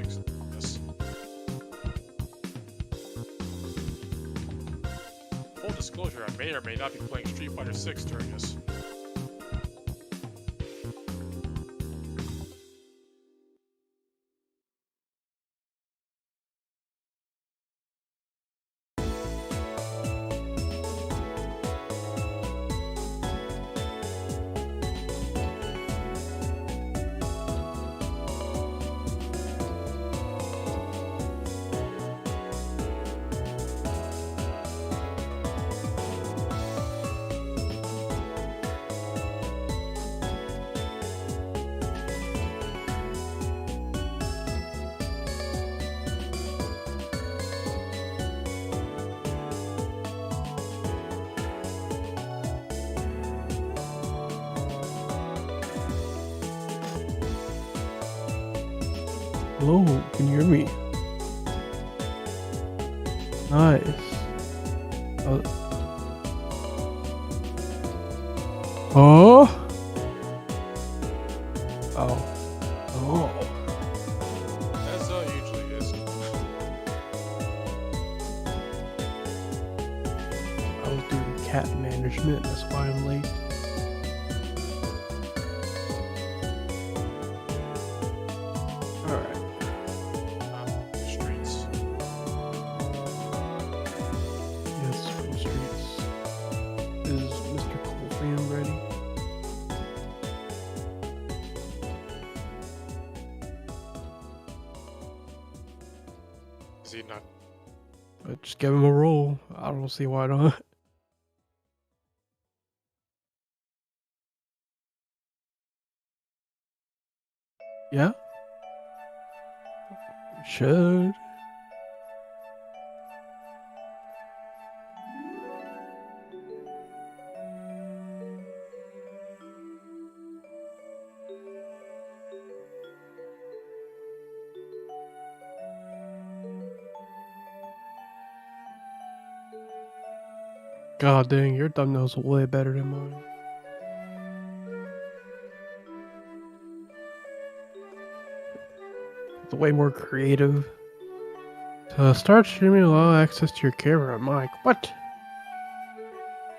6 during this. Full disclosure, I may or may not be playing Street Fighter 6 during this. Hello, can you hear me? Nice. Oh. As usually is. I was doing cat management, that's why I'm late. Alright. Streets. Yes, from streets. Is Mr. Coolfam ready? Is he not? Just give him a roll. I don't see why not. Yeah? Should. God dang, your thumbnail's way better than mine. It's way more creative. To start streaming, allow access to your camera and mic. What?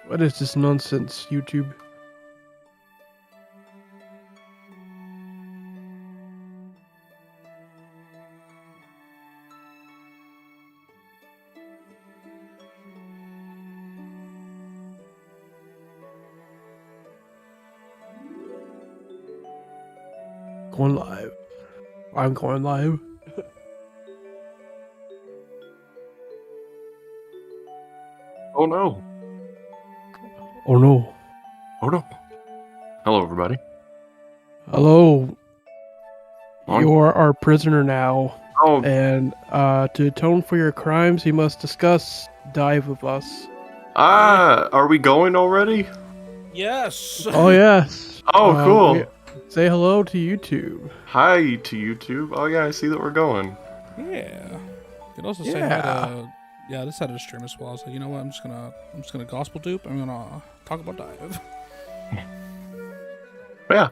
What is this nonsense, YouTube? Going live. I'm going live. Oh no. Oh no. Oh no. Hello, everybody. Hello. On- You're our prisoner now. Oh, And to atone for your crimes, you must discuss DiVE with us. are we going already? Yes. Oh, yes. Oh, cool. Say hello to YouTube. Hi to YouTube. Oh yeah, I see that we're going. Yeah. You could also say Yeah. hi to. Yeah, this had a stream as well. So you know what? I'm just gonna gospel dupe. I'm gonna talk about DiVE. But yeah.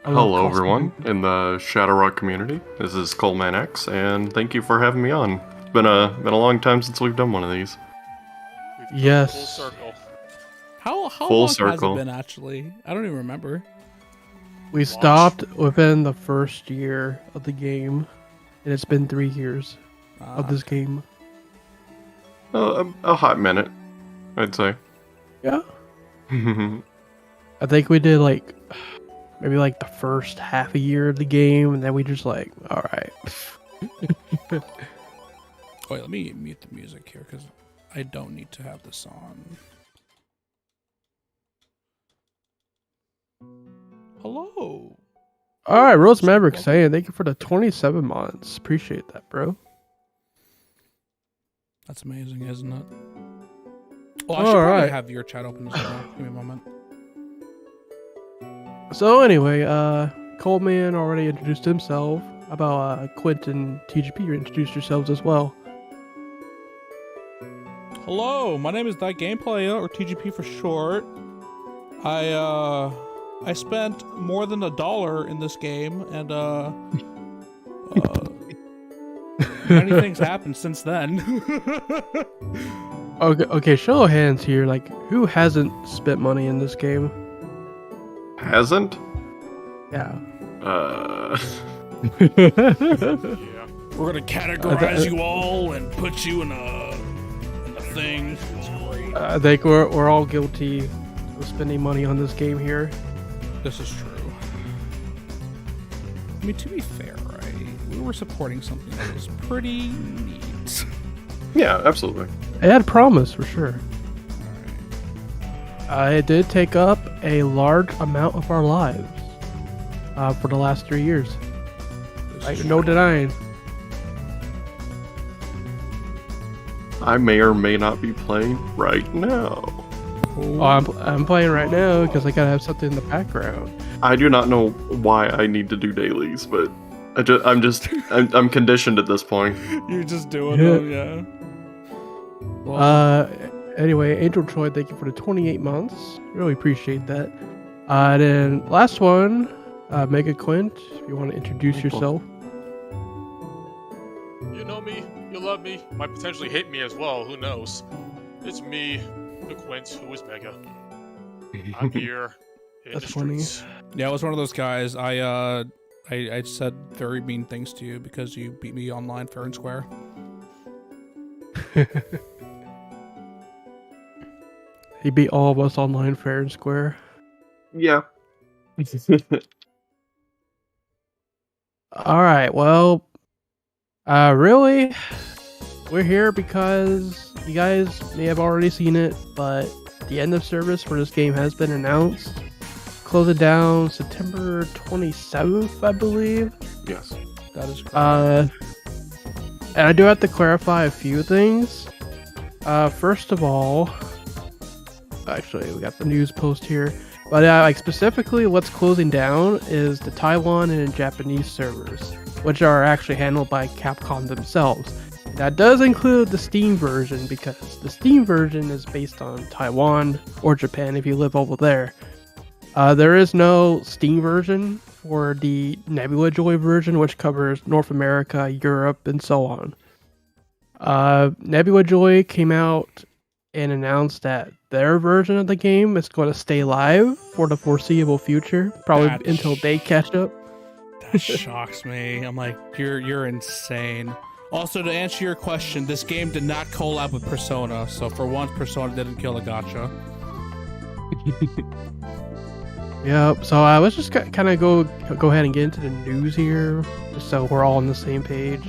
Hello Gospel everyone Dupe. in the Shadowrock community. This is Coleman X, and thank you for having me on. It's been a long time since we've done one of these. We've come Yes. Full circle. How Full long has circle. it been actually? I don't even remember. We stopped within the first year of the game, and it's been 3 years of this game. A hot minute, I'd say. Yeah. I think we did like maybe like the first half a year of the game, and then we just like, all right. Wait, let me mute the music here because I don't need to have this on. Hello. All right, Rose Maverick saying thank you for the 27 months. Appreciate that, bro. That's amazing, isn't it? Well, I should probably have your chat open as well. Give me a moment. So anyway, Coleman already introduced himself. About Quentin TGP, you introduced yourselves as well. Hello, my name is ThyGamePlaya, or TGP for short. I spent more than $1 in this game, and Many things happened since then. Okay, show of hands here. Like, who hasn't spent money in this game? Hasn't? Yeah. Yeah. We're gonna categorize you all and put you in a thing. It's great. I think we're all guilty of spending money on this game here. This is true. I mean, to be fair, right? We were supporting something that was pretty neat. Yeah, absolutely. It had promise for sure. It did take up a large amount of our lives for the last 3 years. Like, no denying. I may or may not be playing right now. Oh, I'm playing right now because I gotta have something in the background. I do not know why I need to do dailies, but I'm conditioned at this point. You're just doing them, yeah. Well, Anyway, Angel Troy, thank you for the 28 months. Really appreciate that. Then last one, Mega Quint, if you want to introduce yourself. You know me, you love me, might potentially hate me as well, who knows? It's me, the Quint, who is Mega. I'm here in That's the funny. streets. yeah, I was one of those guys. I said very mean things to you because you beat me online fair and square. He beat all of us online fair and square. Yeah. Alright, well, really, we're here because you guys may have already seen it, but the end of service for this game has been announced. Close it down September 27th, I believe. Yes. That is correct. And I do have to clarify a few things. First of all, actually, we got the news post here. But like specifically, what's closing down is the Taiwan and Japanese servers, which are actually handled by Capcom themselves. That does include the Steam version because the Steam version is based on Taiwan or Japan if you live over there. There is no Steam version for the Nebula Joy version, which covers North America, Europe, and so on. Nebula Joy came out and announced that their version of the game is going to stay live for the foreseeable future, probably until they catch up. That shocks me. I'm like, you're insane. Also, to answer your question, this game did not collab with Persona, so for once, Persona didn't kill a gacha. Yep. So let's just kind of go ahead and get into the news here, just so we're all on the same page.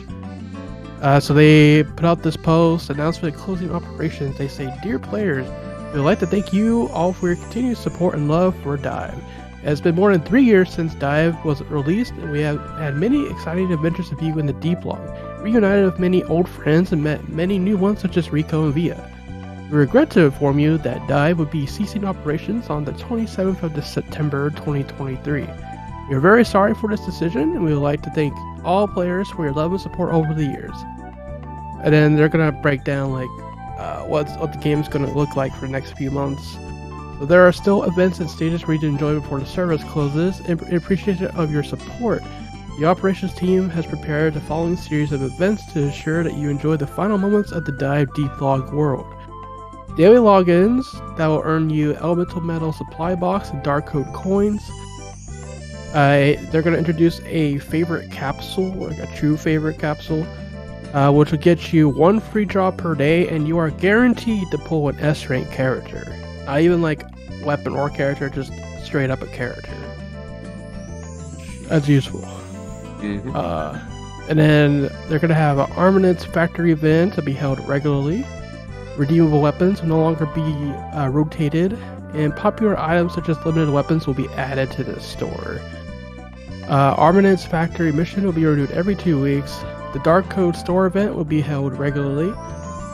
So they put out this post announcement closing operations. They say, "Dear players, we'd like to thank you all for your continued support and love for DiVE. It has been more than 3 years since DiVE was released, and we have had many exciting adventures with you in the deep log, reunited with many old friends, and met many new ones such as Rico and Via. We regret to inform you that DiVE would be ceasing operations on the 27th of September 2023. We are very sorry for this decision, and we would like to thank all players for your love and support over the years." And then they're gonna break down like what the game's gonna look like for the next few months. So there are still events and stages for you to enjoy before the service closes. In appreciation of your support, the operations team has prepared the following series of events to ensure that you enjoy the final moments of the DiVE Deep Log world. Daily logins that will earn you elemental metal supply box and dark code coins. They're going to introduce a favorite capsule, like a true favorite capsule, which will get you 1 free draw per day, and you are guaranteed to pull an S-rank character. Not even like weapon or character, just straight up a character. That's useful. Mm-hmm. And then they're going to have an Armaments Factory event to be held regularly. Redeemable weapons will no longer be rotated, and popular items such as limited weapons will be added to the store. Armaments Factory mission will be renewed every 2 weeks. The Dark Code store event will be held regularly,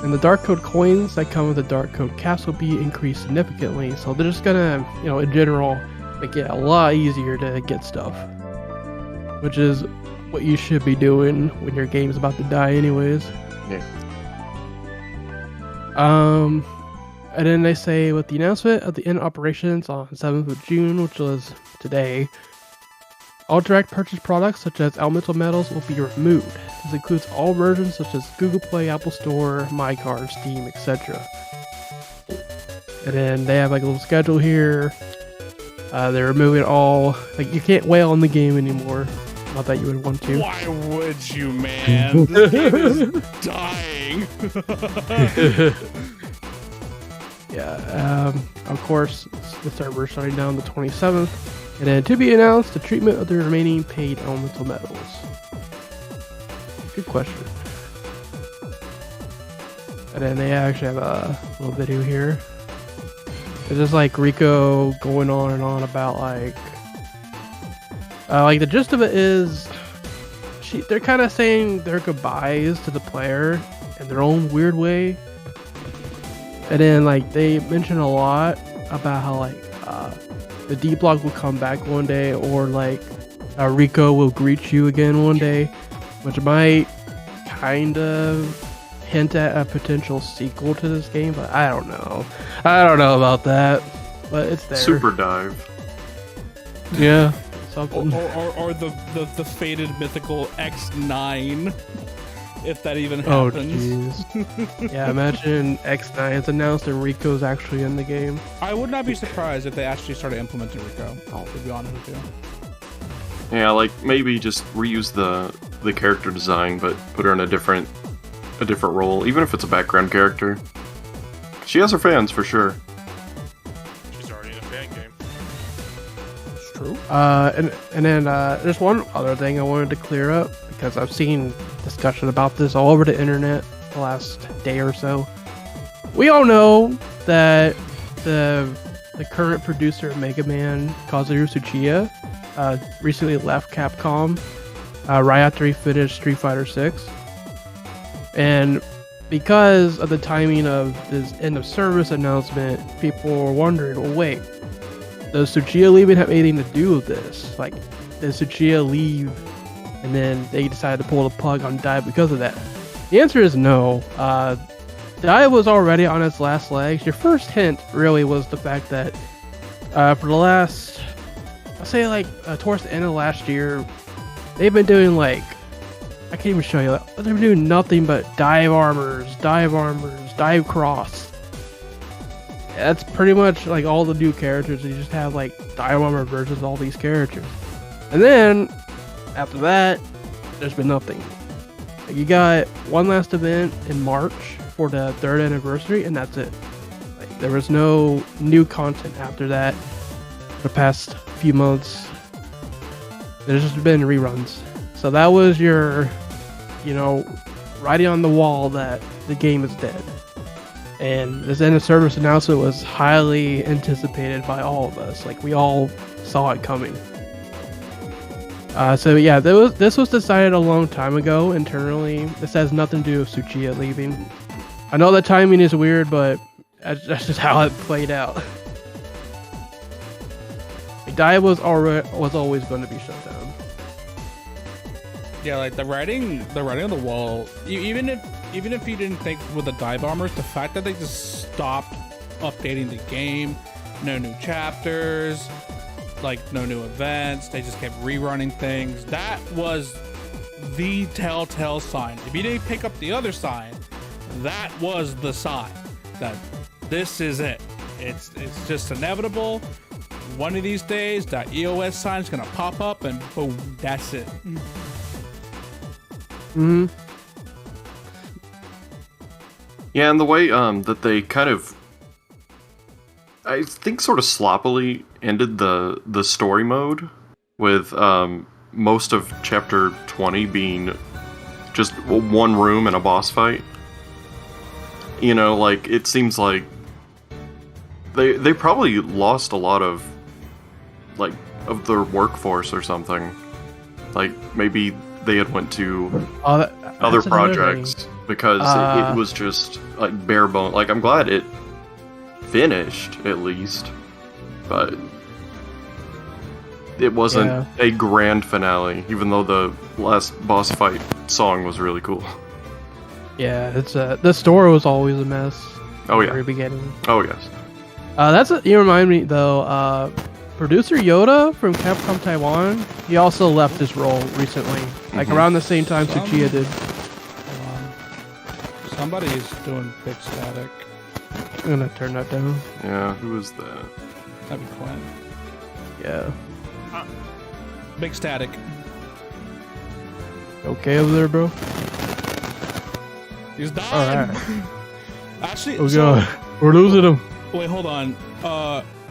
and the Dark Code coins that come with the Dark Code caps will be increased significantly. So they're just gonna, in general, make it a lot easier to get stuff, which is what you should be doing when your game's about to die anyways. Yeah. And then they say with the announcement of the end operations on 7th of June, which was today, All direct purchase products such as elemental metals will be removed. This includes all versions such as Google Play, Apple Store, MyCard, Steam, etc. And then they have like a little schedule here. They're removing all, like you can't whale in the game anymore. Not that you would want to. Why would you, man? This game is dying. Yeah, of course, the server shutting down the 27th. And then to be announced, the treatment of the remaining paid elemental metals. Good question. And then they actually have a little video here. It's just like Rico going on and on about like the gist of it is they're kind of saying their goodbyes to the player in their own weird way. And then like they mention a lot about how like the D block will come back one day, or like Rico will greet you again one day, which might kind of hint at a potential sequel to this game, but I don't know. I don't know about that, but it's there. Super dive. Yeah. Something. Or the fated mythical X9, if that even happens. Oh jeez. Yeah, imagine X9 is announced and Rico's actually in the game. I would not be surprised if they actually started implementing Rico, to be honest with you. Yeah, like maybe just reuse the character design, but put her in a different role, even if it's a background character. She has her fans for sure. She's already in a fan game. It's true. And then there's one other thing I wanted to clear up, because I've seen discussion about this all over the internet the last day or so. We all know that the current producer of Mega Man, Kazuhiro Tsuchiya, recently left Capcom right after he finished Street Fighter 6. And because of the timing of this end of service announcement, people were wondering, well, wait, does Tsuchiya leaving have anything to do with this? Like, did Tsuchiya leave and then they decided to pull the plug on DiVE because of that? The answer is no. DiVE was already on its last legs. Your first hint really was the fact that for the last, I'll say like towards the end of last year, they've been doing like, I can't even show you that. They're doing nothing but dive armors, dive cross. That's pretty much like all the new characters. You just have like dive armor versions of all these characters. And then after that, there's been nothing. You got one last event in March for the 3rd anniversary, and that's it. Like, there was no new content after that for the past few months. There's just been reruns. So that was your, writing on the wall that the game is dead. And this end of service announcement was highly anticipated by all of us. Like, we all saw it coming. So yeah, this was decided a long time ago internally. This has nothing to do with Tsuchiya leaving. I know the timing is weird, but that's just how it played out. DiVE was always going to be shut down. Yeah, like the writing on the wall. Even if you didn't think with the dive armors, the fact that they just stopped updating the game, no new chapters, like no new events, they just kept rerunning things. That was the telltale sign. If you didn't pick up the other sign, that was the sign that this is it. It's just inevitable. One of these days, that EOS sign is gonna pop up, and boom, that's it. Mm-hmm. Yeah, and the way that they kind of, I think, sort of sloppily ended the story mode with most of chapter 20 being just one room and a boss fight. Like, it seems like they probably lost a lot of their workforce or something. Like, maybe they had went to other projects because it was just like bare bone. Like, I'm glad it finished at least, but it wasn't a grand finale, even though the last boss fight song was really cool. Yeah, it's the story was always a mess. Oh At the yeah, very beginning. oh yes. You remind me though. producer Yoda from Capcom Taiwan, he also left his role recently, like around the same time Tsuchiya did. Hold on. Somebody's doing big static. I'm gonna turn that down. Yeah, who is that? That'd be Quinn. Yeah. Big static. Okay over there, bro? He's dying. Alright. Actually, Oh so, god. We're losing him. wait, hold on.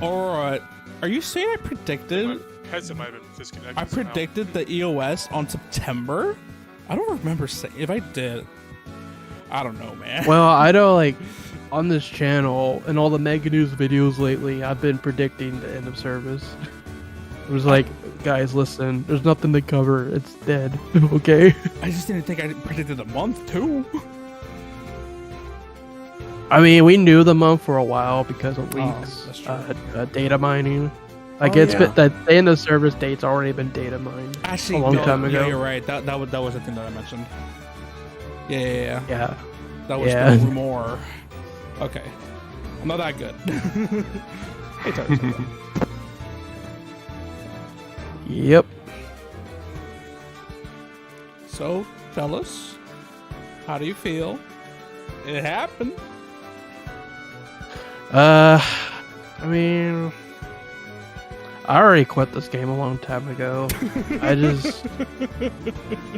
Aurora, are you saying I predicted? My headset might have been disconnected. I predicted the EOS on September? I don't remember saying. If I did, I don't know, man. Well, I know, like, on this channel and all the Mega News videos lately, I've been predicting the end of service. It was like, guys, listen, there's nothing to cover. It's dead. Okay? I just didn't think I predicted a month, too. I mean, we knew the month for a while because of leaks, that's true. data mining. Like, Oh, it's yeah. been, the end of service date's already been data mined. Actually, A long no, time ago. Yeah, you're right. That was the thing that I mentioned. Yeah. Yeah. That was Yeah. the rumor. Okay. I'm not that good. Hey, sorry. Yep. So, fellas, how do you feel? It happened. I mean, I already quit this game a long time ago.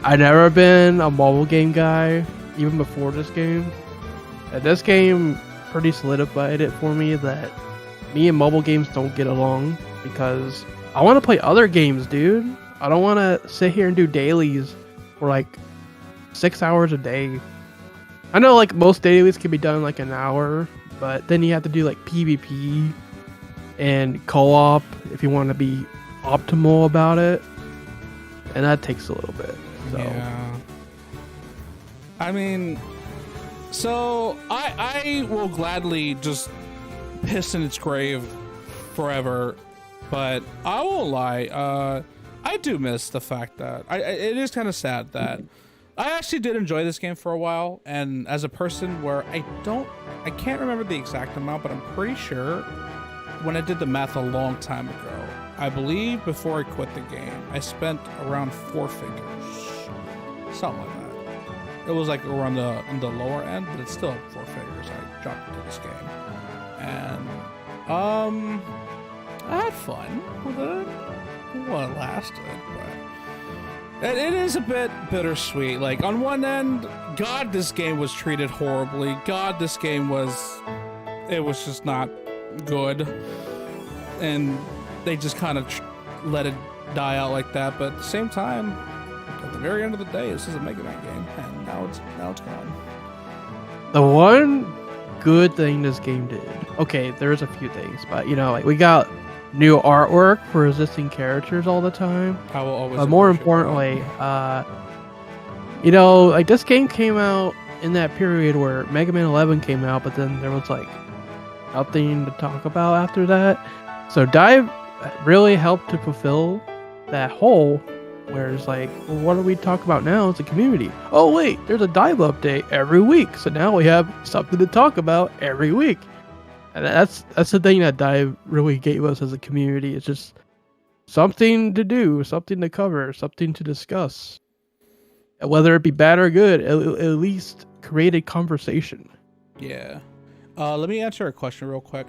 I never been a mobile game guy, even before this game. And this game pretty solidified it for me that me and mobile games don't get along because I want to play other games, dude. I don't want to sit here and do dailies for like 6 hours a day. I know like most dailies can be done in like an hour, but then you have to do like PvP and co-op if you want to be optimal about it, and that takes a little bit. So Yeah. I mean, so I will gladly just piss in its grave forever, but I won't lie. I do miss the fact that it is kind of sad that I actually did enjoy this game for a while, and as a person where I can't remember the exact amount, but I'm pretty sure when I did the math a long time ago, I believe before I quit the game, I spent around 4 figures, something like that. It was like around in the lower end, but it's still 4 figures. I dropped into this game, and I had fun with it. Well, it lasted, but it is a bit bittersweet. Like, on one end, God, this game was treated horribly. God, this game was just not good. And they just kind of let it die out like that. But at the same time, at the very end of the day, this is a Mega Man game, and now it's gone. the one good thing this game did, okay, there's a few things, but you know, like we got new artwork for existing characters all the time. I will always. But more appreciate importantly, you know, like this game came out in that period where Mega Man 11 came out, but then there was like nothing to talk about after that. So DiVE really helped to fulfill that hole where it's like, well, what do we talk about now as a community? Oh wait, there's a DiVE update every week, so now we have something to talk about every week. And that's the thing that DiVE really gave us as a community. It's just something to do, something to cover, something to discuss. Whether it be bad or good, at least created conversation. Yeah. Let me answer a question real quick.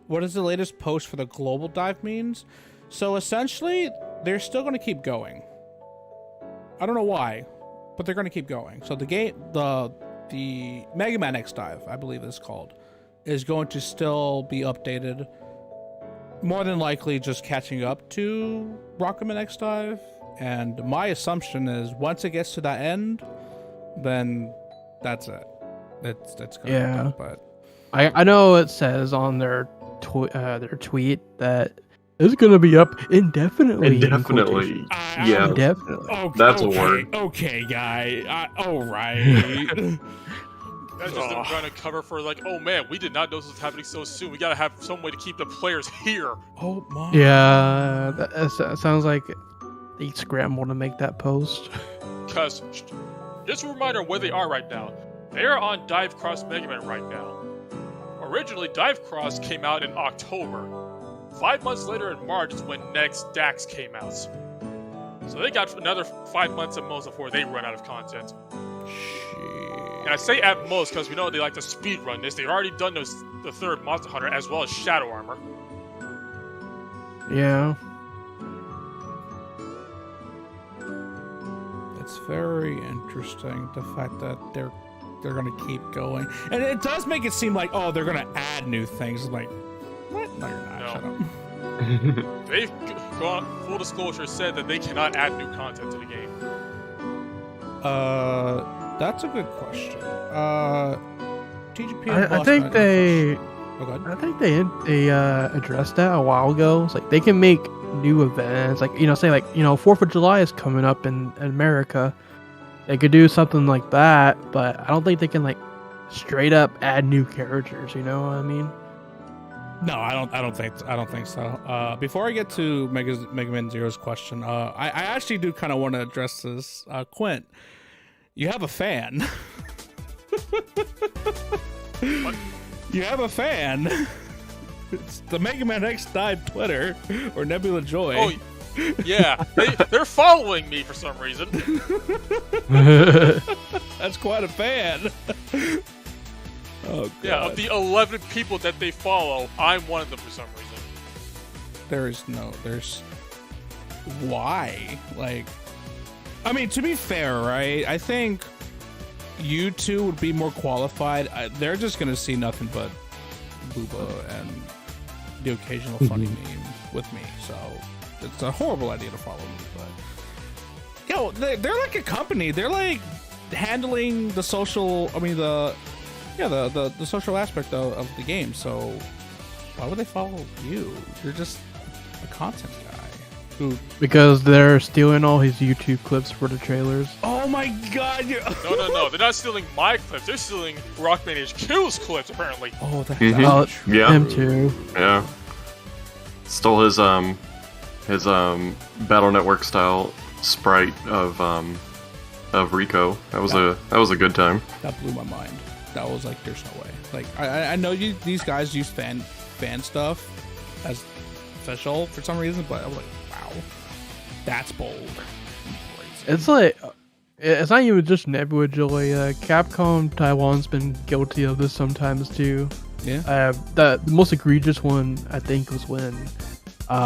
What is the latest post for the global DiVE means? So essentially, they're still going to keep going. I don't know why, but they're going to keep going. So the game, the Mega Man X DiVE, I believe it's called, is going to still be updated. More than likely, just catching up to Rocketman X DiVE. And my assumption is once it gets to that end, then that's it. It's going to happen, but. I know it says on their tweet that it's going to be up indefinitely. Indefinitely. Yeah. Indefinitely. Okay, That's a word. Okay, guy. All right. That's just them trying to cover for like, oh man, we did not know this was happening so soon. We gotta have some way to keep the players here. Oh my. Yeah, that sounds like they scrambled to make that post. Because, just a reminder of where they are right now. They are on Dive Cross Mega Man right now. Originally, Dive Cross came out in October. 5 months later in March is when next Dax came out. So they got another 5 months at most before they run out of content. And I say at most because we know they like to speed run this. They've already done the third Monster Hunter as well as Shadow Armor. Yeah. It's very interesting, the fact that they're gonna keep going, and it does make it seem like, oh, they're gonna add new things. I'm like, what? No, you're not. No. Shut up. They've gone, full disclosure, said that they cannot add new content to the game. That's a good question. TGP. I think they. Oh, go ahead. I think they addressed that a while ago. It's like they can make new events, like say like 4th of July is coming up in America. They could do something like that, but I don't think they can like straight up add new characters. You know what I mean? No, I don't think so. Before I get to Mega Man Zero's question, I actually do kind of want to address this. Quint, you have a fan. What? You have a fan. It's the Mega Man X DiVE Twitter, or Nebula Joy. Oh, yeah. They're following me for some reason. That's quite a fan. Oh, God. Yeah, of the 11 people that they follow, I'm one of them for some reason. There's why? Like, I mean, to be fair, right? I think you two would be more qualified. They're just gonna see nothing but Booba and the occasional funny meme with me, so it's a horrible idea to follow me. But they're like a company. They're like handling the social. I mean the social aspect of the game. So why would they follow you? You're just a content guy. Because they're stealing all his YouTube clips for the trailers. Oh my God! No. They're not stealing my clips. They're stealing Rockman HQ's clips, apparently. Oh, that's Yeah. Him too. Yeah. Stole his Battle Network style sprite of Rico. That was a good time. That blew my mind. That was like, there's no way. Like, I know these guys use fan stuff as official for some reason, but I was like, wow, that's bold. It's like, it's not even just Nebula Joy. Capcom Taiwan's been guilty of this sometimes too. Yeah. The most egregious one I think was when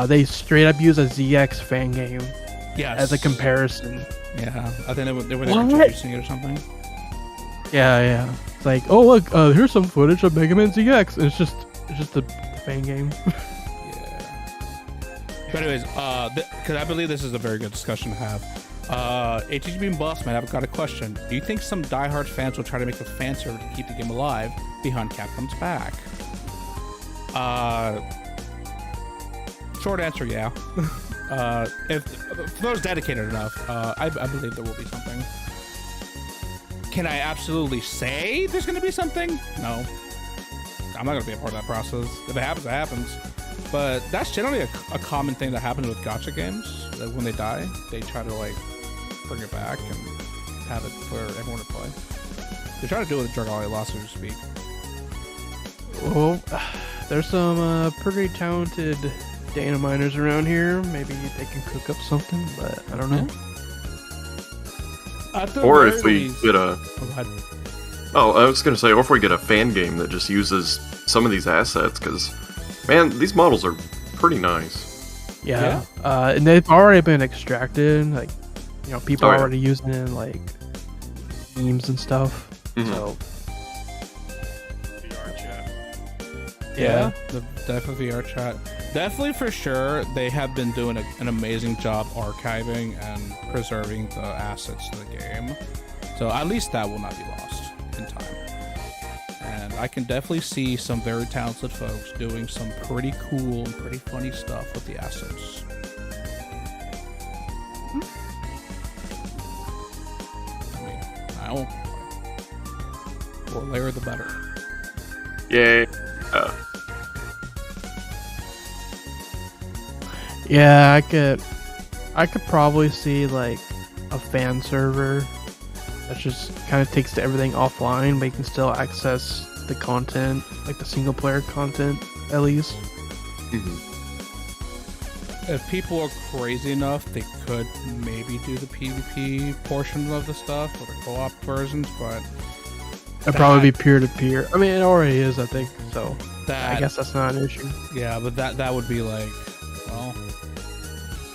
they straight up use a ZX fan game as a comparison. Yeah, I think they were introducing it or something. Yeah. It's like, oh look, here's some footage of Mega Man ZX. And it's just a fan game. Yeah. But anyways, because I believe this is a very good discussion to have. HGB Bossman, I've got a question. Do you think some diehard fans will try to make a fan server to keep the game alive behind Capcom's back? Short answer, yeah. If those dedicated enough, I believe there will be something. Can I absolutely say there's going to be something? No. I'm not going to be a part of that process. If it happens, it happens. But that's generally a common thing that happens with gacha games. That when they die, they try to like bring it back and have it for everyone to play. They try to do it with Dragalia Lost, so to speak. Well, there's some pretty talented data miners around here. Maybe they can cook up something, but I don't know. Or if we get a... Oh, I was going to say, or if we get a fan game that just uses some of these assets, because, man, these models are pretty nice. Yeah. And they've already been extracted. Like, people are already using it in, like, memes and stuff. Mm-hmm. So... VR chat. Yeah, definitely VR chat. Definitely for sure, they have been doing an amazing job archiving and preserving the assets of the game. So at least that will not be lost in time. And I can definitely see some very talented folks doing some pretty cool and pretty funny stuff with the assets. I mean, I won't complain. More layer the better. Yay. Yeah, I could probably see like a fan server that just kind of takes everything offline, but you can still access the content, like the single player content at least. Mm-hmm. if people are crazy enough, they could maybe do the PvP portion of the stuff or the co-op versions, but It'd probably be peer-to-peer. I mean, it already is, I think, so that, I guess that's not an issue. yeah, but that would be like, well,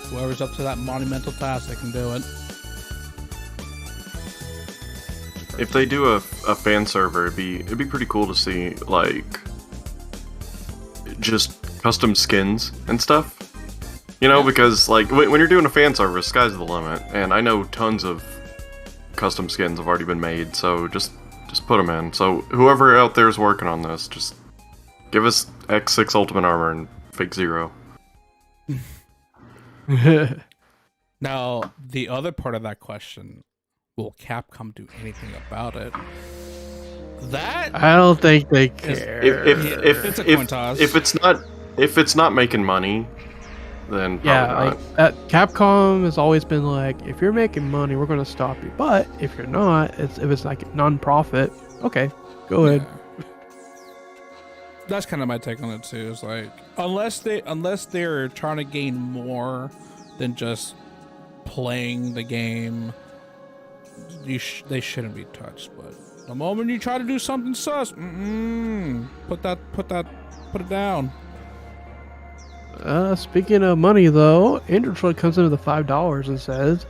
whoever's up to that monumental task, they can do it. If they do a fan server, it'd be pretty cool to see, like, just custom skins and stuff. You know, because, like, when you're doing a fan server, sky's the limit. And I know tons of custom skins have already been made, so just put them in. So whoever out there is working on this, just give us X6 Ultimate Armor and Fake Zero. Now, the other part of that question, will Capcom do anything about it? That I don't think they care. it's a coin toss. If it's not making money, then probably not. like Capcom has always been like, if you're making money, we're gonna stop you. But if you're not, if it's like non-profit, okay, go ahead. That's kind of my take on it too. It's like unless they're trying to gain more than just playing the game, they shouldn't be touched. But the moment you try to do something sus, put it down. Speaking of money, though, Andrew Troy comes into the $5 and says,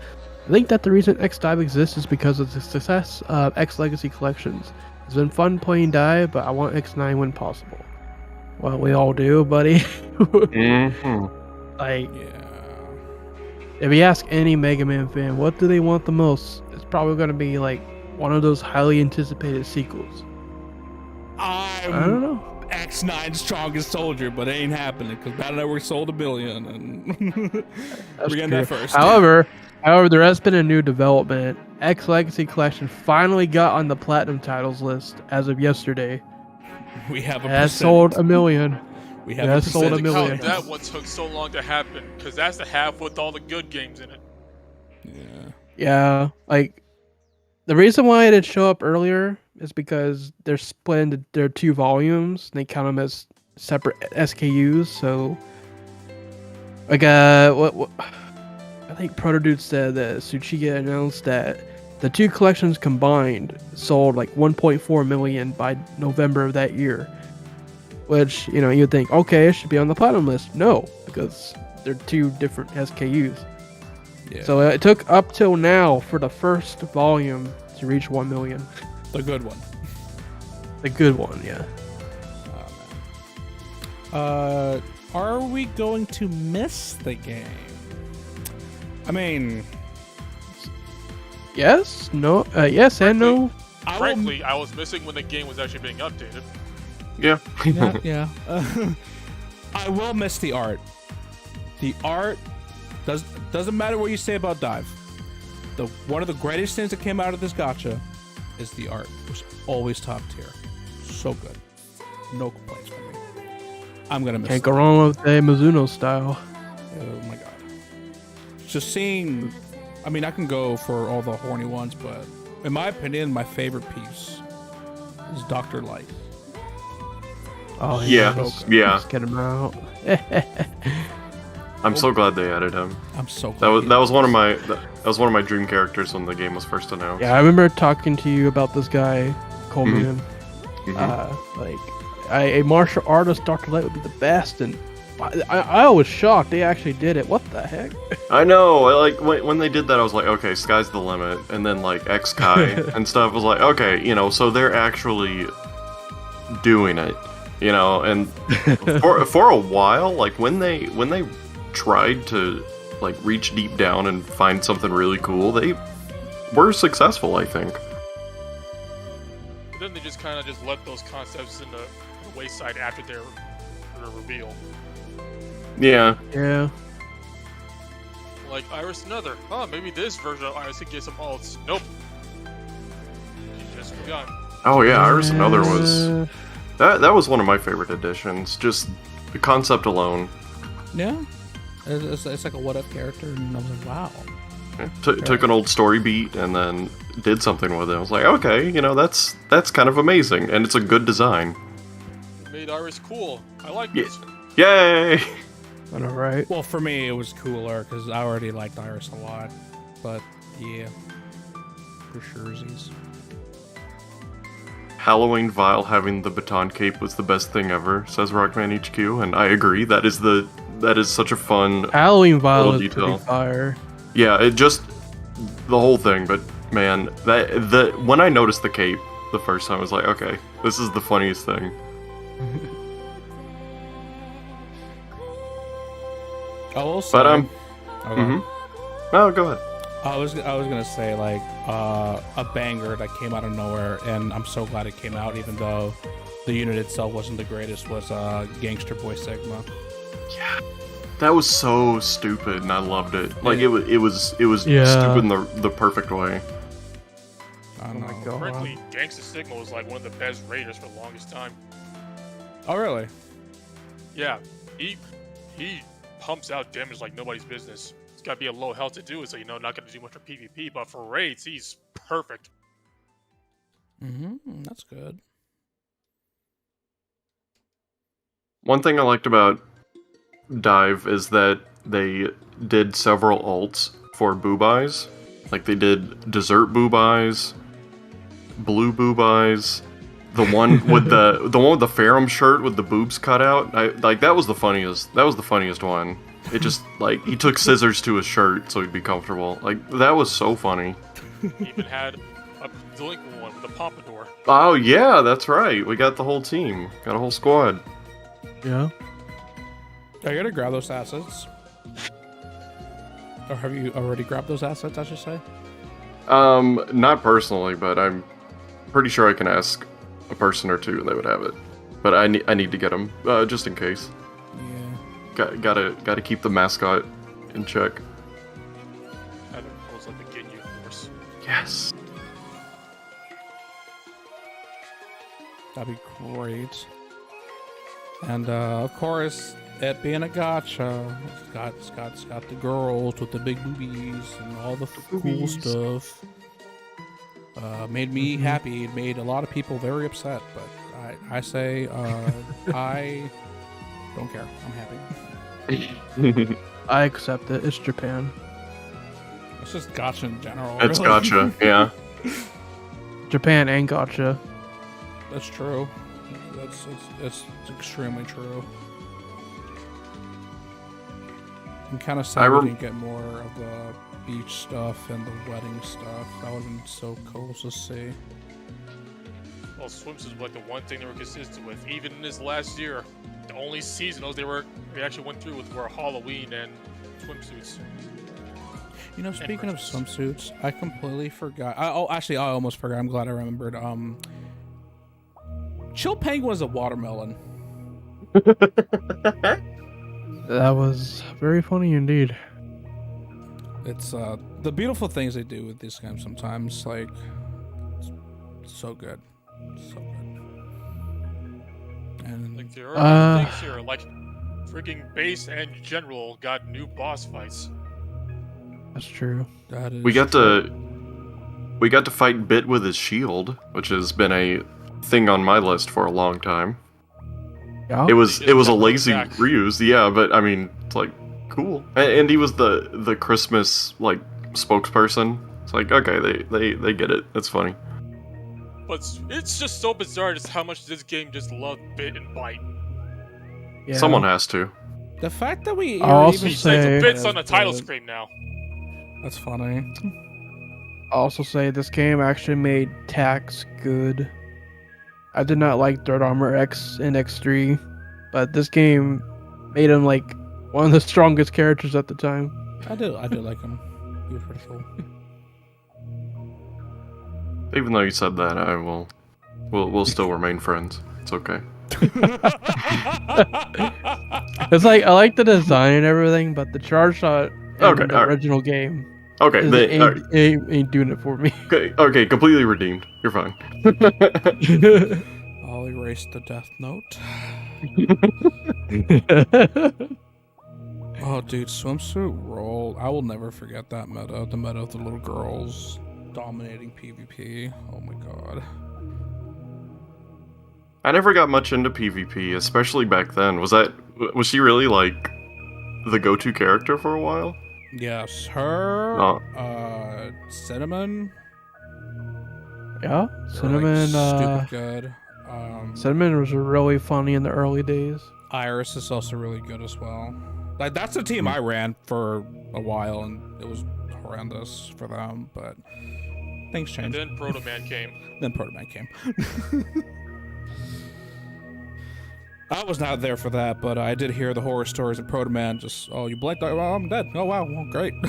I think that the reason X-Dive exists is because of the success of X Legacy Collections. It's been fun playing Dive, but I want X9 when possible. Well, we all do, buddy. Like, if you ask any Mega Man fan, what do they want the most? It's probably going to be, like, one of those highly anticipated sequels. I don't know. X9 strongest soldier, but it ain't happening because Battle Network sold 1 billion, and we're getting that first. However, there has been a new development. X Legacy Collection finally got on the platinum titles list as of yesterday. We have a it has sold 1 million. We have sold 1 million. How that one took so long to happen because that's the half with all the good games in it. Yeah, like the reason why it did show up earlier is because they're split into their 2 volumes. And they count them as separate SKUs. So, like, what I think Protodude said that Tsuchiya announced that the 2 collections combined sold like 1.4 million by November of that year. Which, you know, you'd think, okay, it should be on the platinum list. No, because they're 2 different SKUs. Yeah. So it took up till now for the first volume to reach 1 million. The good one. The good one, yeah. Oh, man. Are we going to miss the game? I mean, yes, no, yes, and no. Frankly, I was missing when the game was actually being updated. Yeah. yeah. I will miss the art. The art doesn't matter what you say about Dive. One of the greatest things that came out of this gacha is the art. It was always top tier. So good. No complaints from me. I'm gonna miss it. Can't go wrong with the Mizuno style. Oh my god. Just seeing, I mean, I can go for all the horny ones, but in my opinion, my favorite piece is Dr. Light. Oh yeah. Let's get him out. I'm so glad they added him. I'm so glad. That was one of my dream characters when the game was first announced. Yeah, I remember talking to you about this guy, Coleman. Like, a martial artist, Dr. Light would be the best, and I was shocked they actually did it. What the heck? I know. Like when they did that, I was like, okay, sky's the limit. And then like X-Kai and stuff was like, okay, you know, so they're actually doing it, you know. And for a while, like when they tried to like reach deep down and find something really cool, they were successful, I think. But then they just kind of just let those concepts in the wayside after their reveal. Yeah. Yeah. Like Iris Another. Oh, maybe this version of Iris could get some alts. Nope. She just forgot. Oh yeah, Iris Another was that was one of my favorite additions. Just the concept alone. Yeah. It's like a what if character, and I was like, wow. Yeah. Took an old story beat and then did something with it. I was like, okay, you know, that's kind of amazing, and it's a good design. It made Iris cool. I like this. Yay! I know, right? Well, for me, it was cooler because I already liked Iris a lot. But yeah, for surezies. Halloween Vile having the baton cape was the best thing ever, says Rockman HQ, and I agree. That is such a fun Halloween Vile little is detail. pretty fire. Yeah, it just the whole thing. But man, when I noticed the cape the first time, I was like, okay, this is the funniest thing. I will say. But okay. Oh, go ahead. I was gonna say like a banger that came out of nowhere, and I'm so glad it came out, even though the unit itself wasn't the greatest. Was Gangster Boy Sigma. Yeah, that was so stupid, and I loved it. Like it was stupid in the perfect way. I know. Oh my god. Frankly, Gangsta Sigma was like one of the best raiders for the longest time. Oh really? Yeah, he pumps out damage like nobody's business. It's gotta be a low health to do it, so not gonna do much for PvP. But for raids, he's perfect. That's good. One thing I liked about DiVE is that they did several ults for boob eyes. Like they did dessert boob eyes, blue boob eyes, the one with the Ferrum shirt with the boobs cut out. That was the funniest. That was the funniest one. It just like he took scissors to his shirt so he'd be comfortable. Like that was so funny. He even had a delinquent one with a pompadour. Oh yeah, that's right. We got the whole team. Got a whole squad. Yeah. I gotta grab those assets. Or have you already grabbed those assets, I should say? Not personally, but I'm pretty sure I can ask a person or two and they would have it. But I need to get them, just in case. Yeah. Gotta keep the mascot in check. Had it was like a Ginyu force. Yes. That'd be great. And of course, it being a gacha, it's got the girls with the big boobies and all the cool stuff. Made me happy. It made a lot of people very upset, but I say I don't care. I'm happy. I accept it. It's Japan. It's just gacha in general. It's really. gacha, yeah. Japan and gacha. That's true. It's extremely true. I'm kind of sad we didn't get more of the beach stuff and the wedding stuff. That would have been so cool to see. Well, swimsuits was like the one thing they were consistent with. Even in this last year, the only seasonals they actually went through with were Halloween and swimsuits. You know, speaking of swimsuits, I completely forgot. I almost forgot. I'm glad I remembered. Chill Penguin is a watermelon. That was very funny indeed. It's the beautiful things they do with these games sometimes, like it's so good. So good. And Like there are things here, like freaking base and general got new boss fights. That's true. that is We got to fight Bit with his shield, which has been a thing on my list for a long time. Yeah. It was a lazy Back. reuse, yeah, but I mean, it's like cool. And he was the Christmas like spokesperson. It's like okay, they get it. It's funny. But it's just so bizarre just how much this game just loved Bit and Bite. Yeah. Someone has to. the fact that we I'll also He say- says Bit's on the the title screen now. That's funny. I'll also say this game actually made Tax good. I did not like Dirt Armor X and X3, but this game made him like one of the strongest characters at the time. I do like him. He was pretty cool. Even though you said that, we'll still remain friends. It's okay. It's like I like the design and everything, but the charge shot in Okay, the alright. original game Okay, ain't doing it for me. okay, completely redeemed. You're fine. I'll erase the death note. Oh, dude, swimsuit roll. I will never forget that meta. The meta of the little girls dominating PvP. Oh my god. I never got much into PvP, especially back then. Was she really like the go-to character for a while. Yes, her, Cinnamon. Yeah, They're, Cinnamon. like, stupid good. Cinnamon was really funny in the early days. Iris is also really good as well. Like, that's the team I ran for a while, and it was horrendous for them, but things changed. And then Proto Man came. Then Proto Man came. I was not there for that, but I did hear the horror stories of Proto Man. Just, oh, you blanked out. Well, I'm dead. Oh, wow. Well, great. I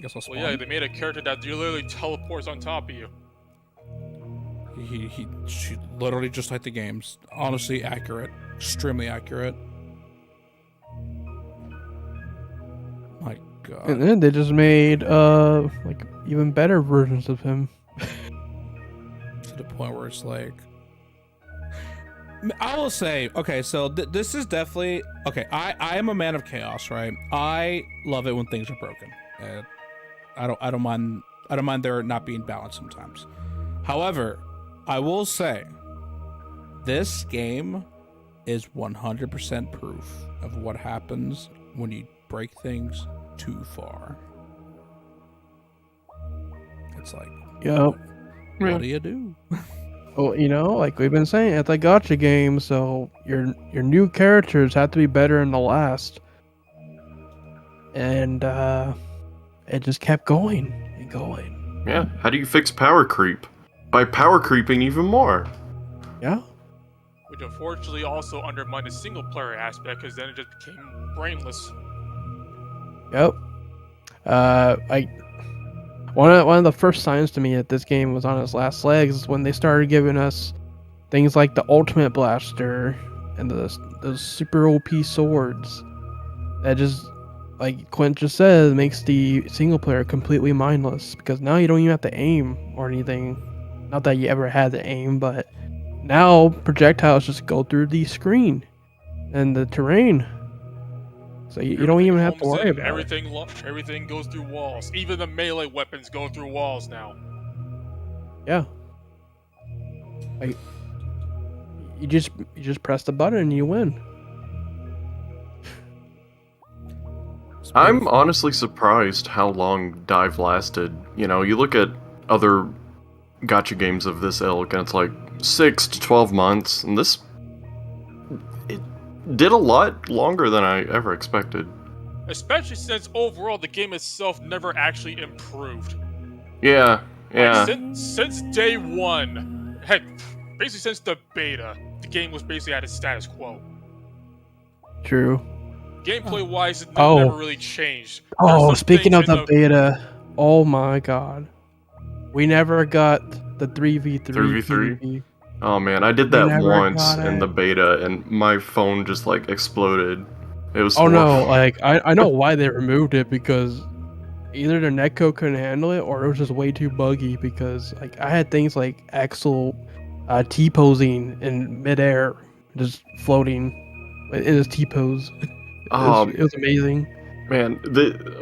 guess I'll spawn. Well, yeah, they made a character that literally teleports on top of you. She literally just like the games. Honestly, accurate. Extremely accurate. My God. And then they just made like even better versions of him. To the point where it's like, I will say, okay, so this is definitely okay. I am a man of chaos, right? I love it when things are broken. I don't mind there not being balanced sometimes. However, I will say this game is 100% proof of what happens when you break things too far. It's like, Yep. what do you do? Well, you know, like we've been saying, it's a gacha game, so your new characters have to be better than the last. And it just kept going and going. Yeah. How do you fix power creep? By power creeping even more. Yeah. Which unfortunately also undermined the single player aspect because then it just became brainless. Yep. One of the first signs to me that this game was on its last legs is when they started giving us things like the Ultimate Blaster and those super OP swords. That just, like Quint just said, makes the single player completely mindless because now you don't even have to aim or anything. Not that you ever had to aim, but now projectiles just go through the screen and the terrain. So you don't even have to worry about it. Everything goes through walls. Even the melee weapons go through walls now. Yeah. Like you just press the button and you win. I'm honestly surprised how long DiVE lasted. You know, you look at other gacha games of this ilk and it's like 6 to 12 months, and this did a lot longer than I ever expected. Especially since overall the game itself never actually improved. Yeah. Like, since day one, heck, basically since the beta, the game was basically at its status quo. True. Gameplay-wise, it Oh. never really changed. Oh, speaking of the beta, oh my god. We never got the 3v3 3v3? PvP. Oh man, I did that never once got in it. the beta and my phone just like exploded. It was Oh no, horrible. like I know why they removed it because either their netcode couldn't handle it or it was just way too buggy because like I had things like Axel T-posing in midair, just floating in his T-pose. It was amazing. Man,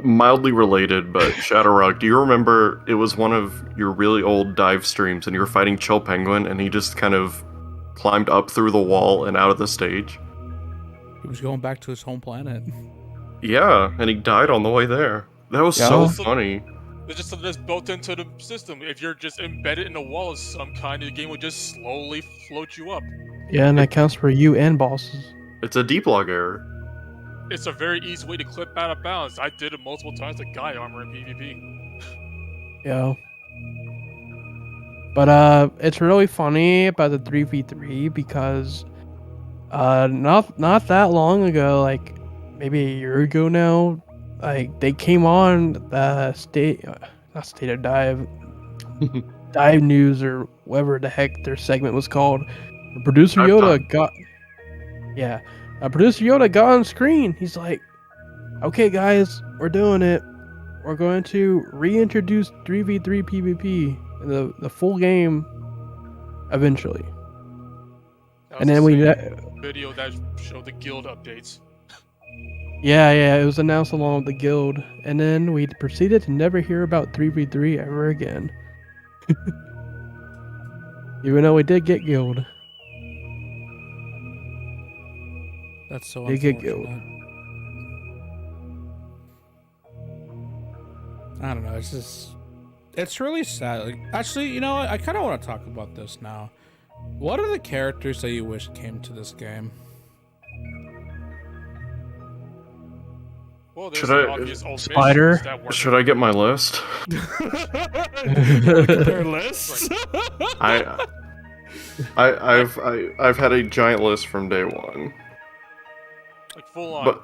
mildly related, but Shadowrock, do you remember it was one of your really old DiVE streams and you were fighting Chill Penguin and he just kind of climbed up through the wall and out of the stage? He was going back to his home planet. Yeah, and he died on the way there. That was so funny. It's just something that's built into the system. If you're just embedded in a wall of some kind, the game would just slowly float you up. Yeah, and that counts for you and bosses. It's a deblog error. It's a very easy way to clip out of bounds. I did it multiple times with Guy Armor in PvP. Yeah. But it's really funny about the 3v3 because not that long ago, like maybe a year ago now, like they came on the not State of Dive, Dive News or whatever the heck their segment was called. Producer Yoda got on screen. He's like, "Okay, guys, we're doing it. We're going to reintroduce 3v3 PvP in the full game eventually." That was And then the video that showed the guild updates. Yeah, it was announced along with the guild, and then we proceeded to never hear about 3v3 ever again. Even though we did get guild. That's so They get unfortunate. I don't know. It's really sad. Like, actually, you know what? I kind of want to talk about this now. What are the characters that you wish came to this game? Well, there's Should an I- obvious old Spider? missions that weren't- Should I get my list? Their lists? I've had a giant list from day one. Like full on. But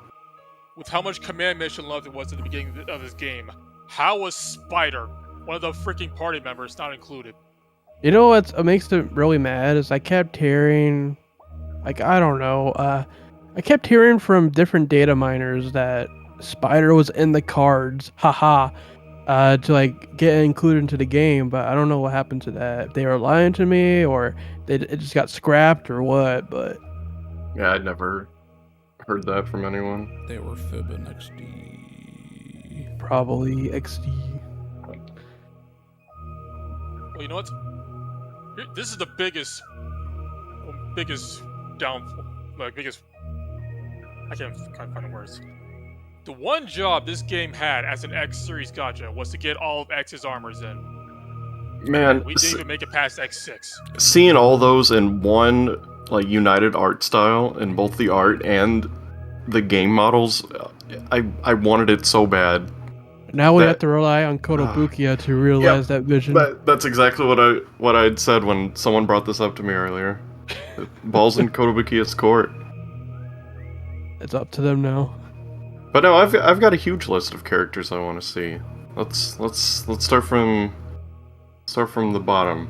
With how much command mission love it was at the beginning of this game, how was Spider, one of the freaking party members, not included? You know what makes it really mad is I kept hearing, like, I don't know, I kept hearing from different data miners that Spider was in the cards, haha, to like get included into the game, but I don't know what happened to that. If they were lying to me, or it just got scrapped, or what. But yeah, I'd never heard that from anyone. They were fibbing XD. probably XD. Well, you know what? This is the biggest downfall, like biggest. I can't find the words. The one job this game had as an X series gacha was to get all of X's armors in. Man, We didn't even make it past X6. seeing all those in one like united art style in both the art and the game models, I wanted it so bad. Now we That- have to rely on Kotobukiya to realize that vision. That's exactly what I'd said when someone brought this up to me earlier. Balls in Kotobukiya's court. It's up to them now. But no, I've got a huge list of characters I want to see. Let's start from the bottom.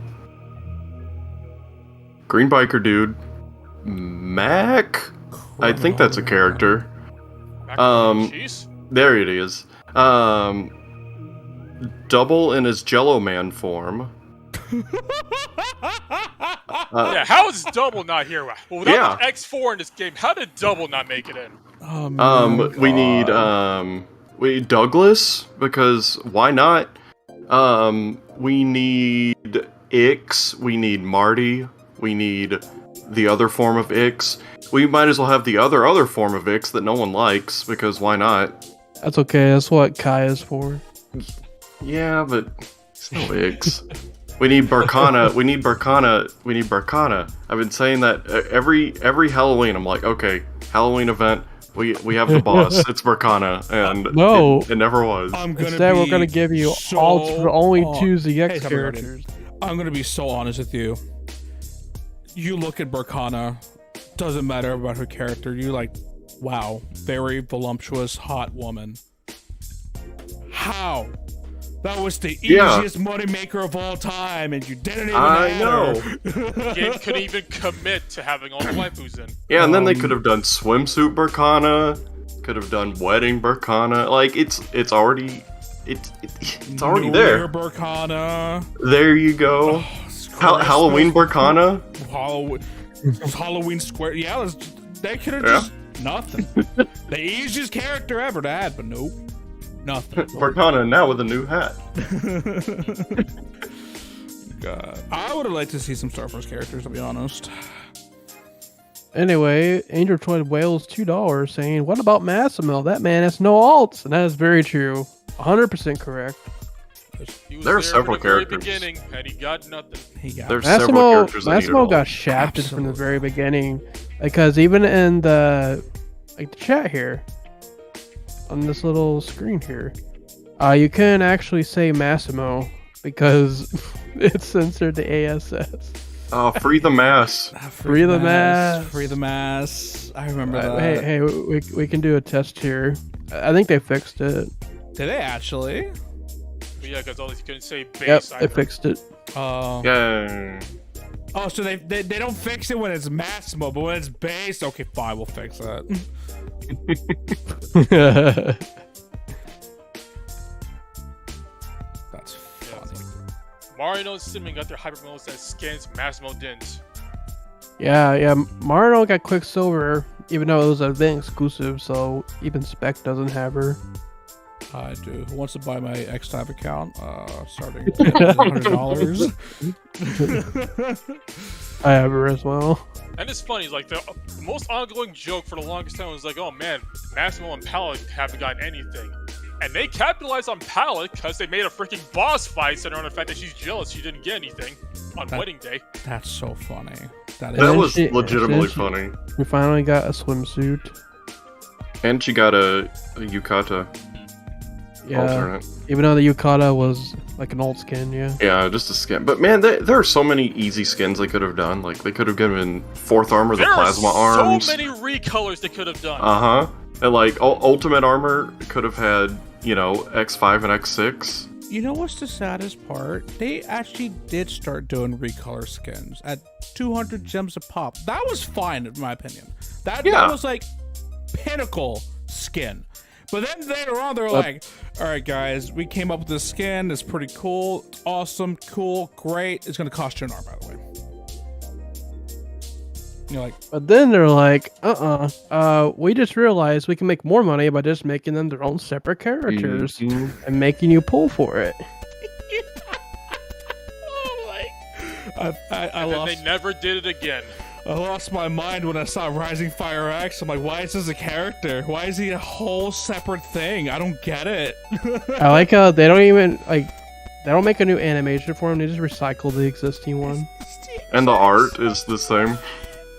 Green biker dude, Mac. I think that's a character. Cheese? There it is. Double in his Jello Man form. Yeah, how is Double not here? Well, without Yeah. the X4 in this game, how did Double not make it in? Oh, my We need Douglas, because why not? We need Ix, we need Marty, we need the other form of Ix. We might as well have the other form of Ix that no one likes, because why not? That's okay. That's what Kai is for. Yeah, but it's no Ix. We need Barkana. We need Barkana. I've been saying that every Halloween. I'm like, okay, Halloween event. We have the boss. It's Barkana, and No. it never was. Instead, we're gonna give you all to only choose the X Hey, characters. I'm gonna be so honest with you. You look at Barkana, doesn't matter about her character. You like, wow, very voluptuous, hot woman. How? That was the Yeah. easiest moneymaker of all time, and you didn't even I add know. her. The game couldn't even commit to having all the waifus in. Yeah, and then they could have done swimsuit Barkana. Could have done wedding Barkana. Like it's already New there. Year Barkana. There you go. Christmas. Halloween Barkana. Halloween Square. Yeah, they could have Yeah. just nothing. The easiest character ever to add, but nope, nothing. Barkana now with a new hat. God, I would have liked to see some Star Force characters, to be honest. Anyway, Angel Toy Whales $2 saying, "What about Massimo? That man has no alts," and that is very true. 100% correct. He was There are there several from the very characters. beginning, and he got nothing. He got There's several characters that Massimo needed got alts. shafted from the Absolutely. very beginning, because even in the chat here, on this little screen here, you couldn't actually say Massimo because it's censored the ASS. Oh, free the mass. Free the mass. Free the mass. I remember that. Hey, we can do a test here. I think they fixed it. Did they actually? But yeah, because all you couldn't say base Yep, either. they fixed it. Oh. Yay. Oh, so they don't fix it when it's Massimo, but when it's base, okay, fine, we'll fix that. That's funny. Mario and Simon got their hyper modes that scans Massimo didn't. yeah. Mario got Quicksilver, even though it was an event exclusive, so even Spec doesn't have her. I do. Who wants to buy my X-Type account? Starting at $100. I have her as well. And it's funny, like the most ongoing joke for the longest time was like, oh man, Massimo and Pala haven't gotten anything. And they capitalized on Palette because they made a freaking boss fight centered on the fact that she's jealous she didn't get anything on wedding day. That's so funny. That was legitimately funny. We finally got a swimsuit. And she got a yukata. Yeah. Alternate. Even though the yukata was like an old skin, yeah. Yeah, just a skin. But man, there are so many easy skins they could have done. Like, they could have given 4th armor the plasma arms. So many recolors they could have done. Uh-huh. And like, ultimate armor could have had, you know, X5 and X6. You know what's the saddest part? They actually did start doing recolor skins at 200 gems a pop. That was fine, in my opinion. That was like pinnacle skin. But then later on, they're like, all right, guys, we came up with this skin. It's pretty cool. It's awesome, cool, great. It's going to cost you an arm, by the way. You're like, but then they're like, we just realized we can make more money by just making them their own separate characters and making you pull for it. I and lost. Then they never did it again. I lost my mind when I saw Rising Fire X. I'm like, why is this a character? Why is he a whole separate thing? I don't get it. I like how they don't even they don't make a new animation for him. They just recycle the existing one. And the art is the same.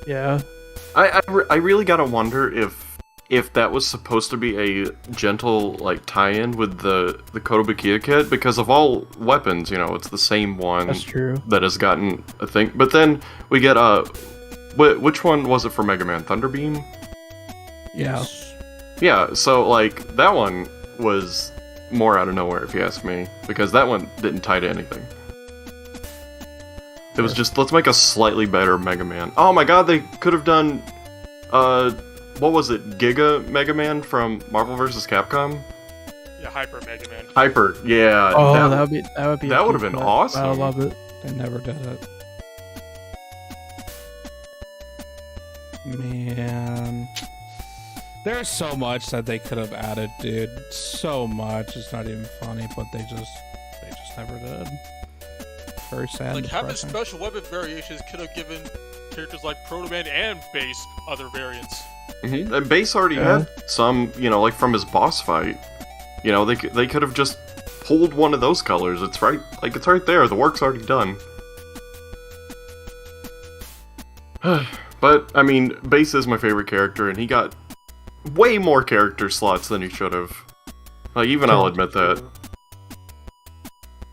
Yeah. I really gotta wonder if that was supposed to be a gentle like tie-in with the Kotobukiya kit, because of all weapons, you know, it's the same one. That's true. That has gotten a thing. But then we get which one was it for Mega Man? Thunderbeam? Yeah. Yeah, so like that one was more out of nowhere if you ask me, because that one didn't tie to anything. It was just, let's make a slightly better Mega Man. Oh my god, they could have done what was it? Giga Mega Man from Marvel vs. Capcom? Yeah, Hyper Mega Man. Hyper, yeah. Oh, that would have been awesome. I love it. They never did it. Man, there's so much that they could have added, dude. So much. It's not even funny, but they just never did. Very sad. Like, having special weapon variations could have given characters like Proto Man and Base other variants. Mm-hmm. And Base already had some, you know, like from his boss fight. You know, they could have just pulled one of those colors. It's right there. The work's already done. But I mean, Base is my favorite character, and he got way more character slots than he should have. Like, even I'll admit that.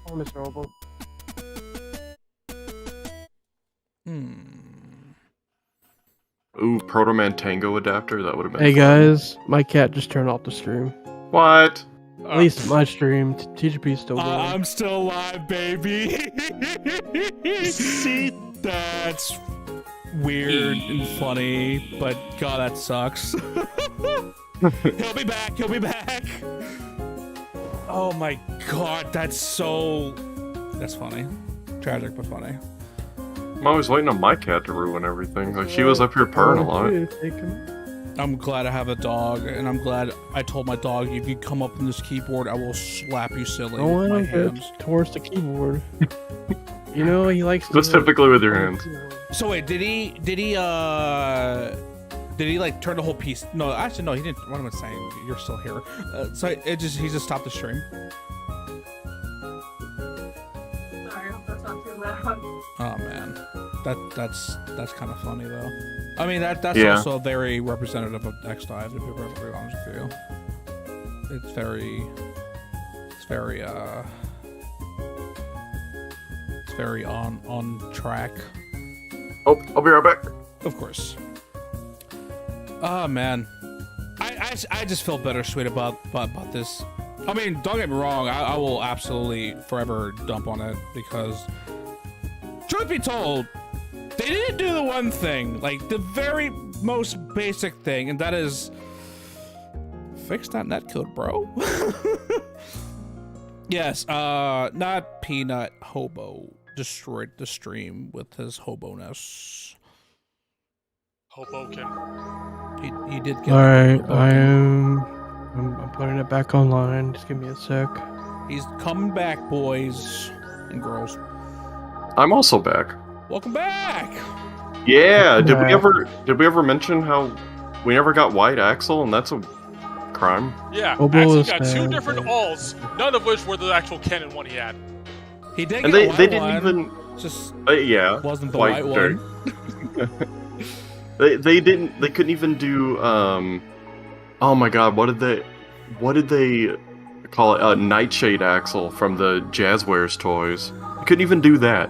Oh, Mr. Robo. Ooh, Proto Man Tango adapter, that would have been Hey fun. guys, my cat just turned off the stream. What? At least my stream. TGP's still going. I'm still alive, baby. See, that's weird and funny, but god, that sucks. He'll be back. He'll be back. Oh my god, that's funny. Tragic, but funny. I'm always waiting on my cat to ruin everything. Like, she was up here purring a lot. I'm glad I have a dog, and I'm glad I told my dog, if you come up in this keyboard, I will slap you silly with my hands. Towards the keyboard. You know, he likes to... Specifically with your hands. So wait, did he like turn the whole piece? No, actually, no, he didn't. What am I saying? You're still here. So he just stopped the stream. Sorry, I hope that's not too loud. Oh man, that's kind of funny though. I mean that's also very representative of X-Dive, to be perfectly honest with you. It's very on track. Oh, I'll be right back. Of course. Oh man, I just feel bittersweet about this. I mean, don't get me wrong, I will absolutely forever dump on it, because truth be told, they didn't do the one thing, like the very most basic thing, and that is fix that netcode, bro. Yes, not Peanut Hobo destroyed the stream with his hobo-ness. Hoboken. He did get Alright, I'm putting it back online. Just give me a sec. He's coming back, boys and girls. I'm also back. Welcome back. Yeah, did we ever mention how we never got White Axel, and that's a crime. Yeah, Hobo Axel is got two bad. different alts, none of which were the actual canon one he had. He did And get a white they didn't one, even. just Yeah. wasn't the white very- one. They didn't. They couldn't even do. Oh my God! What did they call it? Nightshade Axel from the Jazzwares toys. You couldn't even do that.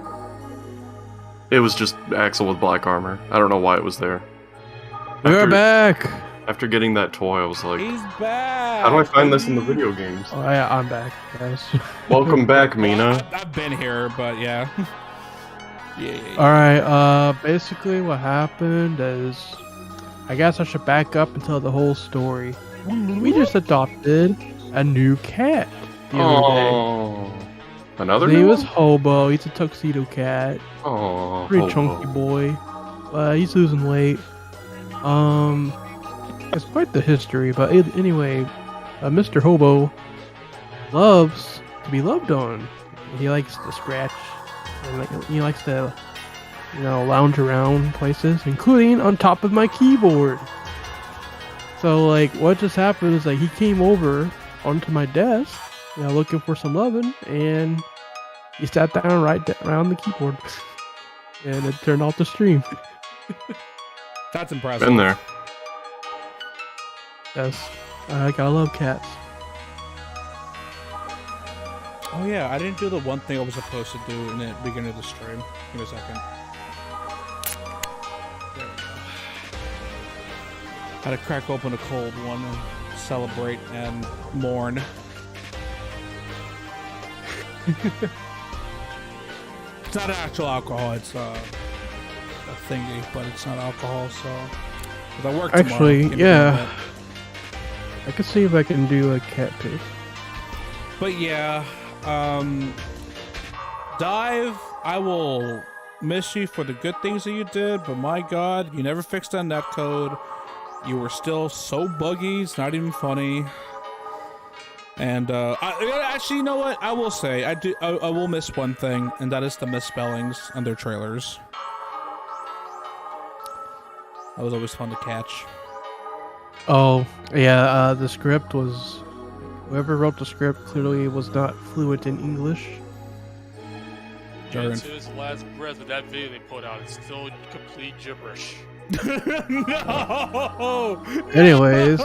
It was just Axel with black armor. I don't know why it was there. We're back. After getting that toy, I was like, He's back. how do I find this in the video games? Oh yeah, I'm back, guys. Welcome back, Well, Mina. I've been here, but yeah. Yeah. All right. Basically, what happened is, I guess I should back up and tell the whole story. We just adopted a new cat the other day. Oh, another His name new was one? Hobo. He's a tuxedo cat. Oh, Pretty chunky boy. He's losing weight. It's quite the history, but anyway, Mr. Hobo loves to be loved on. He likes to scratch, and he likes to, lounge around places, including on top of my keyboard. So, what just happened is, he came over onto my desk, looking for some loving, and he sat down right around the keyboard, and it turned off the stream. That's impressive. been there. Yes, I gotta love cats. Oh yeah, I didn't do the one thing I was supposed to do in the beginning of the stream. Give me a second. There we go. Had to crack open a cold one and celebrate and mourn. It's not actual alcohol, it's a thingy, but it's not alcohol, so... 'cause I work Actually, tomorrow, yeah. I can see if I can do a cat pic. But yeah, DiVE, I will miss you for the good things that you did, but my God, you never fixed that netcode. You were still so buggy, it's not even funny. And actually, you know what? I will say I will miss one thing, and that is the misspellings on their trailers. That was always fun to catch. Oh, yeah, the script was... Whoever wrote the script clearly was not fluent in English. And to his last breath of that video they put out, it's still complete gibberish. No! Anyways,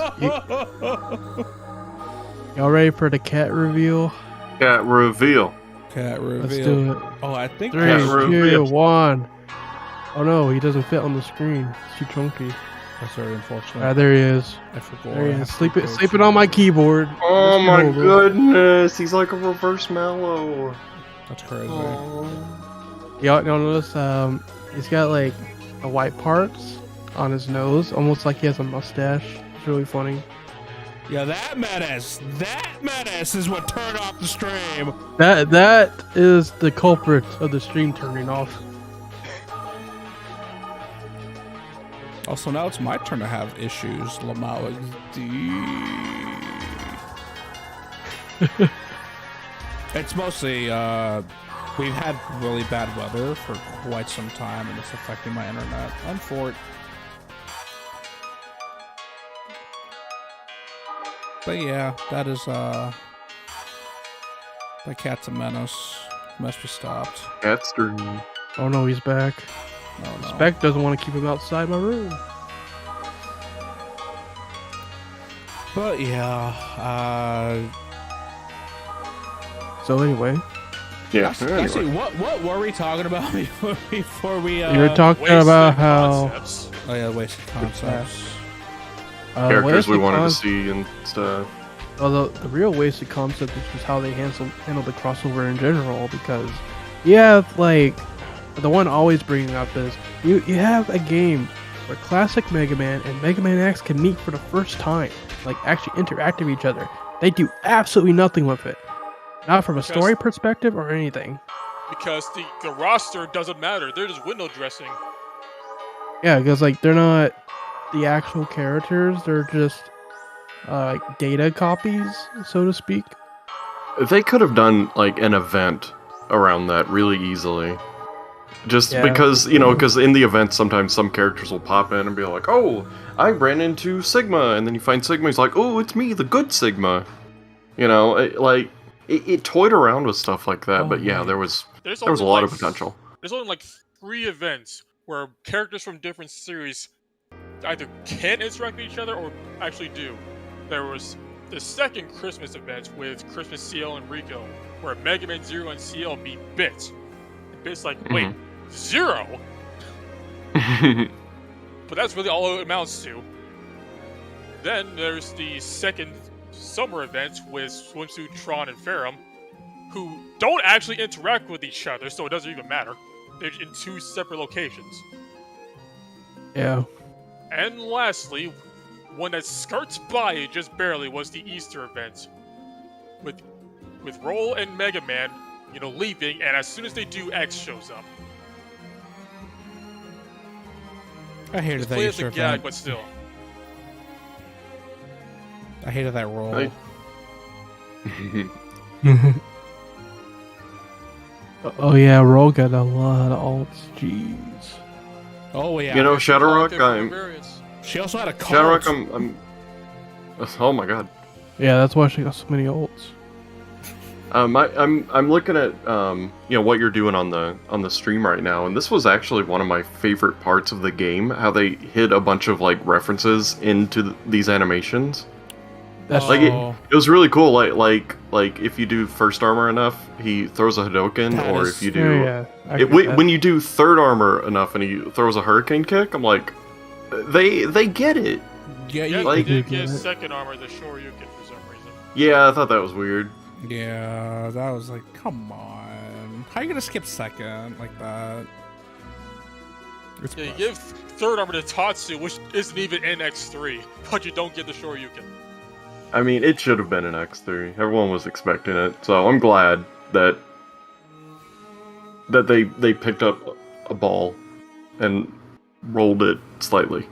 y'all ready for the cat reveal? Cat reveal. Cat reveal. Let's do it. Oh, I think 3, Cat 2, reveal. 1. Oh no, he doesn't fit on the screen. It's too chunky. that's very unfortunate. There he is. I forgot. There he I is. have to go Sleeping to- on my keyboard. Oh Mr. my Hobo. goodness, he's like a reverse Mallow. That's crazy. Y'all notice, he's got a white parts on his nose, almost like he has a mustache. It's really funny. Yeah, that menace is what turned off the stream. That is the culprit of the stream turning off. Also, now it's my turn to have issues. Lamau XD. It's mostly, we've had really bad weather for quite some time, and it's affecting my internet. But yeah, that is, that cat's a menace. Must be stopped. Cat stream. Oh no, he's back. Oh, no. Spec doesn't want to keep him outside my room. But yeah, So anyway, Yeah. actually, what were we talking about before we? you were talking Wasted about how concepts. Oh yeah, wasted concepts. Characters we wasted wanted to concept- see and stuff. Well, the real wasted concept is just how they handle the crossover in general. Because you have the one always bringing up is you have a game where classic Mega Man and Mega Man X can meet for the first time, actually interact with each other. They do absolutely nothing with it, not from a story perspective or anything. Because the roster doesn't matter. They're just window dressing. Yeah, because they're not the actual characters; they're just data copies, so to speak. They could have done an event around that really easily. Just Yeah. because, because in the event, sometimes some characters will pop in and be like, oh, I ran into Sigma, and then you find Sigma, he's like, oh, it's me, the good Sigma. It toyed around with stuff like that, but yeah, there was a lot of potential. There's only like 3 events where characters from different series either can interact with each other or actually do. There was the second Christmas event with Christmas CL and Rico, where Mega Man Zero and CL meet Bit. And Bit's like, wait, Zero? But that's really all it amounts to. Then there's the second summer event with Swimsuit, Tron, and Ferrum, who don't actually interact with each other, so it doesn't even matter. They're in 2 separate locations. Yeah. And lastly, one that skirts by it just barely was the Easter event, with Roll and Mega Man, leaving, and as soon as they do, X shows up. I hated Just that play as Easter a gag, event. but still. I hated that roll. Oh yeah, Roll got a lot of alts. Jeez. Oh yeah. Shadowrock, She also had a cult. Shadowrock, I'm. Oh my god. Yeah, that's why she got so many alts. I'm looking at what you're doing on the stream right now, and this was actually one of my favorite parts of the game. How they hid a bunch of like references into these animations. That's Like it was really cool. Like if you do first armor enough, he throws a Hadouken, if you do when you do third armor enough and he throws a hurricane kick, I'm like, they get it. Yeah, they did get second armor, the Shoryuken, for some reason. Yeah, I thought that was weird. Yeah, that was like, come on. How are you gonna skip second like that? Yeah, you give third armor to Tatsu, which isn't even in X3, but you don't get the Shoryuken. I mean, it should have been an X3. Everyone was expecting it, so I'm glad that they picked up a ball and rolled it slightly.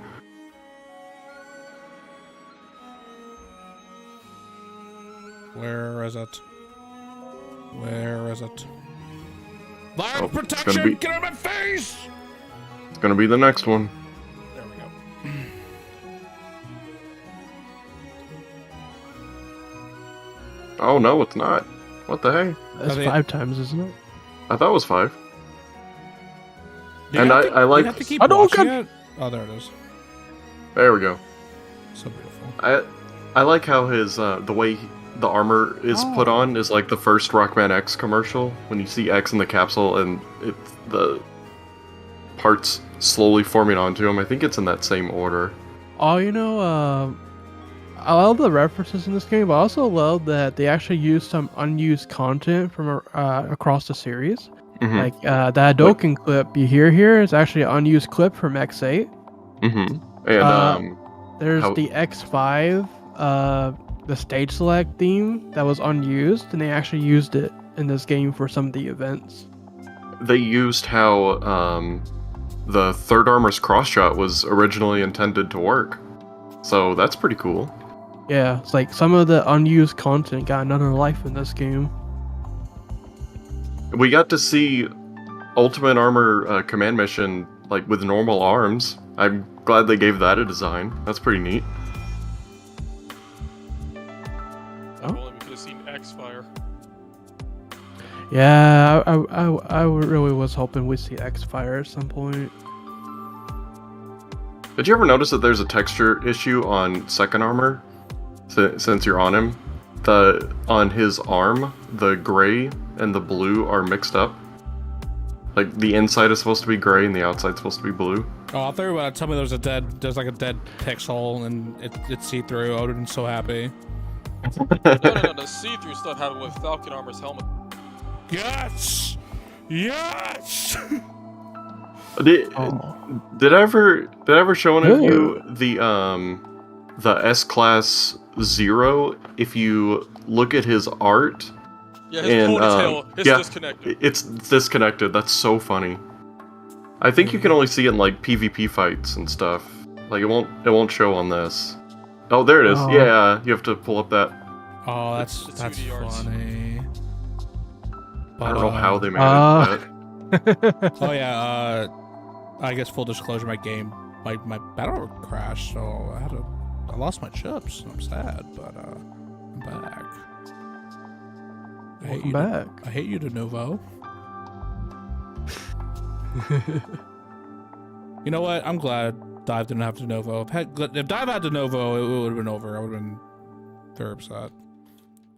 Where is it? Where is it? Live Oh, protection! Get out of my face! It's gonna be the next one. There we go. Oh no, it's not. What the heck? That's 5 times, isn't it? I thought it was 5. You And have to- I like. You have to keep Hadouken! watching it. Oh, there it is. There we go. So beautiful. I like how his the way the armor is put on is like the first Rockman X commercial when you see X in the capsule and it's the parts slowly forming onto him. I think it's in that same order. Oh, I love the references in this game, but I also love that they actually used some unused content from across the series. Mm-hmm. Like that Hadouken clip you hear here is actually an unused clip from X8. Mm-hmm. And There's the X5, the stage select theme that was unused, and they actually used it in this game for some of the events. they used how the third armor's cross shot was originally intended to work. So that's pretty cool. Yeah, it's like some of the unused content got another life in this game. We got to see Ultimate Armor command mission like with normal arms. I'm glad they gave that a design. That's pretty neat. If only we could have seen X-Fire. Yeah, I really was hoping we'd see X-Fire at some point. Did you ever notice that there's a texture issue on second armor? Since you're on him, on his arm, the gray and the blue are mixed up. Like the inside is supposed to be gray and the outside's supposed to be blue. Oh, I thought you were about to tell me there's like a dead pixel and it's see-through. I would have been so happy. No, the see-through stuff happened with Falcon Armor's helmet. Yes! Yes! Did I ever show any of you the S-Class Zero? If you look at his art, yeah, his ponytail is disconnected. It's disconnected. That's so funny. I think you can only see it in like PvP fights and stuff. Like it won't show on this. Oh, there it is. Oh. Yeah, you have to pull up that. Oh, that's 2D arts. funny. I don't know how they managed that. Oh yeah, I guess full disclosure, my battle crashed, so I lost my chips. I'm sad, but I'm back. Welcome back. I hate you, DeNovo. You know what? I'm glad DiVE didn't have DeNovo. If DiVE had DeNovo, it would have been over. I would have been very upset.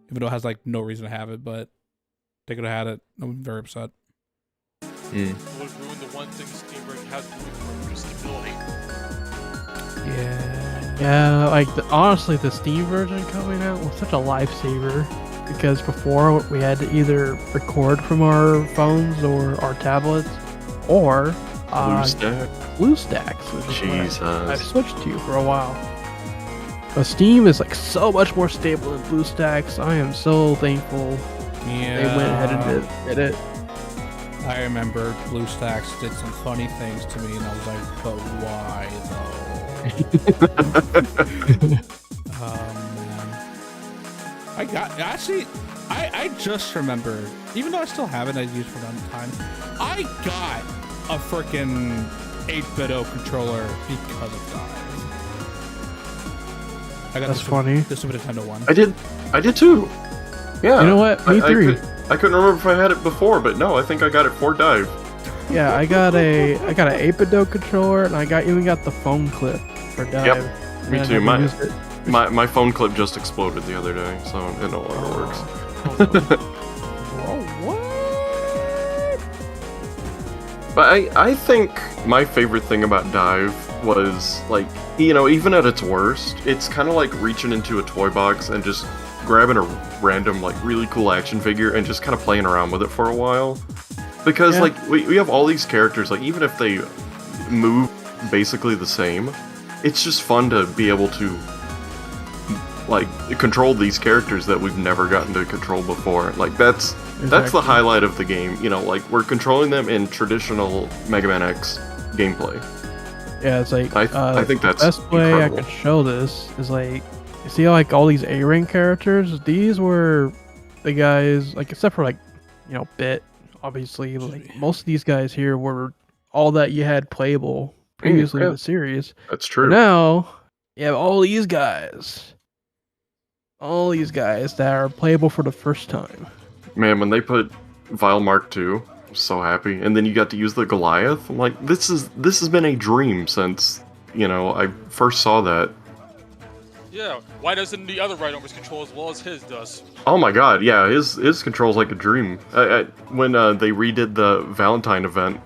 Even though it has like no reason to have it, but they could have had it. I'm very upset. It would ruin the one thing Steam Break has to do for stability. Yeah, like honestly, the Steam version coming out was such a lifesaver because before we had to either record from our phones or our tablets or BlueStacks, which is what I've switched to for a while. But Steam is like so much more stable than BlueStacks. I am so thankful they went ahead and did it. I remember BlueStacks did some funny things to me, and I was like, but why though? Man. I just remembered, even though I still have it, I use it for one time, I got a freaking 8-bit controller because of DiVE. I got That's funny. The Super Nintendo one. I did too. Yeah. You know what? Me too. I couldn't remember if I had it before, but no, I think I got it for DiVE. Yeah, I got an 8-bit controller, and I even got the phone clip for DiVE. Yep, me too. My phone clip just exploded the other day, so it no longer works. What? But I think my favorite thing about DiVE was, like, you know, even at its worst, it's kind of like reaching into a toy box and just grabbing a random, like, really cool action figure and just kind of playing around with it for a while. Because, like, we have all these characters, like, even if they move basically the same, it's just fun to be able to, like, control these characters that we've never gotten to control before. Like, that's the highlight of the game. You know, like, we're controlling them in traditional Mega Man X gameplay. Yeah, it's like, I think that's the best way incredible. I could show this is, like, you see, like, all these A-rank characters, these were the guys, like, except for, like, you know, Bit, obviously, like, most of these guys here were all that you had playable previously in the series. That's true. But now, you have all these guys that are playable for the first time. Man, when they put Vile Mark II, I'm so happy. And then you got to use the Goliath. I'm like, this has been a dream since, you know, I first saw that. Yeah, why doesn't the other right armors control as well as his does? Oh my god, yeah, his controls like a dream. When they redid the Valentine event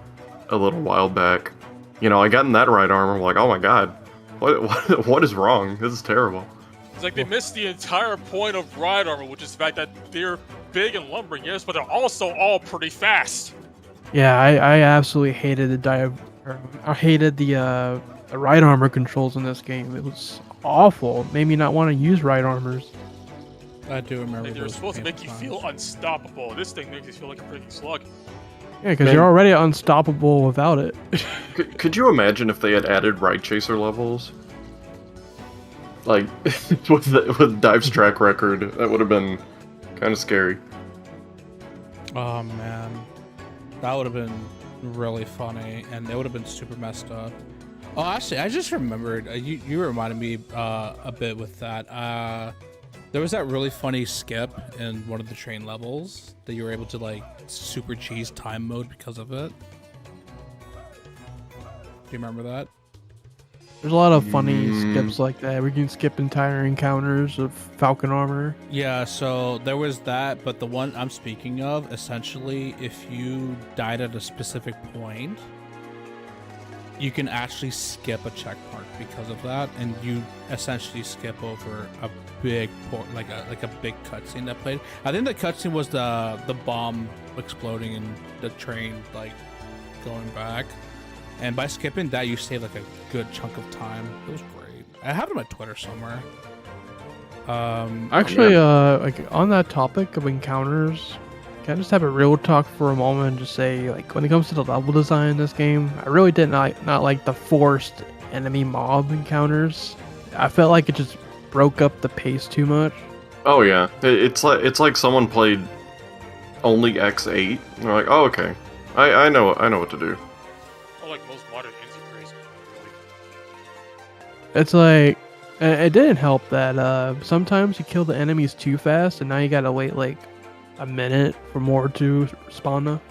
a little while back, you know, I got in that right arm. I'm like, oh my god, what is wrong? This is terrible. It's like they missed the entire point of ride armor, which is the fact that they're big and lumbering, yes, but they're also all pretty fast. Yeah, I absolutely hated I hated the right armor controls in this game. It was awful. It made me not want to use right armors. I do remember. Like, they were supposed to make you feel unstoppable. This thing makes you feel like a freaking slug. Yeah, because you're already unstoppable without it. Could you imagine if they had added Ride Chaser levels? Like, with DiVE's track record, that would have been kind of scary. Oh man, that would have been really funny, and it would have been super messed up. Oh, actually, I just remembered. You reminded me a bit with that. There was that really funny skip in one of the train levels that you were able to, like, super cheese time mode because of it. Do you remember that? There's a lot of funny skips like that. We can skip entire encounters of Falcon armor. Yeah, so there was that, but the one I'm speaking of, essentially, if you died at a specific point, you can actually skip a checkpoint because of that, and you essentially skip over a big like a big cutscene that played. I think the cutscene was the bomb exploding and the train like going back. And by skipping that, you save like a good chunk of time. It was great. I have it on my Twitter somewhere. Actually, like on that topic of encounters, can I just have a real talk for a moment and just say, like, when it comes to the level design in this game, I really did not like the forced enemy mob encounters. I felt like it just broke up the pace too much. Oh yeah, it's like someone played only X8. And they're like, oh okay, I know what to do. I like most modern indie craze. Really. It's like it didn't help that sometimes you kill the enemies too fast, and now you gotta wait like a minute for more to spawn up.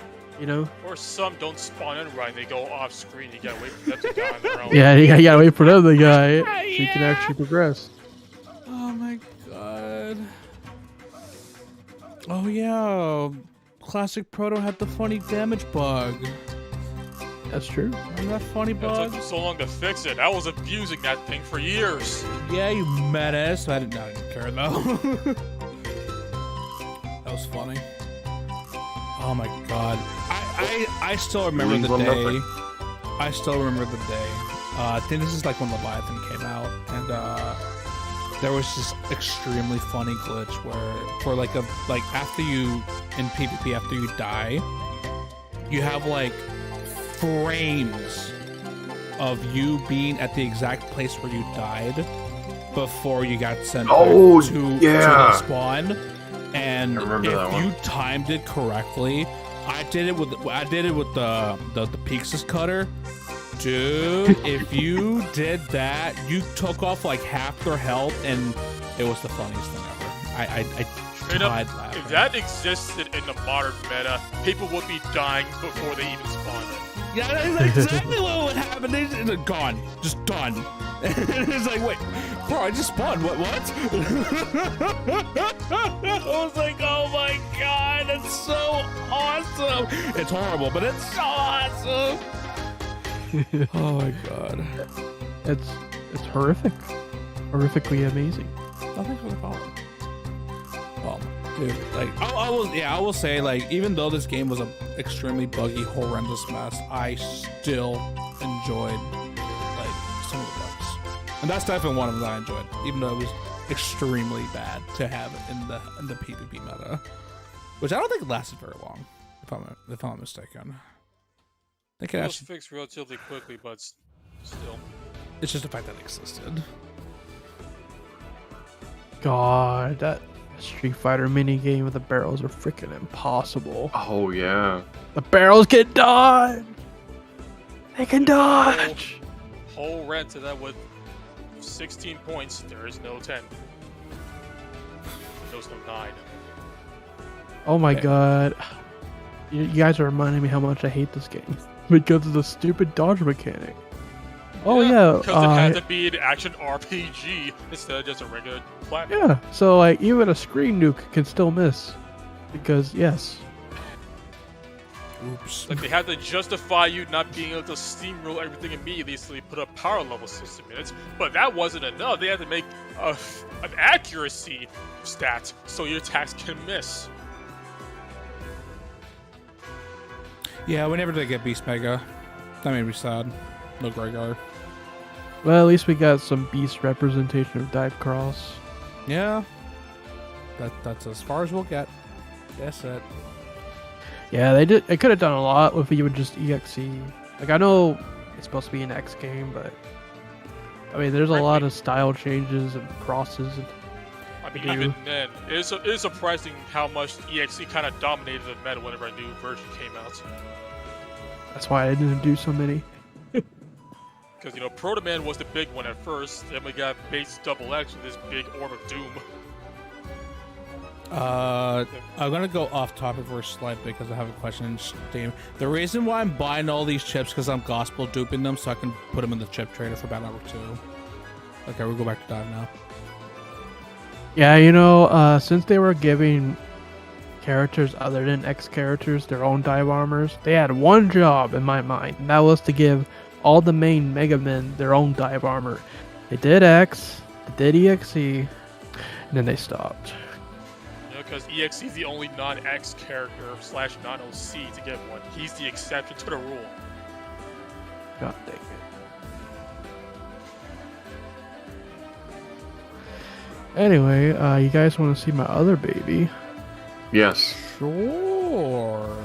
You know? Or some don't spawn in right, and they go off screen. You gotta wait for them to die on their own. Yeah, you gotta wait for another guy so you can actually progress. Oh my god. Oh yeah. Classic Proto had the funny damage bug. That's true. Remember that funny It bug? took them so long to fix it. I was abusing that thing for years. Yeah, you menace. I didn't care though. That was funny. Oh my god. I still remember the day. I still remember the day. I think this is like when Leviathan came out, and there was this extremely funny glitch where for like after you in PvP after you die, you have like frames of you being at the exact place where you died before you got sent to the spawn. And if you timed it correctly, I did it with the Peaks's cutter. Dude, if you did that, you took off like half their health, and it was the funniest thing ever. I died laughing. If that existed in the modern meta, people would be dying before they even spawned in. Yeah, that's exactly what would happen. They're gone, just done. It's like, wait, bro, I just spawned. What? I was like, oh my god, it's so awesome. It's horrible, but it's so awesome. Oh my god. It's horrific. Horrifically amazing. Nothing for the call. Well, dude, like I will say, like, even though this game was an extremely buggy, horrendous mess, I still enjoyed like some of the bugs. And that's definitely one of them that I enjoyed, even though it was extremely bad to have in the PvP meta. Which I don't think lasted very long, if I'm not mistaken. It was fixed relatively quickly, but still. It's just the fact that it existed. God, that Street Fighter mini game with the barrels are freaking impossible. Oh yeah. The barrels can dodge. They can dodge. Whole rent to that with 16 points. There is no 10. There's no 9. Oh my god. You guys are reminding me how much I hate this game. Because of the stupid dodge mechanic. Oh yeah. Because it had to be an action RPG instead of just a regular platform. Yeah, so like even a screen nuke can still miss. Because yes. Oops. Like they had to justify you not being able to steamroll everything immediately, so they put a power level system in it. But that wasn't enough. They had to make an accuracy stat so your attacks can miss. Yeah, we never did get Beast Mega. That made me sad. No Gregar. Well, at least we got some beast representation of Dive Cross. Yeah. That's as far as we'll get. That's it. Yeah, they could have done a lot if even just EXE. Like I know it's supposed to be an X game, but I mean there's a lot of style changes and crosses. I mean, even then, it is surprising how much EXE kind of dominated the meta whenever a new version came out. That's why I didn't do so many. Because, you know, Proto Man was the big one at first, then we got base double X with this big Orb of Doom. I'm gonna go off topic for a slight bit because I have a question in Steam. The reason why I'm buying all these chips because I'm gospel duping them so I can put them in the chip trader for Battle Network 2. Okay, we'll go back to Dive now. Yeah, you know, since they were giving characters other than X characters their own dive armors, they had one job in my mind, and that was to give all the main Mega Men their own dive armor. They did X, they did EXE, and then they stopped. You know, because EXE is the only non-X character / non-OC to get one. He's the exception to the rule. God dang it. Anyway, you guys want to see my other baby? Yes. Sure.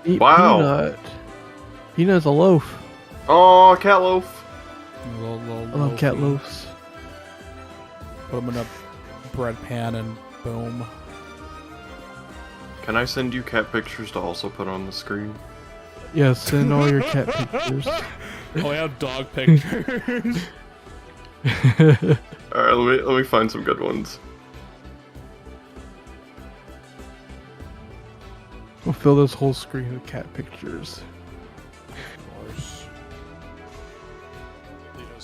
Eat Wow. Peanut. Peanut's a loaf. Oh, cat loaf. I love cat loaves. Put them in a bread pan and boom. Can I send you cat pictures to also put on the screen? Yeah, send all your cat pictures. Oh, I have dog pictures. Alright, let me find some good ones. We'll fill this whole screen with cat pictures.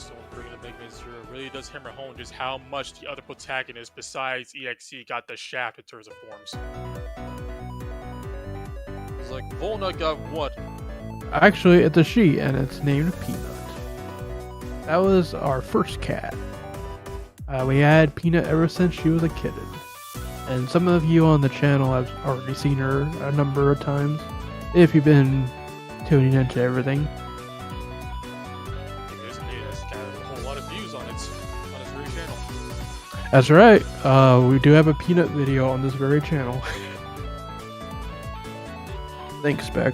It really does hammer home just how much the other protagonist besides EXE got the shaft in terms of forms. It's like Volna got what? Actually, it's a she, and it's named Peanut. That was our first cat. We had Peanut ever since she was a kitten. And some of you on the channel have already seen her a number of times, if you've been tuning into everything. It's got a whole lot of views on its very channel. That's right. We do have a Peanut video on this very channel. Thanks, Spec.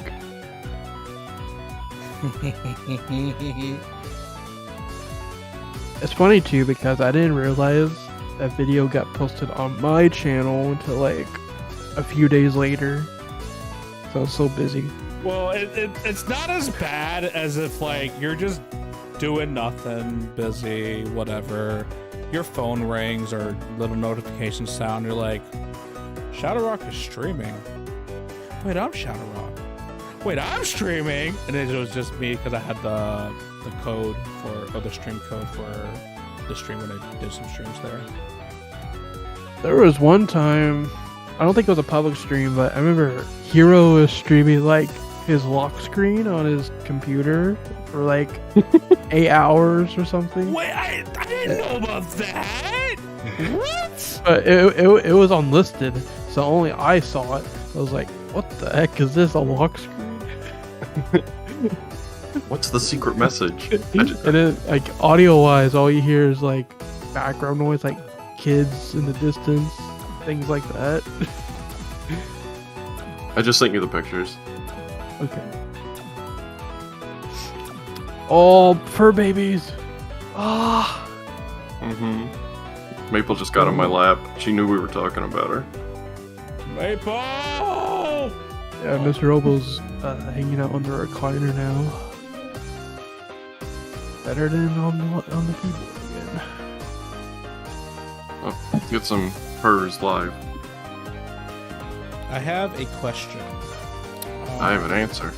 It's funny too because I didn't realize that video got posted on my channel until like a few days later. So I was so busy. Well, it's not as bad as if like you're just doing nothing, busy, whatever. Your phone rings or little notifications sound. You're like, Shadowrock is streaming. Wait, I'm Shadowrock. Wait, I'm streaming. And it was just me because I had the code or the stream code for the stream when I did some streams there. There was one time, I don't think it was a public stream, but I remember Hero was streaming like his lock screen on his computer for like 8 hours or something. Wait, I didn't know about that. What? But it was unlisted, so only I saw it. I was like, what the heck is this, a lock screen? What's the secret message? And then, like, audio-wise, all you hear is, like, background noise, like kids in the distance, things like that. I just sent you the pictures. Okay. Oh, fur babies. Ah. Maple just got on my lap. She knew we were talking about her. Maple! Yeah, Mr. Obo's hanging out on the recliner now. Better than on the keyboard again. Oh, get some purrs live. I have a question. I have an answer.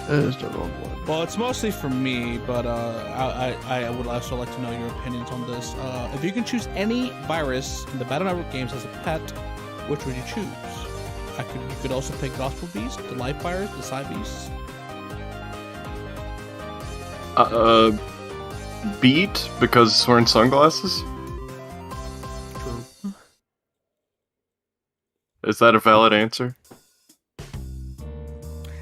That is the wrong one. Well, it's mostly for me, but I would also like to know your opinions on this. If you can choose any virus in the Battle Network games as a pet, which would you choose? You could also pick Gospel Beast, the Life Virus, the Side Beasts. Beat, because it's wearing sunglasses? True. Is that a valid answer?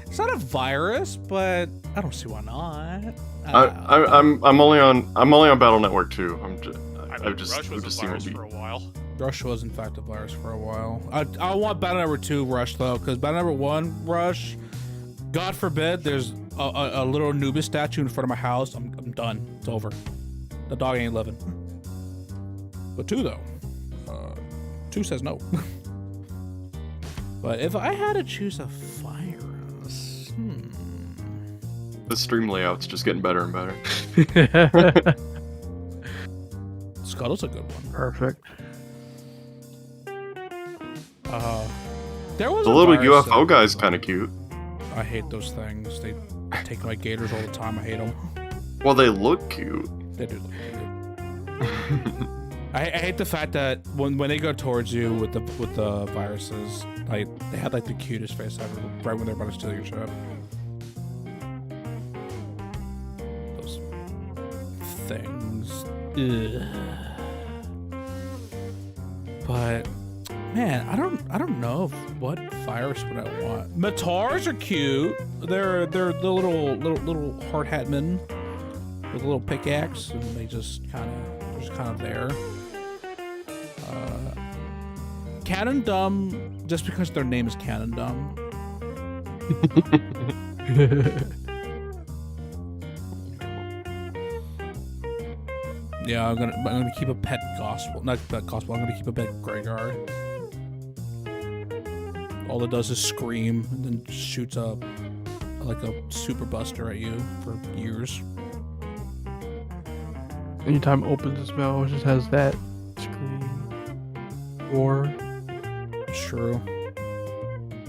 It's not a virus, but I don't see why not. I'm only on Battle Network 2. Rush was a virus for a while. Rush was in fact a virus for a while. I want Battle Network 2 Rush though, because Battle Network 1 Rush, God forbid, there's a little Anubis statue in front of my house. I'm done. It's over. The dog ain't living. But 2 though, 2 says no. But if I had to choose a virus, The stream layout's just getting better and better. Scuttle's a good one. Perfect. There was The a little virus UFO guy's kind of cute. I hate those things. They take my gators all the time. I hate them. Well, they look cute. They do look cute. I hate the fact that when they go towards you with the viruses, like they have like the cutest face ever right when they're about to steal your ship. Those things. Ugh. But man, I don't know what virus would I want. Matars are cute. They're the little hard hat men with a little pickaxe, and they're just kind of there. Cannon Dumb, just because their name is Cannon Dumb. Yeah, I'm gonna keep a pet gospel, not pet gospel. I'm gonna keep a pet Graveyard. all it does is scream and then shoots up like a super buster at you for years. Anytime it opens its mouth, it just has that scream. Roar. True.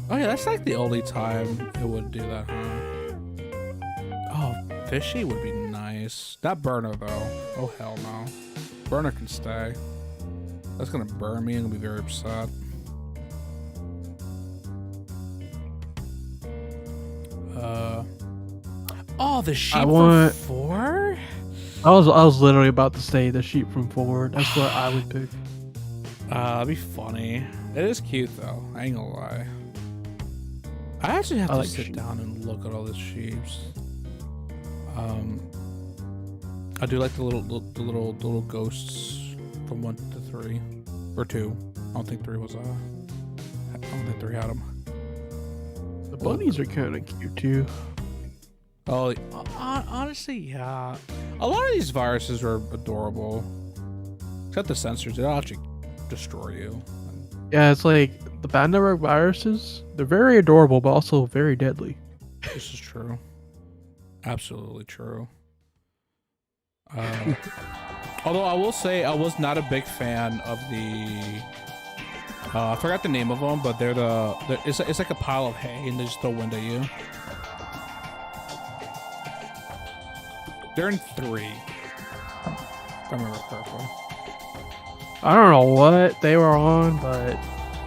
Oh yeah, that's like the only time it would do that, huh? Oh, fishy would be nice. Not burner though. Oh hell no. Burner can stay. That's gonna burn me and I'll be very upset. Oh, the sheep from 4? I was literally about to say the sheep from 4. That's what I would pick. That'd be funny. It is cute though. I ain't gonna lie. I actually have to like sit sheep. down and look at all the sheeps. I do like the little ghosts from 1 to 3 or 2. I don't think 3 was I don't think 3 had them. The bunnies are kind of cute too. Oh, honestly, yeah. A lot of these viruses are adorable, except the sensors. They'll actually destroy you. Yeah, it's like the bad network viruses. They're very adorable, but also very deadly. This is true. Absolutely true. Although I will say I was not a big fan of the. I forgot the name of them, but it's like a pile of hay and they just throw wind at you. They're in 3. If I remember correctly. I don't know what they were on, but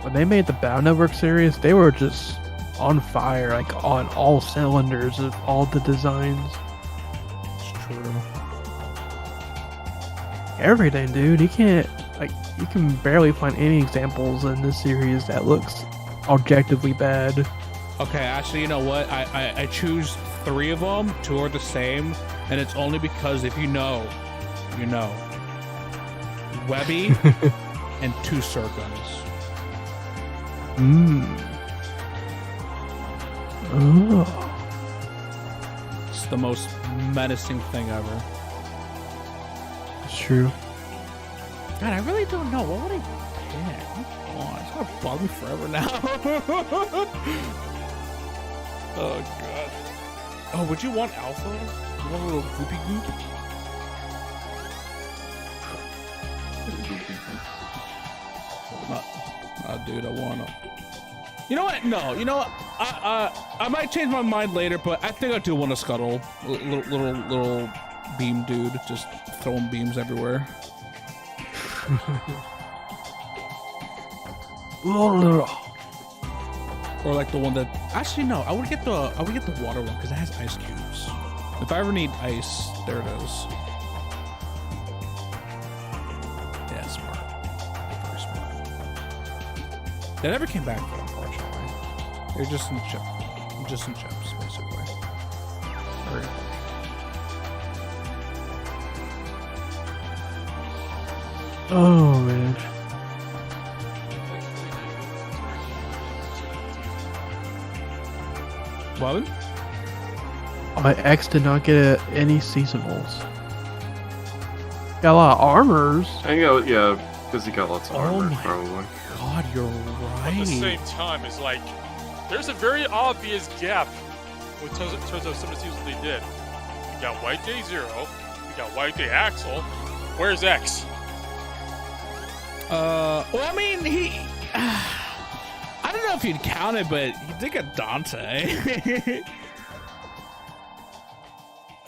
when they made the Bow Network series, they were just on fire, like on all cylinders of all the designs. It's true. Everything, dude. You can barely find any examples in this series that looks objectively bad. Okay, actually, you know what? I choose 3 of them. 2 are the same, and it's only because if you know. Webby and 2 Surguns. Oh. It's the most menacing thing ever. It's true. God, I really don't know. What would I pick? Oh, it's gonna bug me forever now. Oh god. Oh, would you want Alpha? You want a little goopy goop? Dude, I wanna. You know what? No, you know what? I might change my mind later, but I think I do want to scuttle. Little beam dude, just throwing beams everywhere. Or like the one that actually no, I would get the water one because it has ice cubes. If I ever need ice, there it is. Yeah, smart. Very smart. They never came back, unfortunately. They're just in chips, basically. Very Oh man. Well, My ex did not get any seasonals. Got a lot of armors. Yeah, because he got lots of Oh armor, my probably. God, you're But right. at the same time, it's like there's a very obvious gap in terms of some of the seasons they did. We got White Day 0, we got White Day Axel. Where's X? Well, I mean, he. I don't know if you'd count it, but he did get Dante.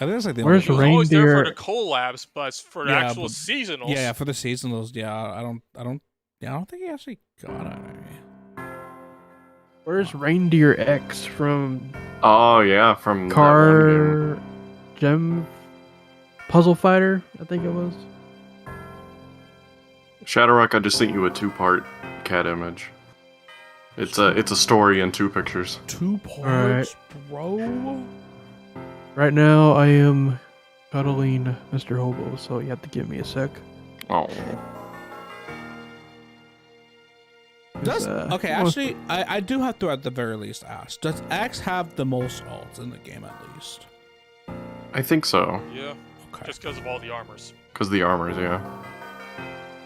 I think that's like the Where's He was always there for Reindeer? the collabs, but for the Yeah, actual but- seasonals. Yeah, for the seasonals, yeah. I don't think he actually got it. Where's Reindeer X from Oh yeah, from that one Car Gem Puzzle Fighter? I think it was. game. Shadowrock, I just sent you a 2-part cat image. It's a story in 2 pictures. 2 parts, Alright. bro. Right now, I am cuddling Mr. Hobo, so you have to give me a sec. Oh, Does Uh, okay? Actually, I do have to at the very least ask: does X have the most ults in the game at least? I think so, Yeah, Okay. just because of all the armors. because the armors, yeah.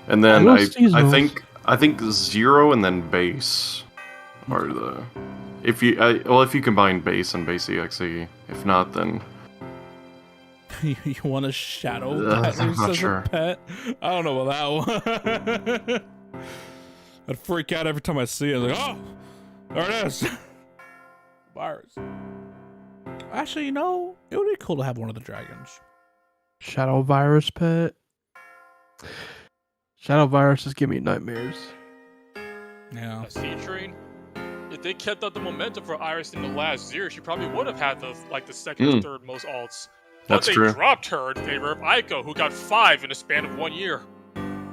And then I will I seasonals. think 0 and then base Or the if you if you combine base and base exe. If not, then You want a shadow I'm pet not as sure. a pet? I don't know about that one. I'd freak out every time I see it. Like, oh, there it is. Virus. Actually, you know, it would be cool to have one of the dragons. Shadow virus pet. Shadow viruses give me nightmares. Yeah. A sea train. If they kept up the momentum for Iris in the last year, she probably would have had the second or third most alts. But That's they true. dropped her in favor of Aiko, who got 5 in a span of 1 year.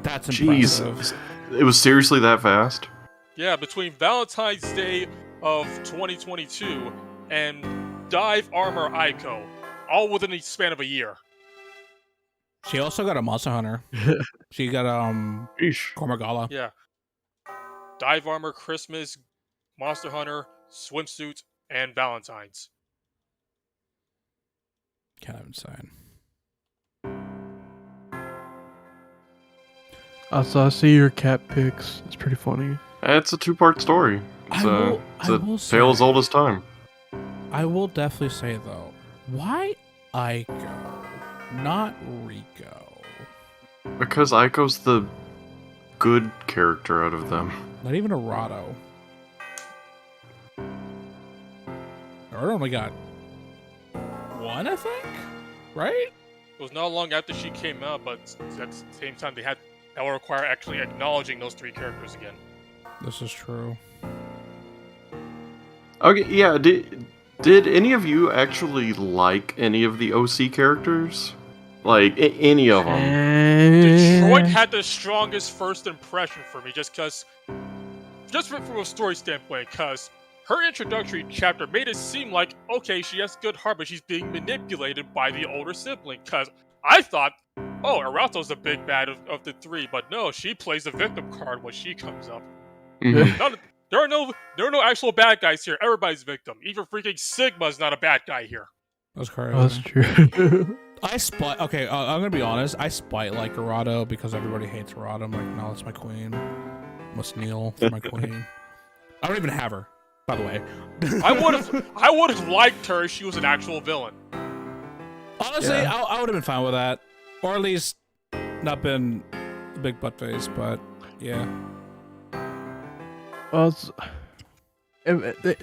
That's Jeez, impressive. it was seriously that fast. Yeah, between Valentine's Day of 2022 and Dive Armor Aiko, all within the span of a year. She also got a Monster Hunter. She got Eesh. Kormagala. Yeah. Dive Armor, Christmas, Monster Hunter, Swimsuit, and Valentine's. Kind of insane. Also, I see your cat pics. It's pretty funny. It's a 2-part story. It's I a will tale as say- old as time. I will definitely say though, why Aiko, not Rico? Because Aiko's the good character out of them. Not even Arado. Arado only got 1, I think. Right? It was not long after she came out, but at the same time, that will require actually acknowledging those 3 characters again. This is true. Okay, yeah. Did any of you actually like any of the OC characters? Like any of them? Detroit Eh. had the strongest first impression for me, just from a story standpoint, because her introductory chapter made it seem like, okay, she has good heart, but she's being manipulated by the older sibling. Because I thought, oh, Arato's the big bad of the 3, but no, she plays the victim card when she comes up. Mhm. There are no actual bad guys here. Everybody's victim. Even freaking Sigma's not a bad guy here. That's crazy. That's true. I spite. Okay, I'm gonna be honest. I spite like Arado because everybody hates Arado. I'm like, no, that's my queen. Must kneel for my queen. I don't even have her, by the way. I would have liked her if she was an actual villain. Honestly, Yeah. I would have been fine with that, or at least not been a big butt face. But yeah, Well,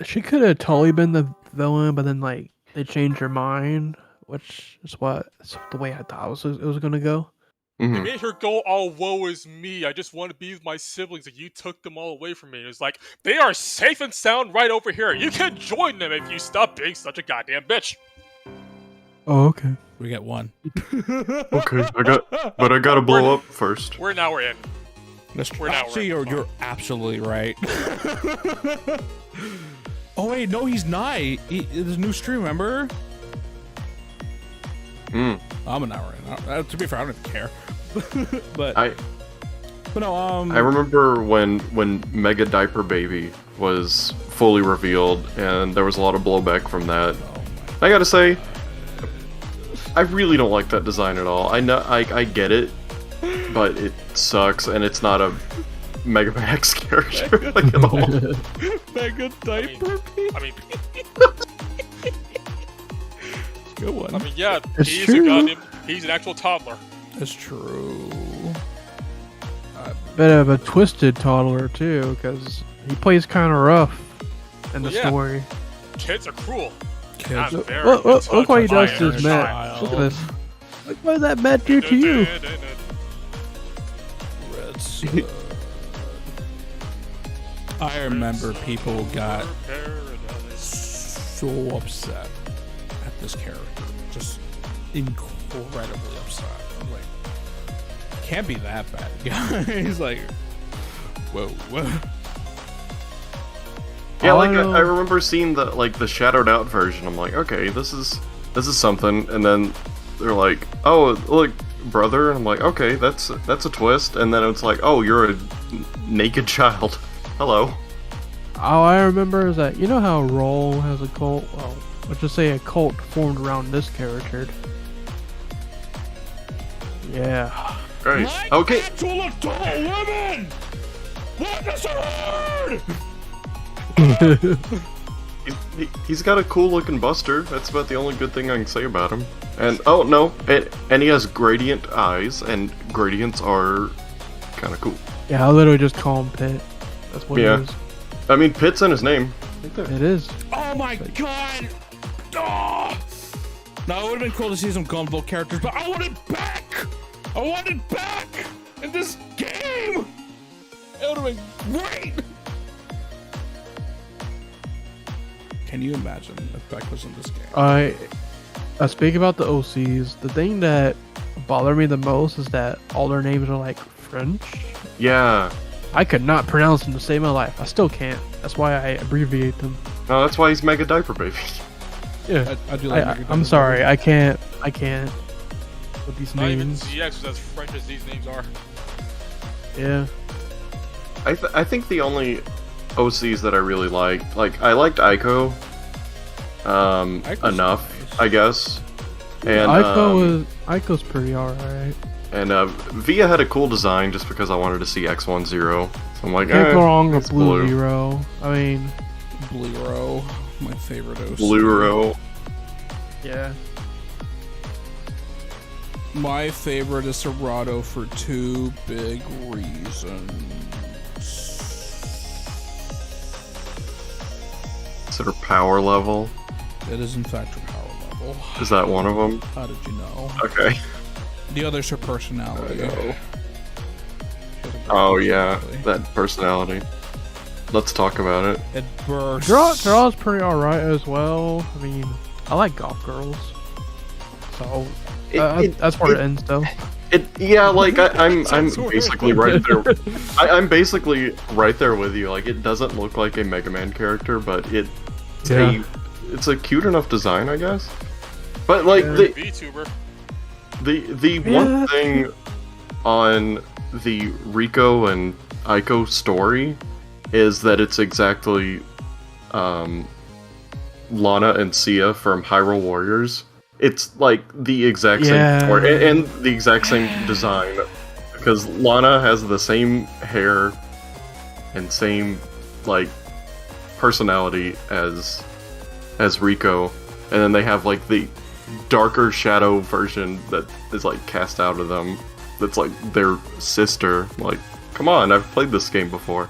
she could have totally been the villain, but then like they changed her mind, which is the way I thought it was gonna go. They Mhm. made her go all woe is me. I just want to be with my siblings, and you took them all away from me. It was like, they are safe and sound right over here. You can join them if you stop being such a goddamn bitch. Oh, okay. we get 1. Okay, but I gotta blow up first. We're in. That's true. We're not Actually, worried. you're absolutely right. Oh wait, no, he's not. There's a new stream, remember? Mm. I'm not right. To be fair, I don't even care. but I no, I remember when Mega Diaper Baby was fully revealed, and there was a lot of blowback from that. I gotta say, I really don't like that design at all. I know I get it, but it sucks, and it's not a Mega Max character like at all. Mega diaper. I mean, Good one. I mean, yeah, It's he's true. he's an actual toddler. That's true. Bit of a twisted toddler too, because he plays kind of rough in the Well, yeah. story. Kids are cruel. Kids. Not Look, very look, good look what he does touch to his on Matt. child. Look at this. Look what that Matt do to you. Red Sun. I remember people got so upset at this character. Just incredibly upset. I'm like, can't be that bad, guys. Like, whoa. Yeah, like Oh. I remember seeing the shadowed out version. I'm like, okay, this is something, and then they're like, oh, look, brother, and I'm like, okay, that's a twist, and then it's like, oh, you're a naked child. Hello. All I remember is that, you know how Roll has a cult? Well, let's just say a cult formed around this character. Yeah. Great. Like Okay. actual adult women! What is so hard? He's got a cool looking buster. That's about the only good thing I can say about him. And oh no, and he has gradient eyes, and gradients are kind of cool. Yeah, I literally just call him Pit. That's what it is. I mean, Pit's in his name. It is. Oh my god! Oh! Now, it would have been cool to see some Gunvolt characters, but I want it back! I want it back! In this game! It would have been great! Can you imagine if Beck was in this game? I speak about the OCs. The thing that bothered me the most is that all their names are like French. Yeah. I could not pronounce them to save my life. I still can't. That's why I abbreviate them. No, that's why he's Mega Diaper Baby. Yeah. I do like I'm sorry. I can't with these Not even names. ZX was as French as these names are. Yeah. I think the only OCs that I really liked, I liked Ico, enough, nice. I guess. And Ico's pretty alright. And Via had a cool design just because I wanted to see X10. So I'm like, Can't go wrong with it's Blue Zero. I mean, Blue Row, my favorite OC. Blue Row. yeah. My favorite is Serato for two big reasons. Is it her power level? It is in fact her power level. Is that one of them? How did you know? Okay. The other's her personality. Oh yeah, that personality. Let's talk about it. It bursts. Draw's pretty alright as well. I mean, I like golf girls. So that's where it ends though. I'm basically right there. I'm basically right there with you. Like, it doesn't look like a Mega Man character, but it's a cute enough design, I guess. But like VTuber. the one thing on the Rico and Ico story is that it's exactly Lana and Sia from Hyrule Warriors. It's like the exact same story and the exact same design, because Lana has the same hair and same like personality as Rico, and then they have like the darker shadow version that is like cast out of them. That's like their sister. Like, come on, I've played this game before.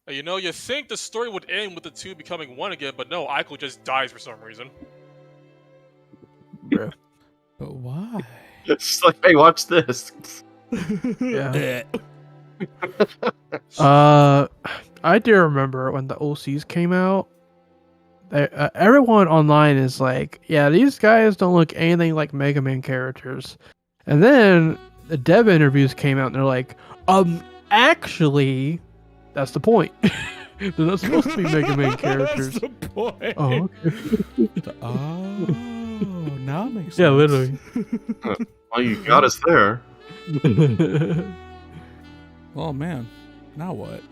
You know, you think the story would end with the two becoming one again, but no, Ico just dies for some reason. Yeah. But why? It's like, hey, watch this. Yeah. I do remember when the OCs came out. Everyone online is like, yeah, these guys don't look anything like Mega Man characters. And then the dev interviews came out and they're like, actually, that's the point. They're not supposed to be Mega Man characters. That's the point. Oh, okay. Oh, now it makes sense. Yeah, literally. Well, you got us there. Oh man, now what?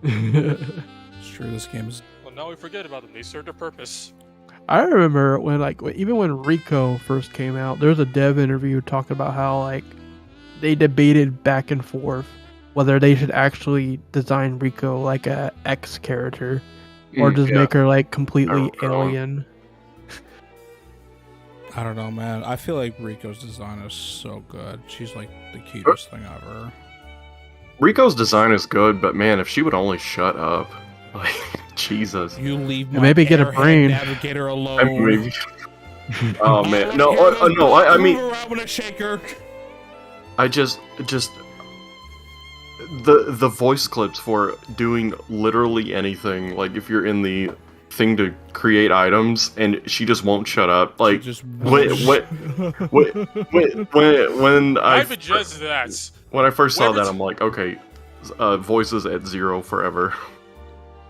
It's true, this game is... Well, now we forget about them. They served their purpose. I remember when, even when Rico first came out, there was a dev interview talking about how, they debated back and forth whether they should actually design Rico like a X character or just make her, completely alien. I don't know, man. I feel like Rico's design is so good. She's, the cutest thing ever. Rico's design is good, but man, if she would only shut up. Like, Jesus. You leave my maybe get a airhead brain. navigator alone. Maybe... Oh man, no, I mean, Move around with a shaker. I just the voice clips for doing literally anything. Like, if you're in the thing to create items, and she just won't shut up. Like, when I first saw that, I'm like, okay, voices at 0 forever.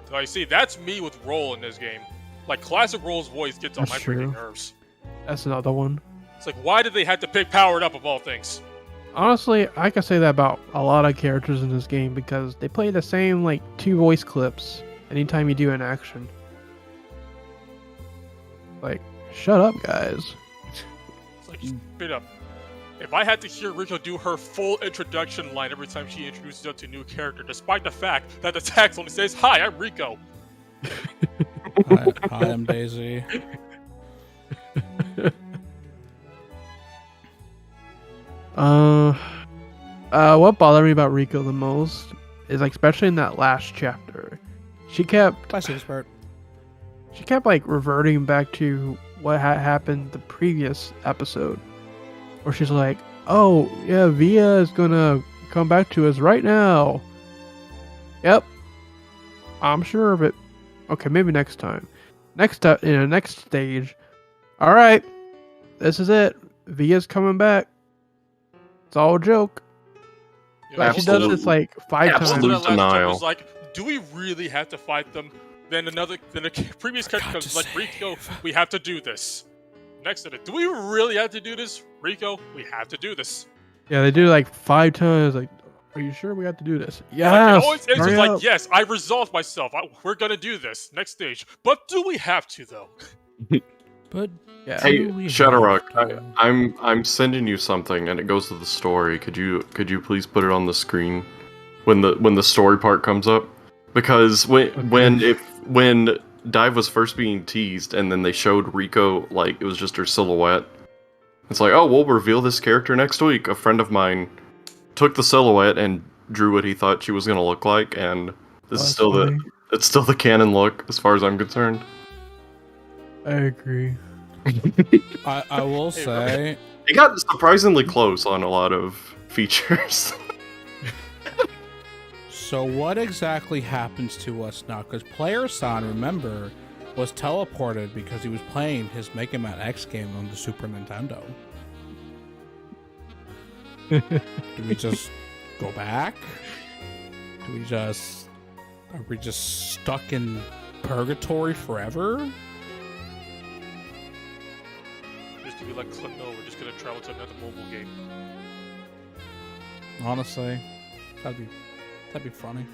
So you see, that's me with Roll in this game. Classic Roll's voice gets on my freaking nerves. That's another one. It's like, why did they have to pick Powered Up of all things? Honestly, I can say that about a lot of characters in this game because they play the same 2 voice clips anytime you do an action. Shut up, guys. It's like, spit up. If I had to hear Rico do her full introduction line every time she introduces us to a new character, despite the fact that the text only says, "Hi, I'm Rico." Hi, I'm Daisy. What bothered me about Rico the most is like, especially in that last chapter, she kept like reverting back to what had happened the previous episode, where she's like, "Oh yeah, Via is gonna come back to us right now." Yep, I'm sure of it. Okay, maybe next time. Next up, in the next stage. All right, this is it. Via's coming back. It's all a joke. Like, she does this like 5 times. Absolute denial. Was like, do we really have to fight them? Then a previous character comes like, Rico, we have to do this. Next to it, do we really have to do this? Rico, we have to do this. Yeah, they do it like 5 times. Like, are you sure we have to do this? Yes. Like, it always ends with like, yes, I resolved myself. We're gonna do this. Next stage. But do we have to though? But yeah. Hey, Shadowrock, I'm sending you something, and it goes to the story. Could you please put it on the screen when the story part comes up? Because when DiVE was first being teased, and then they showed Rico, like, it was just her silhouette. It's like, oh, we'll reveal this character next week. A friend of mine took the silhouette and drew what he thought she was gonna look like, and this is still it's still the canon look as far as I'm concerned. I agree. I will say it got surprisingly close on a lot of features. So what exactly happens to us now? Because Player-san, remember, was teleported because he was playing his Mega Man X game on the Super Nintendo. Do we just go back? Are we just stuck in purgatory forever? Just to be like Clint Note, we're just gonna travel to another mobile game. Honestly, that'd be funny.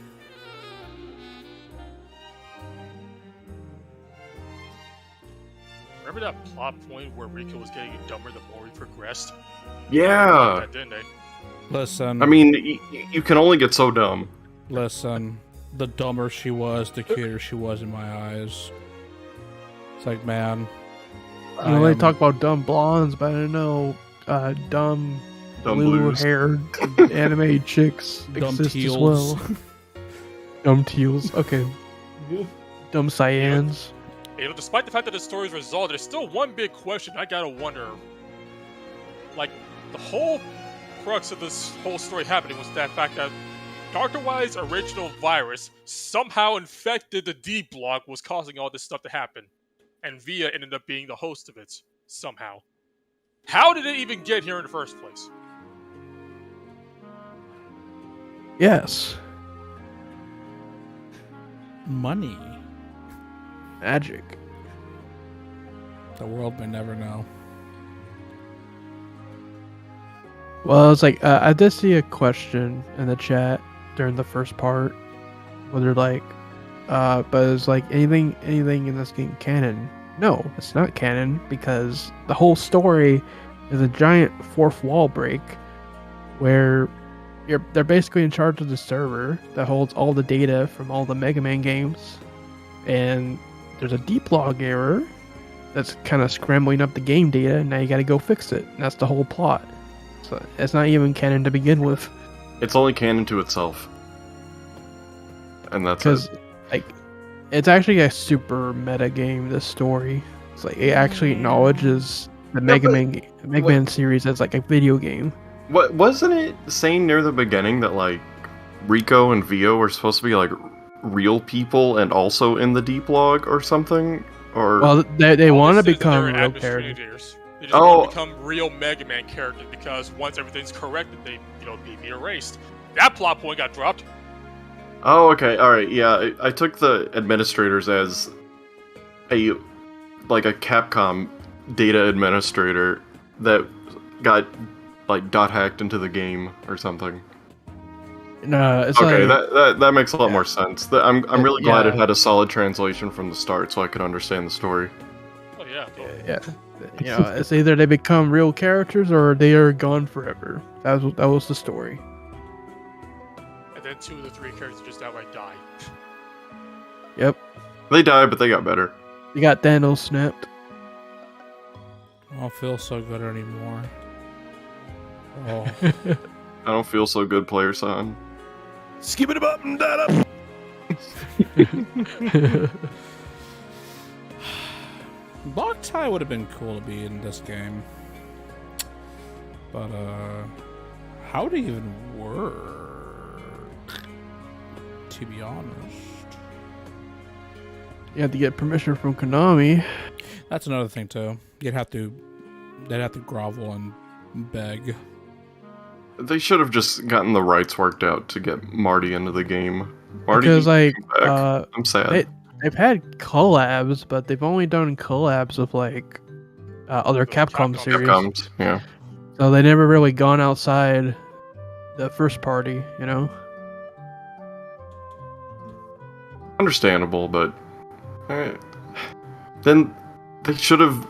Remember that plot point where Rico was getting dumber the more he progressed? Yeah. That, didn't they? Listen. I mean, you can only get so dumb. Listen. The dumber she was, the cuter she was in my eyes. It's like, man. I know they talk about dumb blondes, but I don't know dumb blue-haired anime chicks dumb exist teals. as well. Dumb teals. Okay. Dumb cyans. You know, despite the fact that the story is resolved, there's still one big question I gotta wonder. Like, the whole crux of this whole story happening was that fact that Dr. Y's original virus somehow infected the D block, was causing all this stuff to happen. And Via ended up being the host of it, somehow. How did it even get here in the first place? Yes. Money. Magic. The world may never know. Well, it's like, I did see a question in the chat during the first part, where they're like, but it's like, anything in this game canon? No, it's not canon, because the whole story is a giant fourth wall break, where they're basically in charge of the server that holds all the data from all the Mega Man games, and there's a deep log error that's kind of scrambling up the game data, and now you gotta go fix it, and that's the whole plot. So it's not even canon to begin with. It's only canon to itself. And that's because, like, it's actually a super meta game, this story. It's like, it actually acknowledges the Mega Man series as like a video game. What wasn't it saying near the beginning that like Rico and Vio were supposed to be like real people and also in the deep log or something? Or well, they want to They're become real administrators. They just want to become real Mega Man characters, because once everything's corrected, they be erased. That plot point got dropped. Oh, okay, alright, yeah, I took the administrators as a Capcom data administrator that got, like, hacked into the game or something. No, it's okay, like, that makes a lot more sense. I'm really glad it had a solid translation from the start so I could understand the story. Oh, yeah. Yeah. You know, it's either they become real characters or they are gone forever. That was the story. And then 2 of the 3 characters just outright die. Yep. They died, but they got better. You got Thanos snapped. I don't feel so good anymore. Oh. I don't feel so good, player son. Skip it up and that up. Block tie would have been cool to be in this game. But, how would it even work? To be honest. You have to get permission from Konami. That's another thing, too. They'd have to grovel and beg. They should have just gotten the rights worked out to get Marty into the game. Marty, Because, like, I'm sad. they've had collabs, but they've only done collabs with, like, other Capcom series. Capcoms, yeah. So they never really gone outside the first party, you know? Understandable, but then they should have.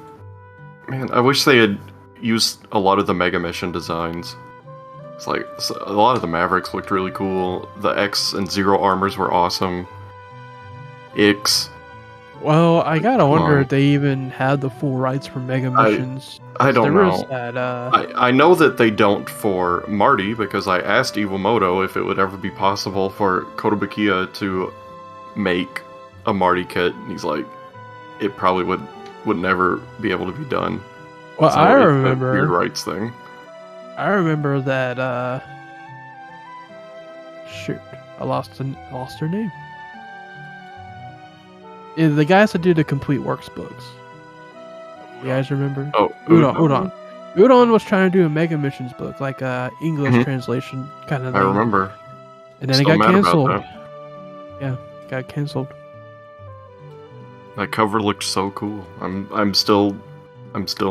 Man, I wish they had used a lot of the Mega Mission designs. It's like a lot of the Mavericks looked really cool. The X and Zero armors were awesome. Ix. Well, I gotta wonder on. if they even had the full rights for Mega Missions. I don't There know. was that, I know that they don't for Marty because I asked Iwamoto if it would ever be possible for Kotobukiya to make a Marty kit, and he's like, it probably would never be able to be done. Well, So I it's a remember. weird rights thing. I remember that. Shoot, I lost her name. Yeah, the guys that do the complete works books. You guys remember? Oh, Udon. Udon was trying to do a Mega Missions book, like a English Mhm. translation kind of I thing. remember. And then Still it got mad about canceled. that. Yeah, got canceled. That cover looked so cool. I'm still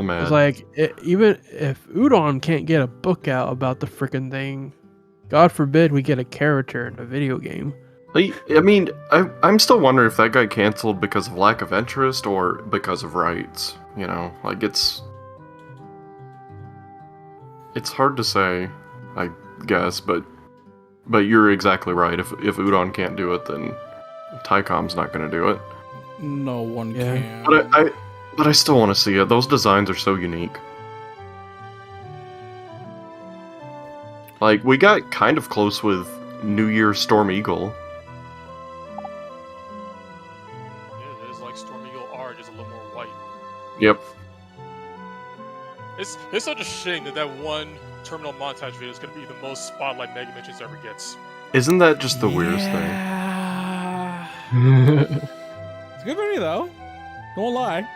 mad. It's like even if Udon can't get a book out about the freaking thing, God forbid we get a character in a video game. I mean, I'm still wondering if that got canceled because of lack of interest or because of rights. You know, like it's hard to say, I guess, but you're exactly right. If Udon can't do it, then Tycom's not going to do it. No one Yeah. can. But I still want to see it. Those designs are so unique. Like, we got kind of close with New Year's Storm Eagle. Yeah, it is like Storm Eagle R, just a little more white. Yep. It's such a shame that one terminal montage video is going to be the most spotlight Mega Missions ever gets. Isn't that just the weirdest thing? It's good for me though. Don't lie.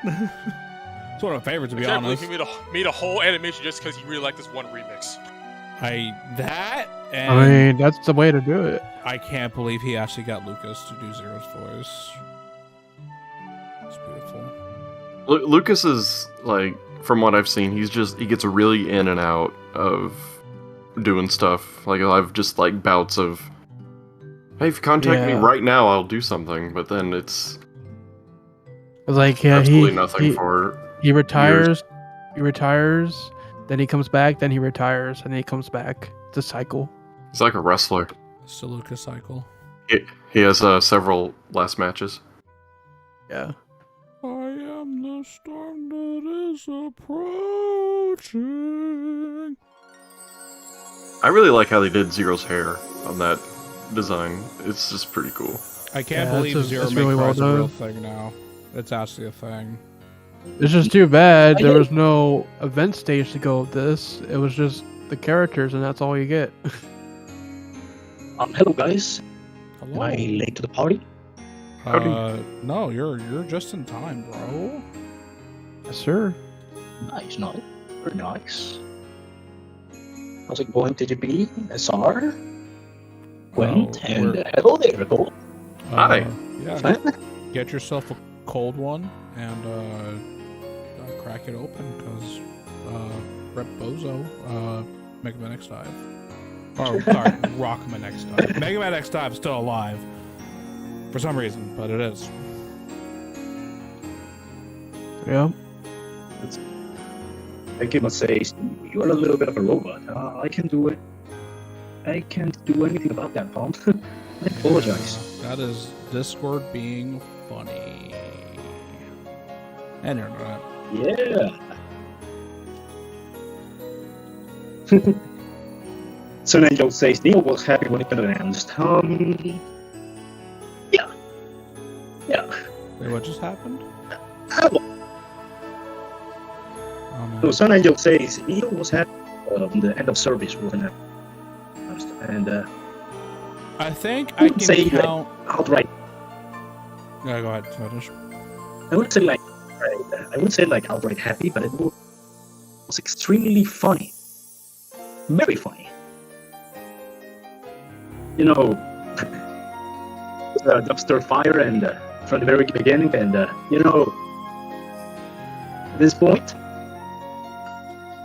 It's one of my favorites, to be I can't believe honest. he made a whole animation just because he really liked this one remix. And I mean, that's the way to do it. I can't believe he actually got Lucas to do Zero's voice. It's beautiful. Lucas is, like, from what I've seen, he gets really in and out of doing stuff. Like, I'll have just, like, bouts of, hey, if you contact me Yeah. right now, I'll do something. But then it's It's like, yeah, absolutely nothing for he retires, then he comes back, then he retires, and then he comes back. It's a cycle. He's like a wrestler. It's the Lucas cycle. He has several last matches. Yeah. I am the storm that is approaching. I really like how they did Zero's hair on that design. It's just pretty cool. I can't Yeah, believe it's Zero really Make well Rise a real done. thing now. It's actually a thing. It's just too bad there was no event stage to go with this. It was just the characters, and that's all you get. Hello guys. Am Hello. I late to the party? No, you're just in time, bro. Yes, sir. Nice, very nice. How's it going, TGP? SR? Gwent, and we're- hello there, Nicole. Hi. Yeah, Huh? get yourself a cold one and crack it open because Rep Bozo, Mega Man X Dive. Or, sorry, Rockman X Dive. Mega Man X Dive is still alive for some reason, but it is. Yeah. The gamer says, "You are a little bit of a robot. I can do it. I can't do anything about that, Tom. I apologize." That is Discord being funny. And you're not. Yeah. So then Joe says, "Neil was happy when it got announced." Yeah. Wait, what just happened? So Sun Angel says Neil was happy when the end of service was announced, and I think I wouldn't can say count. outright. Yeah, go ahead. Finish. I wouldn't say like outright happy, but it was extremely funny, very funny. You know, the dumpster fire and from the very beginning, and you know, at this point,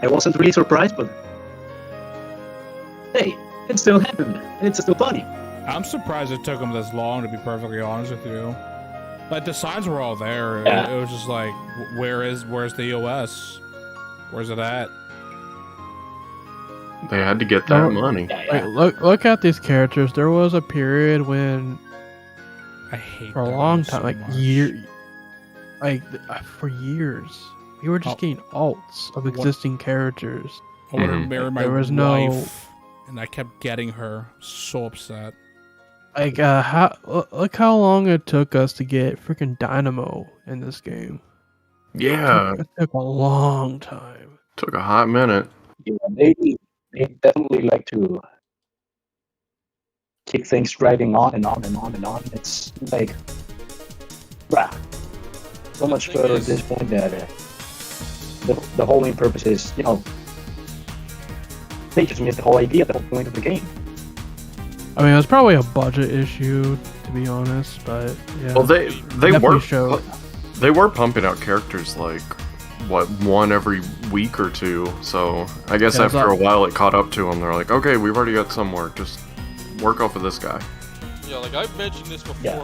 I wasn't really surprised, but hey, it still happened. It's still funny. I'm surprised it took them this long, to be perfectly honest with you. Like, the signs were all there. Yeah. It was just like, where's the EOS? Where's it at? They had to get that money. Like, look at these characters. There was a period when, I hate for a that long one time, so like much. for years, we were just getting alts of existing characters. I wanted to marry my There was no- wife, and I kept getting her. So upset. Like, look how long it took us to get freaking Dynamo in this game. Yeah, It took a long time. took a hot minute. Yeah, they definitely like to keep things dragging on and on and on and on. It's like, bruh, so much Thing further is- at this point that the whole main purpose is, you know, they just missed the whole idea, the whole point of the game. I mean, it was probably a budget issue, to be honest, but yeah. Well, they Definitely were showed. they were pumping out characters like what, one every week or two. So I guess Yeah, it's after a not- while it caught up to them. They're like, okay, we've already got some work. Just work off of this guy. Yeah, like I've mentioned this before. Yeah.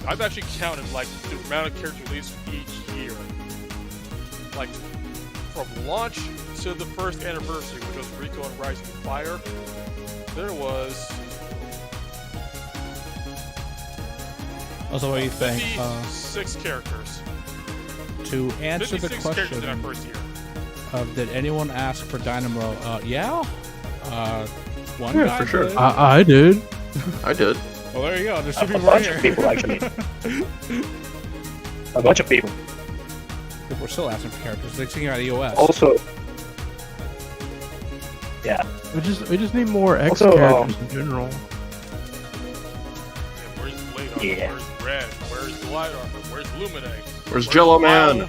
I've actually counted like the amount of characters released each year. Like from launch to the first anniversary, which was Rico and Rising Fire, there was Also, what do you think? 56 characters. To answer the 56 characters question in our first year. of did anyone ask for Dynamo? Yeah. One Yeah, guy for sure. did. I did. I did. Well, there you go. There's A two people right bunch here. of people, actually. A bunch of people. People are still asking for characters. They're thinking about EOS. Also, yeah, We just need more X Also, characters in general. Yeah, where's Blade Armor? Yeah. Where's Red? Where's Light Armor? Where's Luminate? Where's Jello Vile- Man?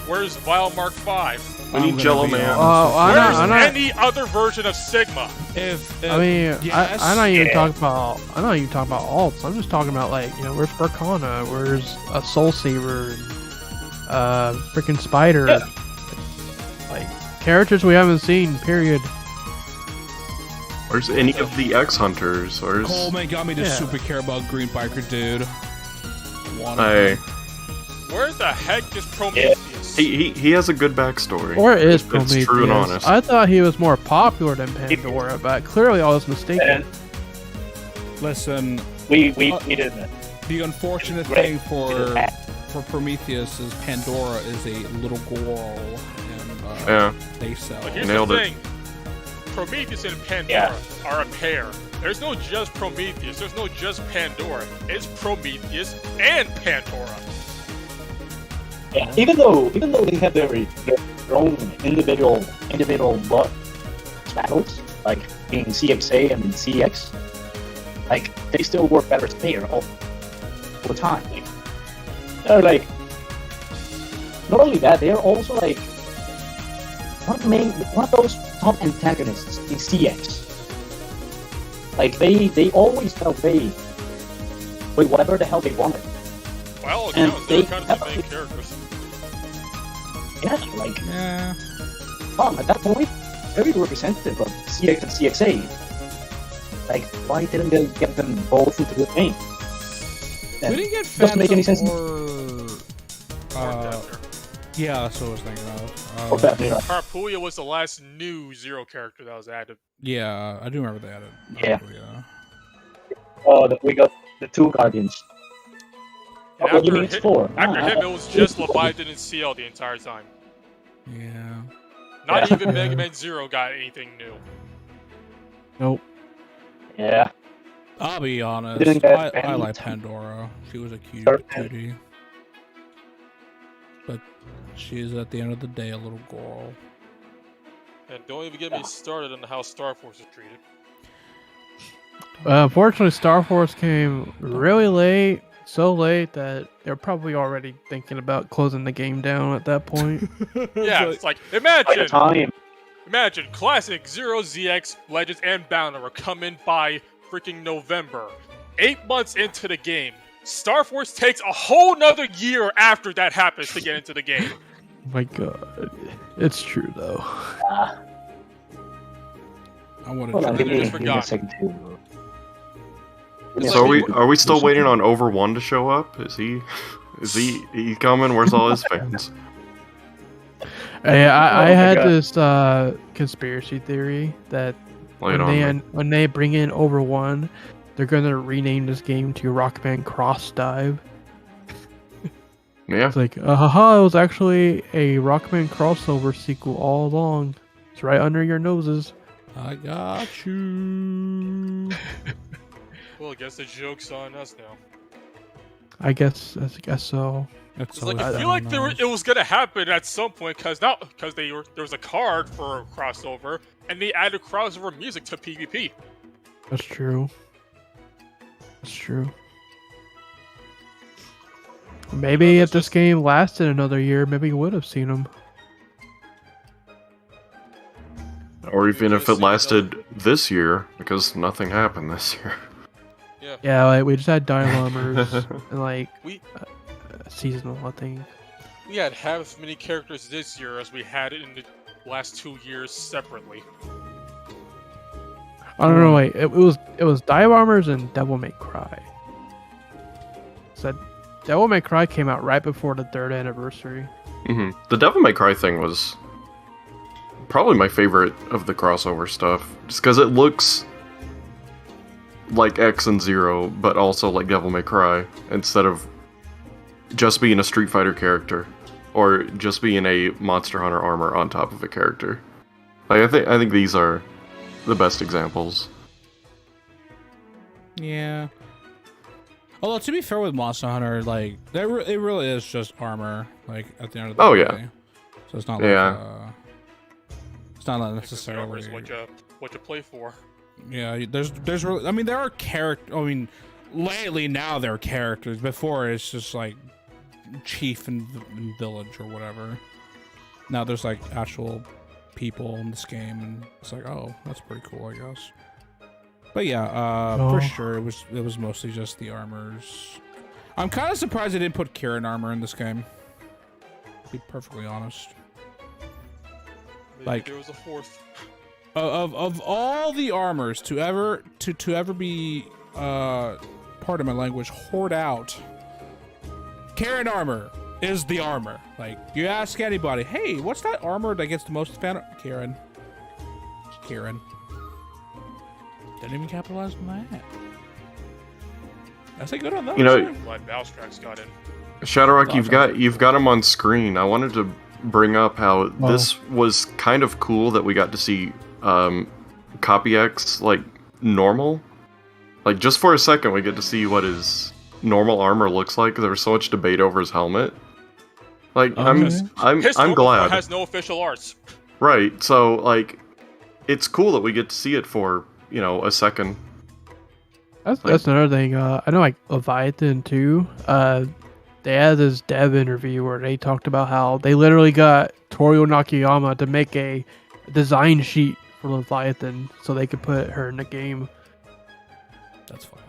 Where's Vile Mark 5? We need Jello Man. Where's I know. any other version of Sigma? If I mean, yes, I'm not even yeah. talking about. I'm not even talking about alts. I'm just talking about, like, you know, where's Berkana? Where's a Soul Saver? Freaking Spider. Yeah. Like, characters we haven't seen. Period. Where's any of the X Hunters? Where's Coleman got me to Yeah. super care about Green Biker, dude. Hey, Where the heck is Prometheus? he has a good backstory. Or is It's Prometheus? true and honest. I thought he was more popular than Pandora, but clearly I was mistaken. and Listen, we didn't. the unfortunate Right. thing for Prometheus is Pandora is a little girl, and Yeah. they sell. But here's Nailed the it. thing. Prometheus and Pandora are a pair. There's no just Prometheus. There's no just Pandora. It's Prometheus and Pandora. Yeah, even though they have their own individual battles, like in CXA and CX, like they still work better as a pair all the time. Like, they're like, not only that, they're also like one of those top antagonists in CX. Like they always got away with whatever the hell they wanted. Well, And no, they're they kind of have the main a- characters. Yeah, like Yeah. at that point, very representative of CX and CXA. Like, why didn't they get them both into the game? We didn't get Doesn't make any Phantom sense. or Or Dexter. Yeah, that's what I was thinking of. What's that, Mira? Harpuya was the last new Zero character that was added. Yeah, I do remember they added. Yeah. Yeah. Oh, we got the 2 Guardians. And Oh, you mean it's 4? After him, it was just Leviathan and CL the entire time. Yeah. Not Yeah. even Mega Man Zero got anything new. Nope. Yeah. I'll be Didn't honest. get I like banned. Pandora. She was a Sure. cutie. But she's at the end of the day a little girl. And don't even get me started on how Star Force is treated. Unfortunately, Star Force came really late. So late that they're probably already thinking about closing the game down at that point. Yeah, it's like, Like the time. imagine Classic, Zero, ZX, Legends, and Bounder were coming by freaking November. 8 months into the game. Star Force takes a whole nother year after that happens to get into the game. My God, it's true though. I want Hold on, to give me just a forgot. second too. It's So like are we still waiting on Over 1 to show up? Is he coming? Where's all his fans? Hey, I my had God. this conspiracy theory that Lay it on me. when they bring in Over 1, they're gonna rename this game to Rockman Cross Dive. Yeah. It's like, haha, it was actually a Rockman crossover sequel all along. It's right under your noses. I got you. Well, I guess the joke's on us now. I guess so. That's It's like, I I feel like it was gonna happen at some point, because there was a card for a crossover, and they added crossover music to PvP. That's true. That's true. Maybe No, if that's this game lasted another year, maybe you would have seen them. Or even if it Just see lasted this year, because nothing happened this year. Yeah. Yeah, like we just had Dilemmas and like We seasonal, I think. we had half as many characters this year as we had in the last 2 years separately. I don't know. Wait, it was Dive Bombers and Devil May Cry. So Devil May Cry came out right before the 3rd anniversary. The Devil May Cry thing was probably my favorite of the crossover stuff, just because it looks like X and Zero, but also like Devil May Cry, instead of just being a Street Fighter character, or just being a Monster Hunter armor on top of a character. Like I think these are the best examples. Yeah. Although to be fair with Monster Hunter, like it really is just armor. Like at the end of the Oh, day. yeah. So it's not Yeah. like it's not like Because the armor is necessarily. what you play for. Yeah, there's really. I mean, there are characters. I mean, lately now there are characters. Before it's just like chief and village or whatever. Now there's like actual people in this game, and it's like, oh, that's pretty cool, I guess. But yeah, for sure, it was mostly just the armors. I'm kind of surprised they didn't put Kieran armor in this game. To be perfectly honest. Maybe Like- there was a fourth. Of all the armors to ever be pardon my language, hoard out, Karen armor is the armor. Like you ask anybody, hey, what's that armor that gets the most fan? Karen. Didn't even capitalize on that. That's a good on that. You know, Glad Valstrax got in. Shadowrock, you've got him on screen. I wanted to bring up how Oh. this was kind of cool that we got to see Copy X like normal. Like just for a second, we get to see what his normal armor looks like. There was so much debate over his helmet. Like Okay. I'm His normal glad. form has no official arts. Right. So like, it's cool that we get to see it for a second. That's another thing. I know like Leviathan too. They had this dev interview where they talked about how they literally got Torio Nakayama to make a design sheet for Leviathan so they could put her in the game. That's funny.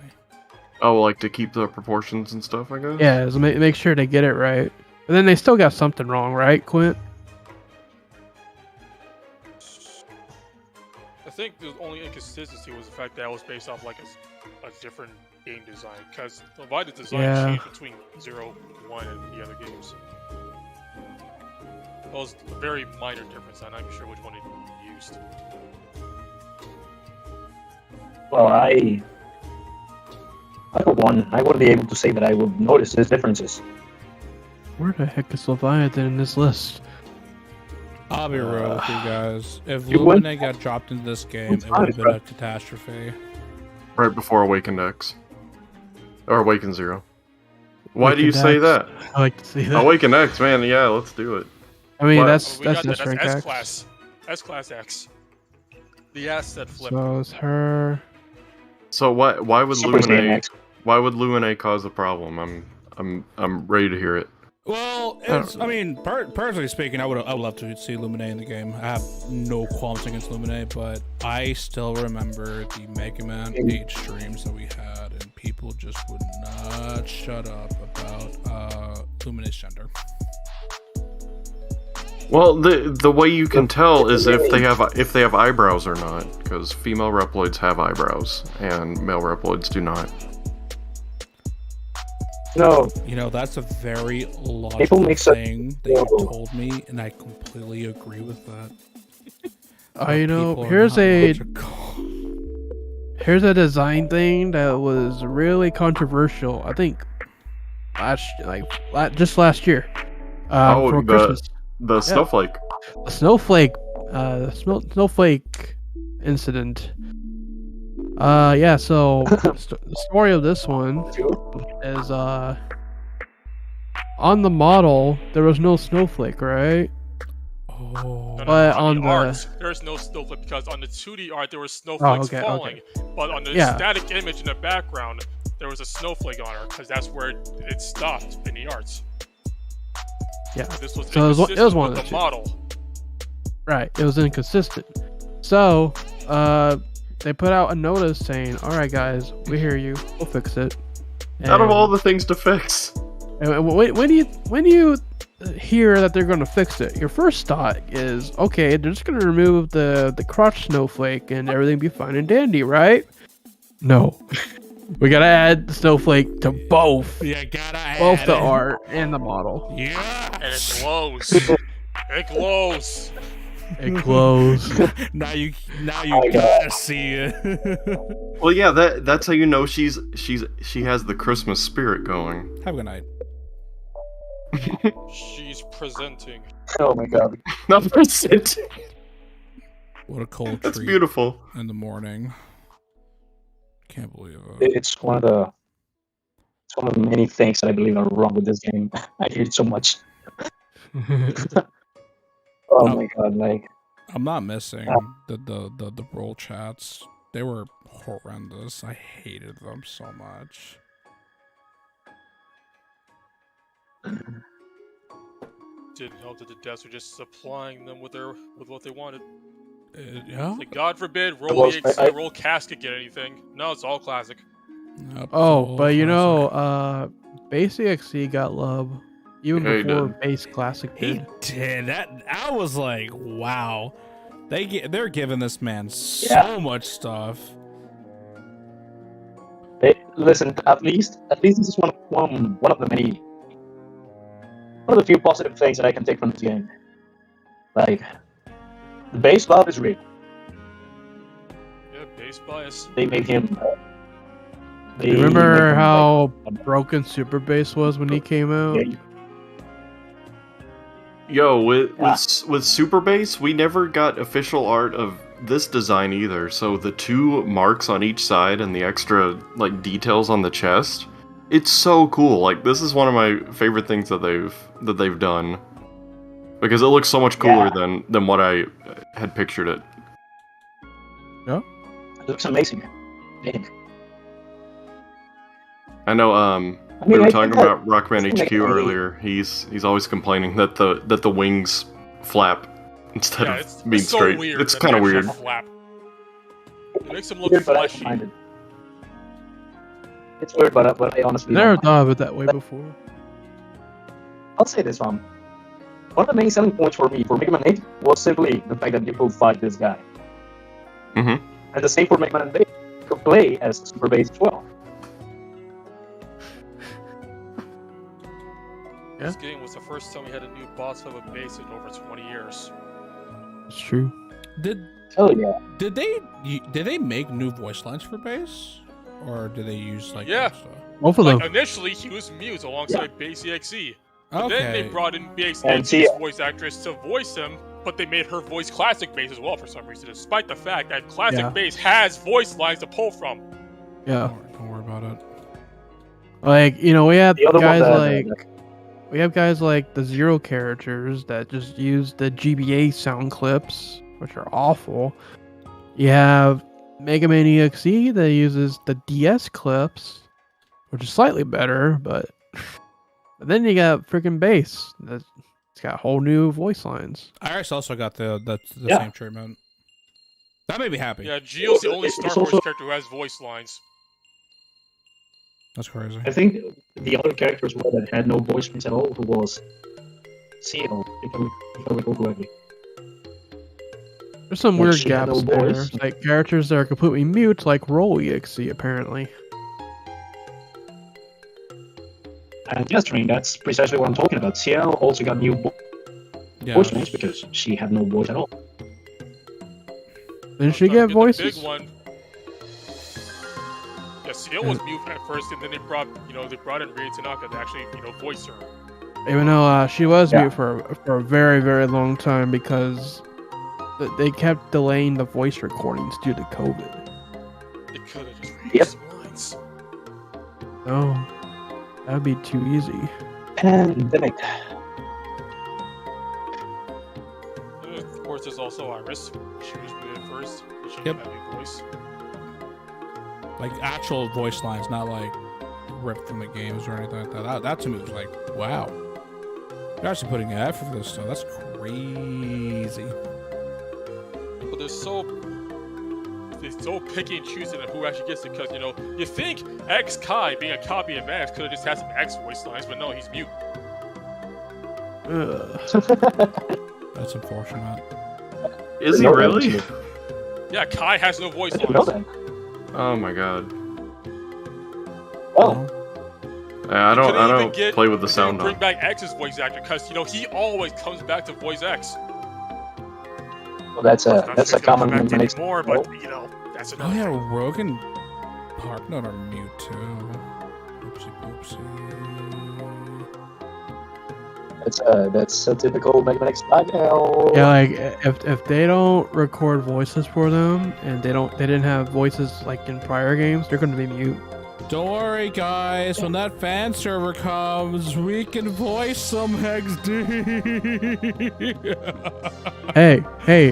Oh, like to keep the proportions and stuff, I guess. Yeah, so make sure they get it right. And then they still got something wrong, right, Quint? I think the only inconsistency was the fact that it was based off like a different game design, because the Leviathan design Yeah. changed between 0, 1, and the other games. Well, it's a very minor difference. I'm not even sure which one it used. Well, I for one, I wouldn't be able to say that I would notice these differences. Where the heck is Leviathan in this list? I'll be real with you guys. If You went- Lumine got dropped into this game, it would have been a catastrophe. Right before Awakened X. Or Awakened Zero. Why do you Awakened say X. that? I like to see that. Awakened X, man, yeah, let's do it. I mean, Well, that's We got that. that's That's rank S X. class. S class X. The asset flip. So it's her. So why would Super Saiyan Lumine X. why would Lumine cause a problem? I'm ready to hear it. Well, I mean, personally speaking, I would love to see Lumine in the game. I have no qualms against Lumine, but I still remember the Mega Man 8 streams that we had, and people just would not shut up about Lumine's gender. Well, the way you can tell is if they have eyebrows or not, because female Reploids have eyebrows and male Reploids do not. No, You know, that's a very People logical make such- thing that you told me, and I completely agree with that. You know, People are here's not a logical. here's a design thing that was really controversial. I think just last year. For Christmas. The snowflake. The snowflake, snowflake incident. Yeah. So the story of this one is on the model there was no snowflake, right? Oh, No, But on the- art, there's no snowflake because on the 2D art there were snowflakes okay, falling, but on the Yeah. static image in the background there was a snowflake on her because that's where it stopped in the arts. Yeah. This was So it was inconsistent one with of the the two. model. Right. It was inconsistent. So they put out a notice saying, "All right, guys, we hear you. We'll fix it." Out of And- all the things to fix. And when do you hear that they're going to fix it? Your first thought is, okay, they're just going to remove the crotch snowflake and everything be fine and dandy, right? No, we got to add the snowflake to both you gotta both add the it. art and the model. Yeah. And it glows. It glows. It glows. Now you my God. gotta see it. Well, yeah, that's how you know she has the Christmas spirit going. Have a good night. She's presenting. Oh my god. Not percent. What a cold That's treat beautiful. in the morning. Can't believe it. It's one of the many things that I believe are wrong with this game. I hate it so much. Oh my god, like I'm not missing the roll chats. They were horrendous. I hated them so much. Didn't help that the devs were just supplying them with what they wanted. Yeah. Like, God forbid, Well, roll EXE, I- roll casket, get anything. No, it's all classic. Yep, Oh, so but you know, classic. base EXE got love even Yeah, he before did. base classic He did. did that. I was like, wow. They're giving this man so Yeah. much stuff. listen, at least this is one of the few positive things that I can take from this game. Like the base love is real. Yeah, base bias. They made him. They You made remember him, how like, broken Super Base was when he came out? yeah, Yo, with Yeah. with Super Base, we never got official art of this design either. So the two marks on each side and the extra like details on the chest, it's so cool. Like this is one of my favorite things that they've done because it looks so much cooler than what I had pictured it. it looks amazing. Damn. I know. I We mean, were I talking think about Rockman it's HQ like- earlier. He's always complaining that the wings flap instead Yeah, of being it's so straight. weird. It's that kind of they weird. actually Flap. It makes them look weird, but I fleshy. find it. It's weird, but I honestly Never don't mind. thought of it that way before. I'll say this, one of the main selling points for me for Mega Man 8 was simply the fact that you could fight this guy. Mm-hmm. And the same for Mega Man 8. You could play as Super Base as well. This game was the first time we had a new boss level bass in over 20 years. It's true. Oh yeah. Did they make new voice lines for bass, or did they use like Yeah. old stuff? Both of them. Initially, he was Muse alongside Bass EXE. But Okay. then they brought in Bass And EXE's voice actress to voice him, but they made her voice classic bass as well for some reason, despite the fact that classic bass has voice lines to pull from. Yeah. Don't worry about it. Like, we have The other one guys that- we have guys like the Zero characters that just use the GBA sound clips, which are awful. You have Mega Man EXE that uses the DS clips, which is slightly better, but then you got freaking bass. It's got whole new voice lines. Iris also got the Yeah. same treatment. That made me happy. Yeah, Gio's the only It's Star also- Wars character who has voice lines. That's crazy. I think the other characters that had no voice lines at all, who was CL, if I recall correctly. There's some Like, weird she had gaps no there. voice. Like characters that are completely mute, like Roll EXE apparently. And yes, Train, that's precisely what I'm talking about. CL also got new Yeah. voice lines because she had no voice at all. Didn't she Trying to get the voices? big one. Yeah, Seal was mute at first, and then they brought in Rie Tanaka to actually, voice her. Even though she was Yeah. mute for a very, very long time because they kept delaying the voice recordings due to COVID. They could have just Yep. reused some lines. No, that would be too easy. Pandemic. Of course, there's also Iris. She was muted first, but she Yep. didn't have a voice. Like actual voice lines, not like ripped from the games or anything like that. That to me was like, wow. You're actually putting an effort for this stuff. That's crazy. But they're so picky and choosing on who actually gets it, because you think X Kai, being a copy of Max, could have just had some X voice lines, but no, he's mute. Ugh. That's unfortunate. Is he really? Yeah, Kai has no voice I didn't know lines. that. Oh my god. Well, Yeah, I Couldn't even don't get- play with the couldn't sound bring on. back X's voice actor, because he always comes back to voice X. that's Not a sure if he'll common come back mix. anymore, but that's Oh another yeah, thing. Rogue and Harpnut are mute too. Oopsie poopsie. That's a typical Mega Man X style. Yeah, like if they don't record voices for them and they didn't have voices like in prior games, they're going to be mute. Don't worry, guys. When that fan server comes, we can voice some XD. Hey,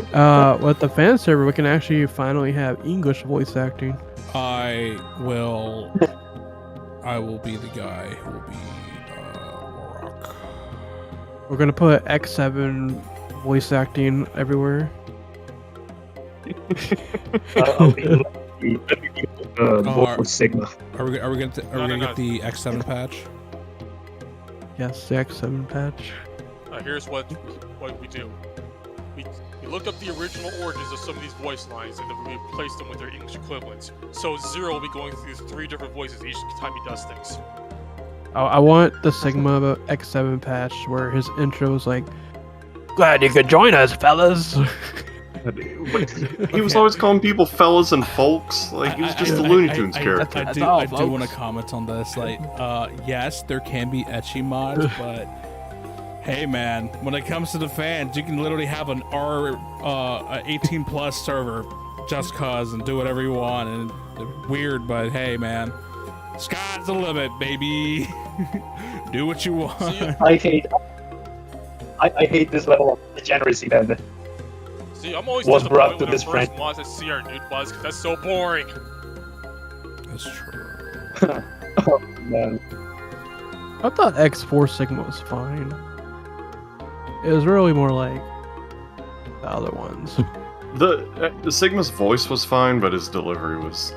with the fan server, we can actually finally have English voice acting. I will be the guy who will be Rock. We're gonna put X7 voice acting everywhere. I'll be voice Sigma. Are we gonna No. get the X7 patch? Yes, the X7 patch. Here's what we do. We look up the original origins of some of these voice lines, and then we replace them with their English equivalents. So Zero will be going through 3 different voices each time he does things. I want the Sigma X7 patch where his intro is like, "Glad you could join us, fellas." He was always calling people fellas and folks. Like, he was just a Looney Tunes character. I That's do, all, I do folks. want to comment on this. Like, yes, there can be ecchi mods, but hey, man, when it comes to the fans, you can literally have an 18 plus server just cause and do whatever you want. And it's weird, but hey, man, sky's the limit, baby. Do what you want. I hate this level of degeneracy that See, I'm always Was brought disappointed to when this our first mods at see our nude buzz, because that's so boring. That's true. oh, man. I thought X4 Sigma was fine. It was really more like the other ones. The Sigma's voice was fine, but his delivery was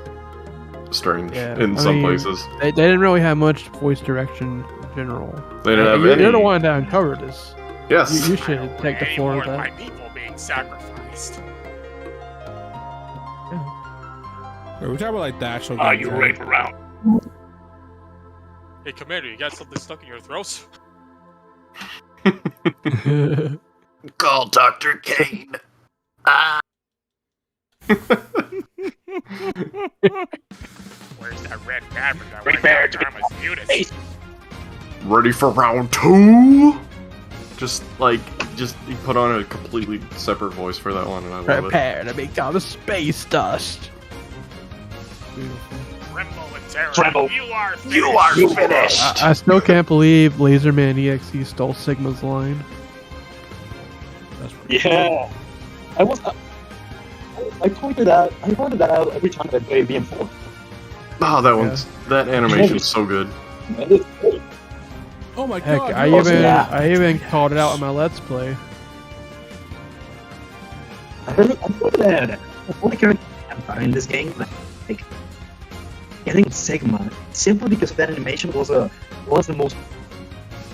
strange Yeah, in I some mean, places. They didn't really have much voice direction in general. They didn't have You're any. the one that uncovered this. Yes. You should take the floor with More that. my people being sacrificed. Are we talking about like the actual? Are games, you right? ready for round? Hey, Commander, you got something stuck in your throat? Call Dr. Kane. Where's that red fabric? Prepare to be Ready for round 2? Just he put on a completely separate voice for that one, and I love it. Prepare to become space dust. Beautiful. Tremble. You are finished. I still can't believe Laserman EXE stole Sigma's line. That's pretty Yeah. I pointed that out every time I play BN4. Oh, that animation's so good. Oh my Heck, god! I even called it out in my Let's Play. I put the only character in this game, like, getting Sigma, simply because that animation was the most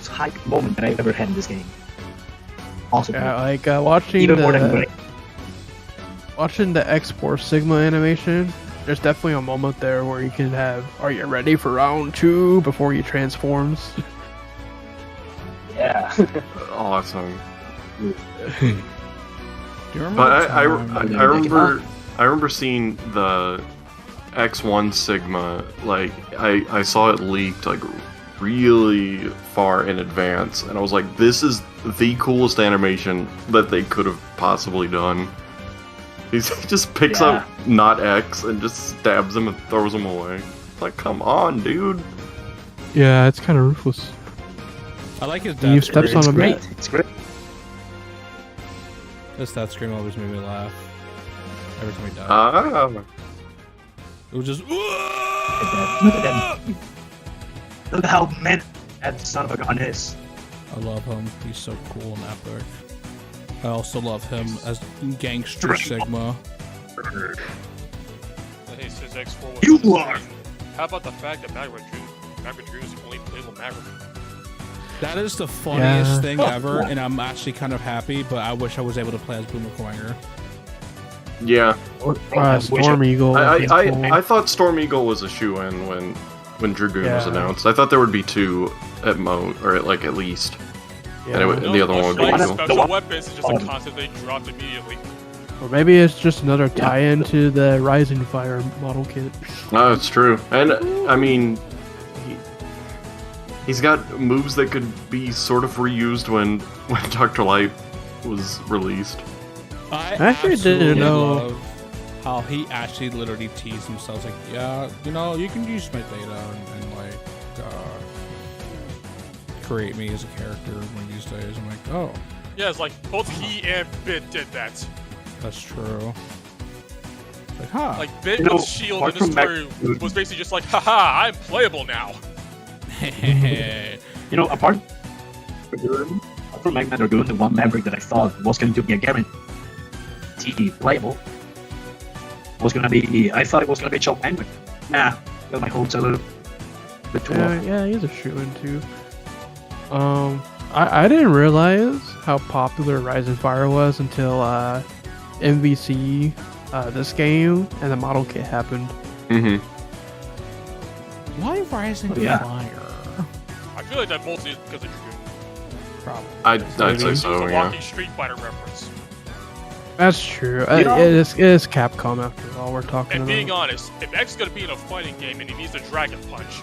hype moment that I've ever had in this game. Awesome. Yeah, like watching Even more than the X4 Sigma animation. There's definitely a moment there where you can have, "Are you ready for round 2?" before he transforms. Yeah. Awesome. Do you remember But I remember remember seeing the X1 Sigma, like I saw it leaked like really far in advance, and I was like, this is the coolest animation that they could have possibly done. He just picks up not X and just stabs him and throws him away. Like, come on, dude. Yeah, it's kind of ruthless. I like his You death steps scream. on It's a great. bit. It's great. His death scream always made me laugh. Every time he died. Ah. It was just. Look at that. Look how man that son of a gun is. I love him. He's so cool and epic. I also love him as Gangster Sigma. Hey, says X4 was You insane. are. How about the fact that Maverick Drew is the only playable Maverick? That is the funniest Yeah. thing ever, and I'm actually kind of happy, but I wish I was able to play as Boomer Quanger. Yeah. Storm Eagle. I thought Storm Eagle was a shoe-in when Dragoon was Yeah. announced. I thought there would be 2 at or at least. Yeah. And No, the other one would be like Eagle. special weapons is just a concept they dropped immediately. Or maybe it's just another tie-in to the Rising Fire model kit. No, it's true. And, I mean, he's got moves that could be sort of reused when Dr. Light was released. I actually didn't know. love how he actually literally teased himself, like, yeah, you can use my data and like, create me as a character one of these days. I'm like, oh, Yeah, it's like both he and Bit did that. that's true. Like, huh. Like Bit You know, with Shield in apart the from story was basically just like, haha, I'm playable now. You know, apart from Magna Dragoon, the one Maverick that I thought was going to be a guarantee playable was going to be, I thought it was going to be Choke Penguin. Nah, got my hopes a little bit too low. Yeah, he's a shoe-in too. I didn't realize how popular Rising Fire was until MVC, this game, and the model kit happened. Mm-hmm. Why Rising Yeah. Fire? I feel like that mostly is because of Dragoon. Probably. I'd say It was so, a yeah. walking Street Fighter reference. That's true. You know- It is Capcom after all we're talking And about. being honest, if X is gonna be in a fighting game and he needs a Dragon Punch,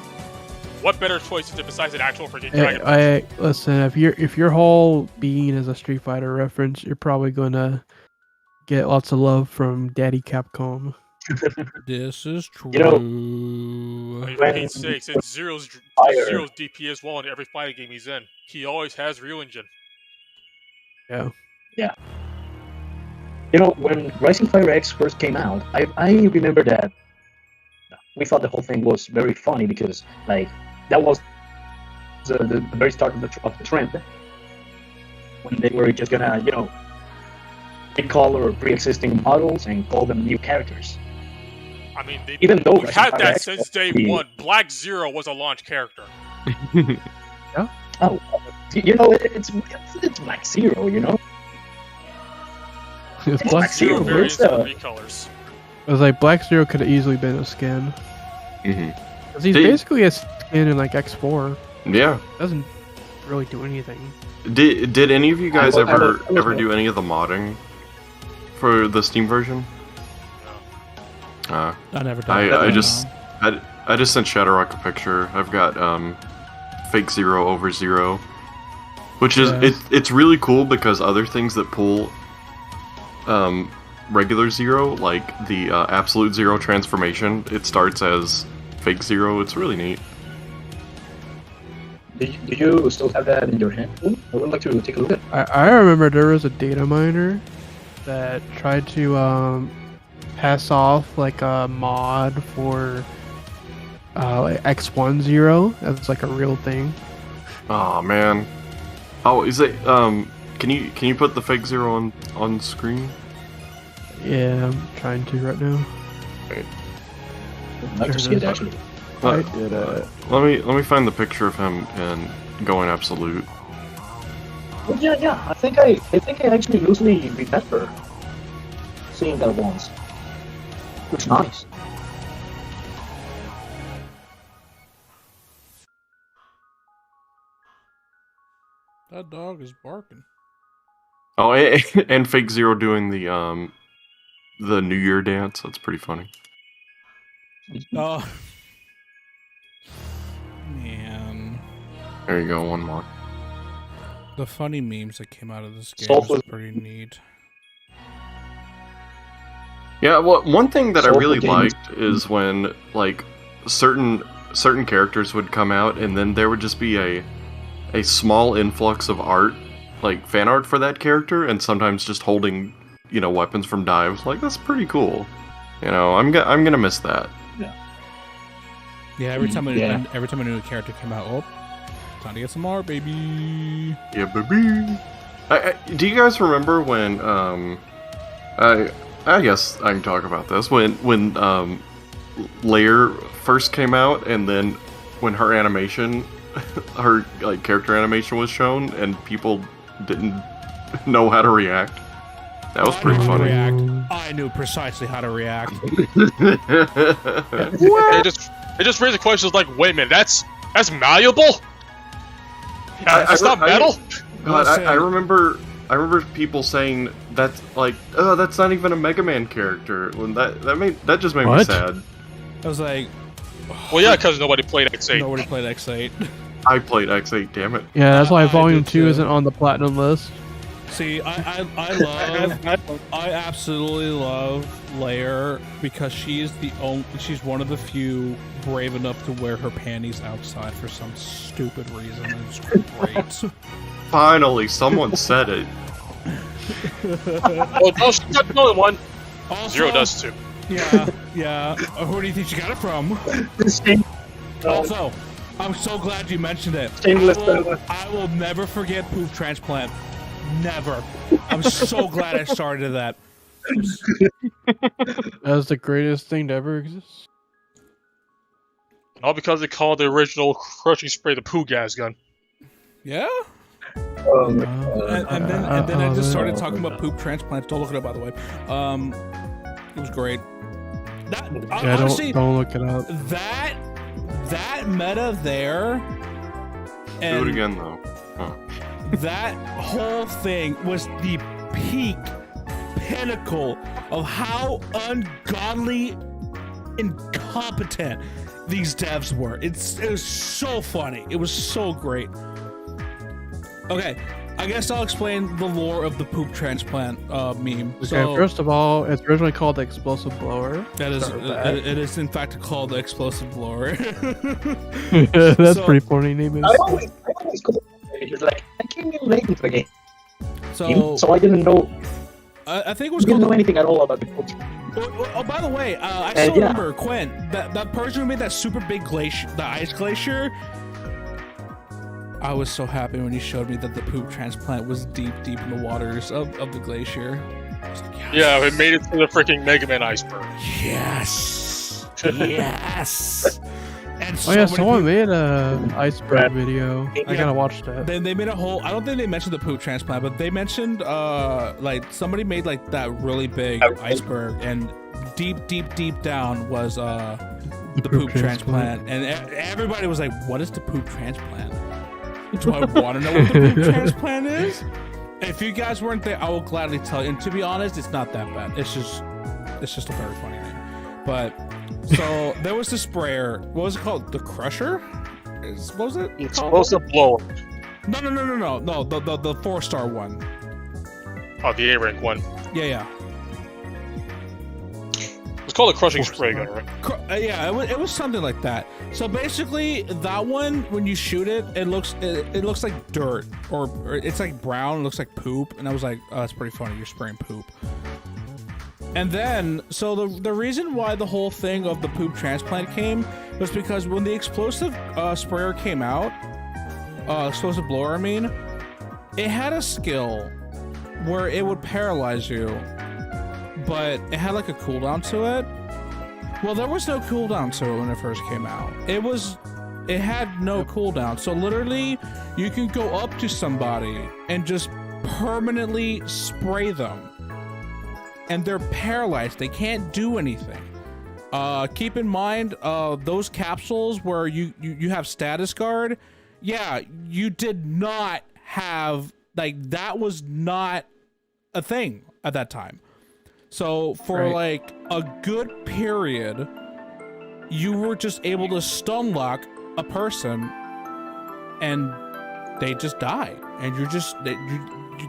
what better choice is it besides an actual freaking Dragon Punch? Listen, if your whole being is a Street Fighter reference, you're probably gonna get lots of love from Daddy Capcom. This is true. You know, I mean, for Pete's sakes, it's Zero's DP as well in every fighting game he's in. He always has Real Engine. Yeah. You know, when Rising Fire X first came out, I remember that we thought the whole thing was very funny because, like, that was the very start of the trend when they were just gonna, recolor pre-existing models and call them new characters. I mean, Even though we've had Rising Fire that X since day the- one. Black Zero was a launch character. Oh, it's Black Zero, It's Black Black Zero. Zero Zero. variants it's, and recolors. I was like, Black Zero could have easily been a skin. Mm-hmm. 'Cause he's Dude. basically a skin in like X4. Yeah. Doesn't really do anything. Did any of you guys I ever don't- do any of the modding for the Steam version? I never done I just sent Shadowrock a picture. I've got fake 0 over 0, which is it's really cool because other things that pull regular 0, like the absolute 0 transformation, it starts as fake 0. It's really neat. Do you still have that in your hand? I would like to take a look at. I remember there was a data miner that tried to pass off like a mod for like X10 as like a real thing. Oh man. Oh, is it can you put the fake 0 on screen? Yeah, I'm trying to right now. I'd like to see it actually. Let me find the picture of him and going absolute. Oh, yeah. I think I actually loosely remember seeing that once. Looks nice. That dog is barking. Oh, and fake 0 doing the New Year dance. That's pretty funny. Oh. Man. There you go, one more. The funny memes that came out of this game Soulful. is pretty neat. Yeah, well, one thing that I Soulful really games. liked is when like certain characters would come out, and then there would just be a small influx of art, like fan art for that character, and sometimes just holding, weapons from dives. Like, that's pretty cool. I'm gonna miss that. Yeah, every time Yeah. every time a new character came out, time to get some art, baby. Yeah, baby. Do you guys remember when I guess I can talk about this when Lair first came out, and then when her animation, her like character animation was shown, and people didn't know how to react. That was pretty funny. I knew precisely how to react. It just raised the questions like, wait a minute, that's malleable? That's not metal? God, I remember people saying that's like, oh, that's not even a Mega Man character. When that just made me What? sad. I was like, Well, yeah, because nobody played X8. nobody played X8. I played X8, damn it. Yeah, that's why I Volume did 2 too. isn't on the platinum list. See, I absolutely love Lair because she's one of the few brave enough to wear her panties outside for some stupid reason. It's great. Finally, someone said it. Well, no, she's not the only one. Also, 0 does too. Yeah. Who do you think you got it from? Also, I'm so glad you mentioned it. I will never forget poop transplant. Never. I'm so glad I started that. That's the greatest thing to ever exist. All because they called the original crushing spray the poo gas gun. Yeah? Um, And then I just started talking about poop transplants. Don't look it up, by the way. It was great. That Yeah, honestly, don't look it up. that meta there, Do and it again though. Huh. that whole thing was the peak pinnacle of how ungodly incompetent these devs were. It was so funny. It was so great. Okay, I guess I'll explain the lore of the poop transplant meme. Okay, So first of all, it's originally called the explosive blower. that is Start with that. it is in fact called the explosive blower. That's So- pretty funny name. I always go. It's like I came in late into the game, So I didn't know. I think it was Didn't know called. anything at all about the book. Oh, by the way, I And still yeah. remember Quinn, that person who made that super big glacier, the ice glacier. I was so happy when he showed me that the poop transplant was deep in the waters of the glacier. I was like, yes. Yeah, it made it to the freaking Mega Man iceberg. Yes. Yes. And so Oh yeah, many someone people- made a iceberg Right. video. I gotta watch that. They made a whole. I don't think they mentioned the poop transplant, but they mentioned like somebody made like that really big iceberg, and deep down was the poop transplant, and everybody was like, "What is the poop transplant?" Do I want to know what the poop transplant is? If you guys weren't there, I will gladly tell you. And to be honest, it's not that bad. It's just a very funny name. But so there was the sprayer. What was it called? The Crusher? What was it? Explosive blower. No. The 4-star one. Oh, the A-rank one. Yeah. It's called a crushing spray gun, right? Yeah, it was something like that. So basically, that one, when you shoot it, it looks like dirt, or it's like brown. It looks like poop, and I was like, oh, that's pretty funny. You're spraying poop. And then, so the reason why the whole thing of the poop transplant came was because when the explosive sprayer came out, explosive blower, I mean, it had a skill where it would paralyze you, but it had like a cooldown to it. Well, there was no cooldown to it when it first came out. It had no cooldown. So literally, you can go up to somebody and just permanently spray them, and they're paralyzed. They can't do anything. Keep in mind, those capsules where you have status guard. Yeah, you did not have, like, that was not a thing at that time. So for like a good period, you were just able to stun lock a person and they just die. And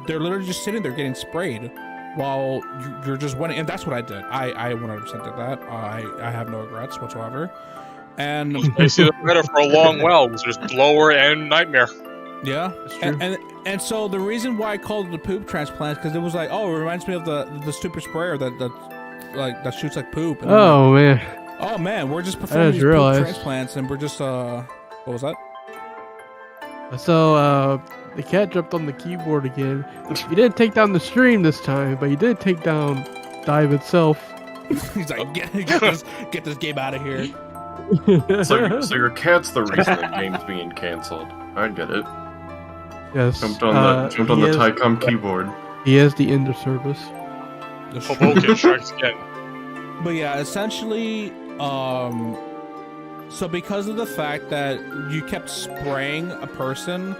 they're literally just sitting there getting sprayed while you're just winning. And that's what I did. I 100% did that. I have no regrets whatsoever. And I see the better for a long while. It was just blower and nightmare. Yeah, and so the reason why I called it the poop transplant, because it was like, oh, it reminds me of the stupid sprayer that shoots like poop. And oh like, man, we're just performing these poop transplants, and we're just what was that? So the cat jumped on the keyboard again. You didn't take down the stream this time, but you did take down DiVE itself. He's like, get this game out of here. So your cat's the reason the game's being canceled. I get it. Yes. Jumped on the Tycom keyboard. He is the end of service. Hoboken strikes again. But yeah, essentially, so because of the fact that you kept spraying a person,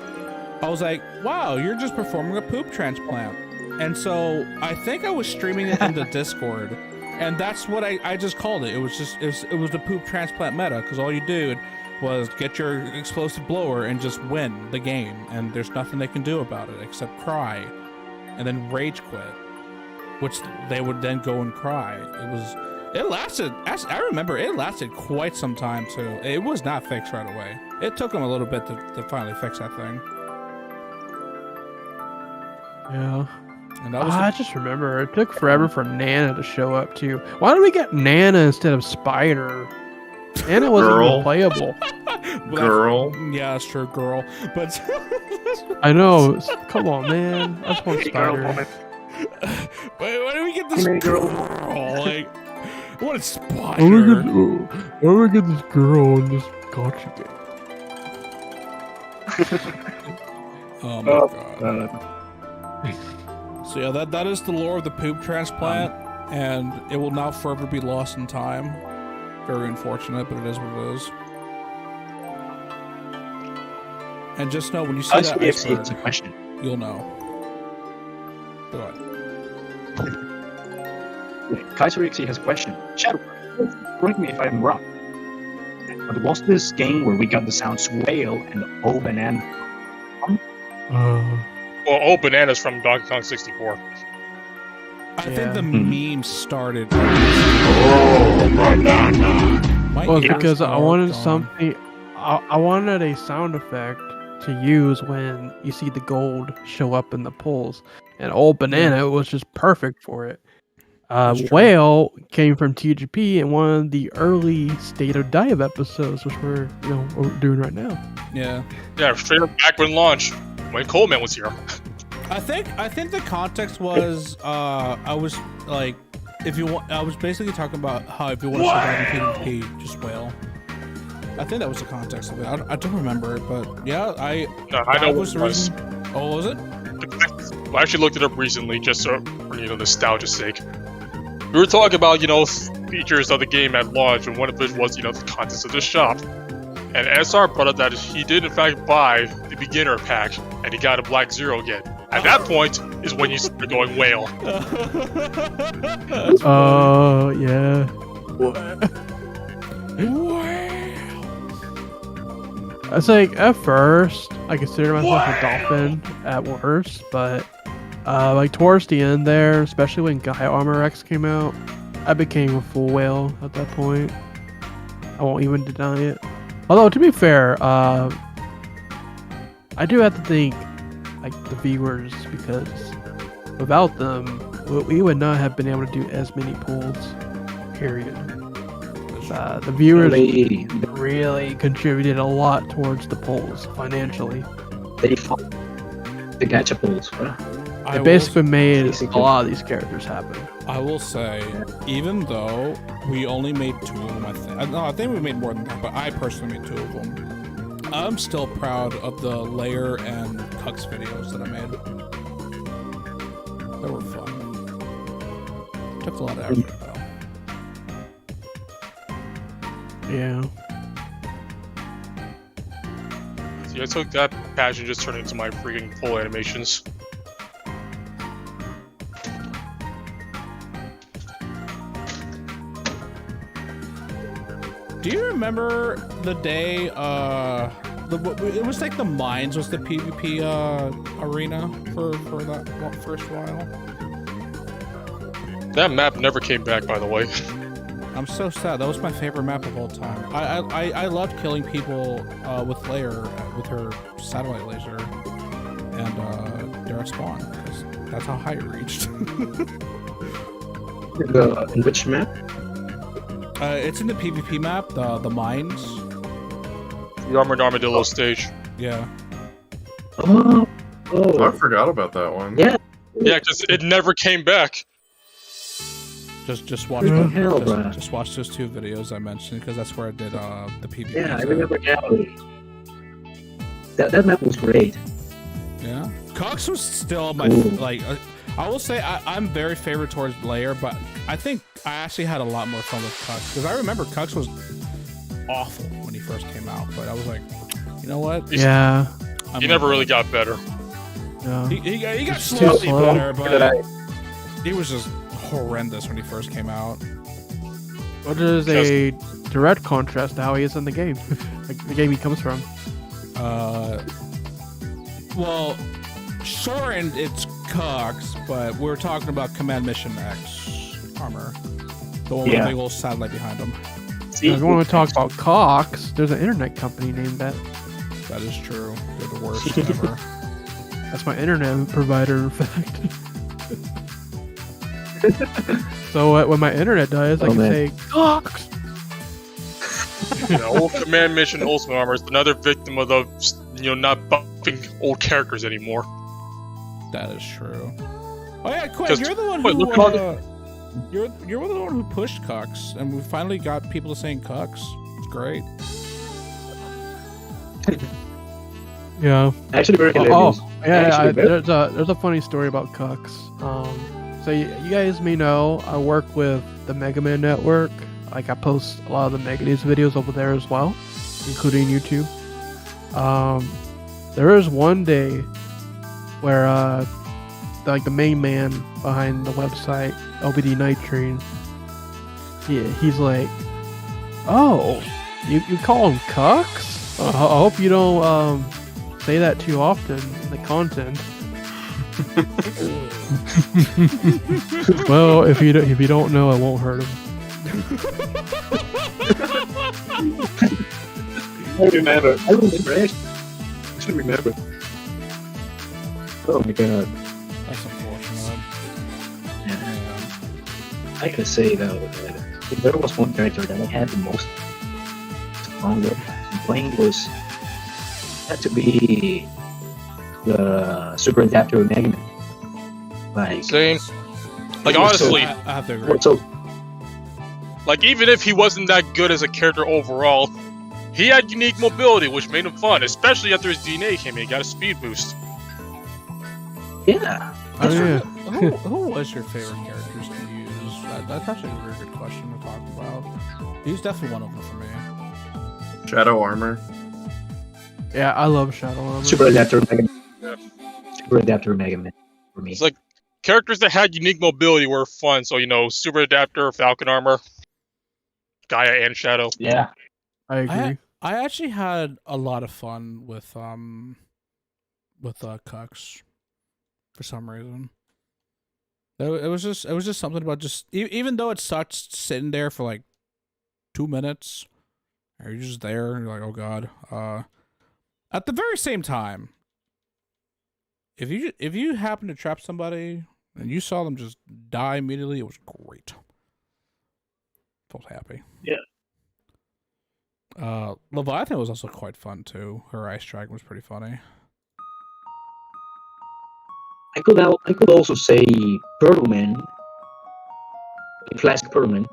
I was like, wow, you're just performing a poop transplant. And so I think I was streaming it into Discord, and that's what I just called it. It was the poop transplant meta, because all you did was get your explosive blower and just win the game, and there's nothing they can do about it except cry and then rage quit, which they would then go and cry. It lasted, I remember, it lasted quite some time too. It was not fixed right away. It took them a little bit to finally fix that thing. Yeah. And that was I just remember it took forever for Nana to show up too. Why did we get Nana instead of Spider? Nana wasn't even playable. Girl. Yeah, that's true, girl. But I know. Come on, man. That's one Spider. Wait, why do we get this girl? Like, what a Spider? Why do we get this girl in this gotcha game? Oh my god. So yeah, that is the lore of the poop transplant, and it will now forever be lost in time. Very unfortunate, but it is what it is. And just know, when you see that iceberg, you'll know. Go ahead. Kaiser XC has a question. Shadow, correct me if I'm wrong, but was this game where we got the sounds whale and the O banana? Well, O bananas from Donkey Kong 64. I think the meme started. Well, because I wanted something. I wanted a sound effect to use when you see the gold show up in the pulls, and Old Banana was just perfect for it. Whale came from TGP in one of the early State of DiVE episodes, which we're doing right now. Yeah. Yeah, straight up back when launched, when Coleman was here. I think the context was I was like, I was basically talking about how if you want to survive in PvP, just whale. I think that was the context of it. I don't remember it, but yeah, I know what it was. Oh, was it? I actually looked it up recently, just for nostalgia's sake. We were talking about features of the game at launch, and one of it was the contents of the shop. And SR brought up that he did in fact buy the beginner pack, and he got a Black Zero again. At that point is when you start going whale. Oh, yeah. It's like, at first, I consider myself a dolphin at worst, but like towards the end there, especially when Guy Armor X came out, I became a full whale at that point. I won't even deny it. Although, to be fair, I do have to thank like the viewers, because without them, we would not have been able to do as many pulls. Period. The viewers really contributed a lot towards the polls financially. They fought the gacha pulls, bro. It basically made a lot of these characters happen. I will say, even though we only made 2 of them, I think we made more than that, but I personally made 2 of them. I'm still proud of the Layer and Cux videos that I made. They were fun. Took a lot of effort, though. Yeah. See, I took that patch and just turned it into my freaking pull animations. Do you remember the day, it was like the Mines was the PvP arena for that first while? That map never came back, by the way. I'm so sad. That was my favorite map of all time. I loved killing people with Layer, with her satellite laser, and direct spawn, because that's how high it reached. In which map? It's in the PvP map, the Mines. The Armored Armadillo stage. Yeah. Oh, I forgot about that one. Yeah. Yeah, because it never came back. Just watch just watch those 2 videos I mentioned, because that's where I did the PvP. Yeah, I remember now. That map was great. Yeah. Cox was still my like. I will say I'm very favorite towards Layer, but I think I actually had a lot more fun with Cux, because I remember Cux was awful when he first came out, but I was like, you know what? Yeah. He never really got better. Yeah. He got slightly better, but he was just horrendous when he first came out. What is a direct contrast to how he is in the game, like the game he comes from. Well, sure, and it's Cox, but we're talking about Command Mission X armor, the one with the big old satellite behind him. See, If you want to talk about Cox, there's an internet company named that. That is true. They're the worst ever. That's my internet provider, in fact. So when my internet dies, I can say Cox. Old Command Mission Ultimate Armor is another victim of the, not buffing old characters anymore. That is true. Oh yeah, Quinn, you're the one who you're the one who pushed Cox, and we finally got people to saying Cox. It's great. Yeah. Actually, very hilarious. There's a funny story about Cox. So you guys may know I work with the Mega Man Network. Like, I post a lot of the Mega News videos over there as well, including YouTube. There was one day where like the main man behind the website, LBD Nitrine, he's like, "Oh, you call him Cox? I hope you don't say that too often in the content." Well, if you don't know, it won't hurt him. I remember. I actually remember. Oh my god. That's unfortunate. Yeah. I gotta say though, that if there was one character that I had the most fun with playing had to be the Super Adapter Mega Man. Like, Same. Like, honestly, I have to agree. so like, even if he wasn't that good as a character overall, he had unique mobility, which made him fun, especially after his DNA came in. He got a speed boost. yeah. Oh, yeah. Who was your favorite characters to use? That's actually a very good question to talk about. He's definitely one of them for me. Shadow armor. Yeah, I love Shadow Armor. Super Adapter Mega Man. Super Adapter Mega Man for me. It's like characters that had unique mobility were fun. So Super Adapter, Falcon Armor, Gaia, and Shadow. Yeah. I agree. I actually had a lot of fun with Cucks for some reason. It was just something about just even though it sucks sitting there for like 2 minutes, or you're just there and you're like, oh god. At the very same time, if you happen to trap somebody and you saw them just die immediately, it was great. Felt happy. Yeah. Leviathan was also quite fun too. Her ice dragon was pretty funny. I could also say Perlman, the classic Perlman,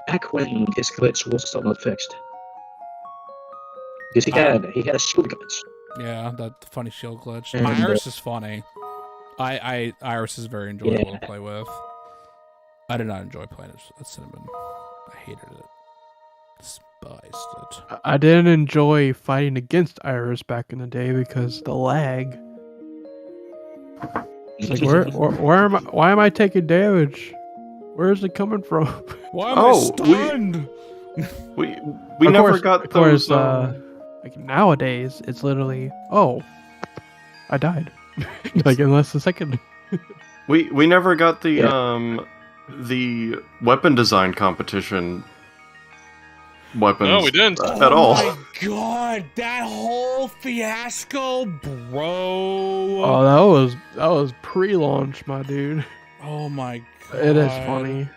back when his glitch was still not fixed. Because he had a shield glitch. Yeah, that funny shield glitch. And, Iris is funny. Iris is very enjoyable to play with. I did not enjoy playing it at Cinnamon. I hated it. Despised it. I didn't enjoy fighting against Iris back in the day because the lag. Like, why am I taking damage? Where is it coming from? Why am I stunned? We never got those. Like nowadays, it's literally, oh, I died. Like in less than a second. We never got the weapon design competition weapons. No, we didn't at all. Oh my god, that whole fiasco, bro. Oh, that was pre-launch, my dude. Oh my god. It is funny.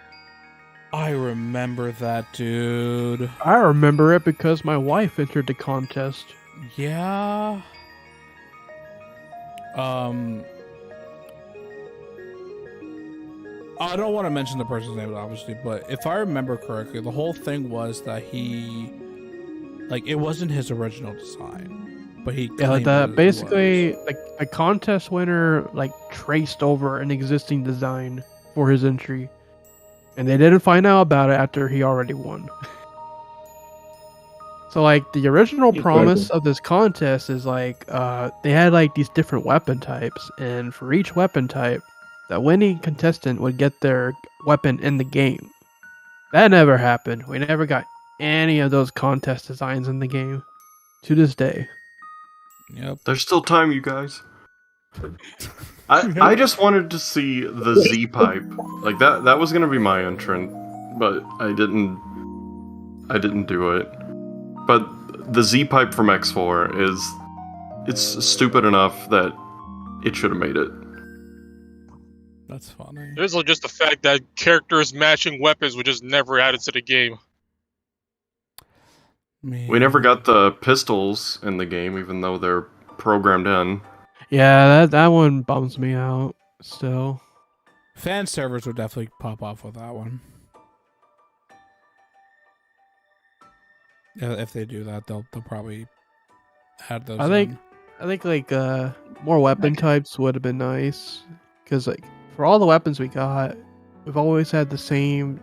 I remember that, dude. I remember it because my wife entered the contest. Yeah. I don't want to mention the person's name, obviously, but if I remember correctly, the whole thing was that it wasn't his original design, but he like that. Basically, like a contest winner, traced over an existing design for his entry, and they didn't find out about it after he already won. So, the original promise of this contest is they had these different weapon types, and for each weapon type, the winning contestant would get their weapon in the game. That never happened. We never got any of those contest designs in the game to this day. Yep. There's still time, you guys. I just wanted to see the Z pipe. That was gonna be my entrant, but I didn't do it. But the Z pipe from X4 it's stupid enough that it should have made it. That's funny. There's just the fact that characters matching weapons were just never added to the game. Man. We never got the pistols in the game, even though they're programmed in. Yeah, that one bums me out still. Fan servers would definitely pop off with that one. If they do that, they'll probably add those. I think more weapon types would have been nice, because for all the weapons we got, we've always had the same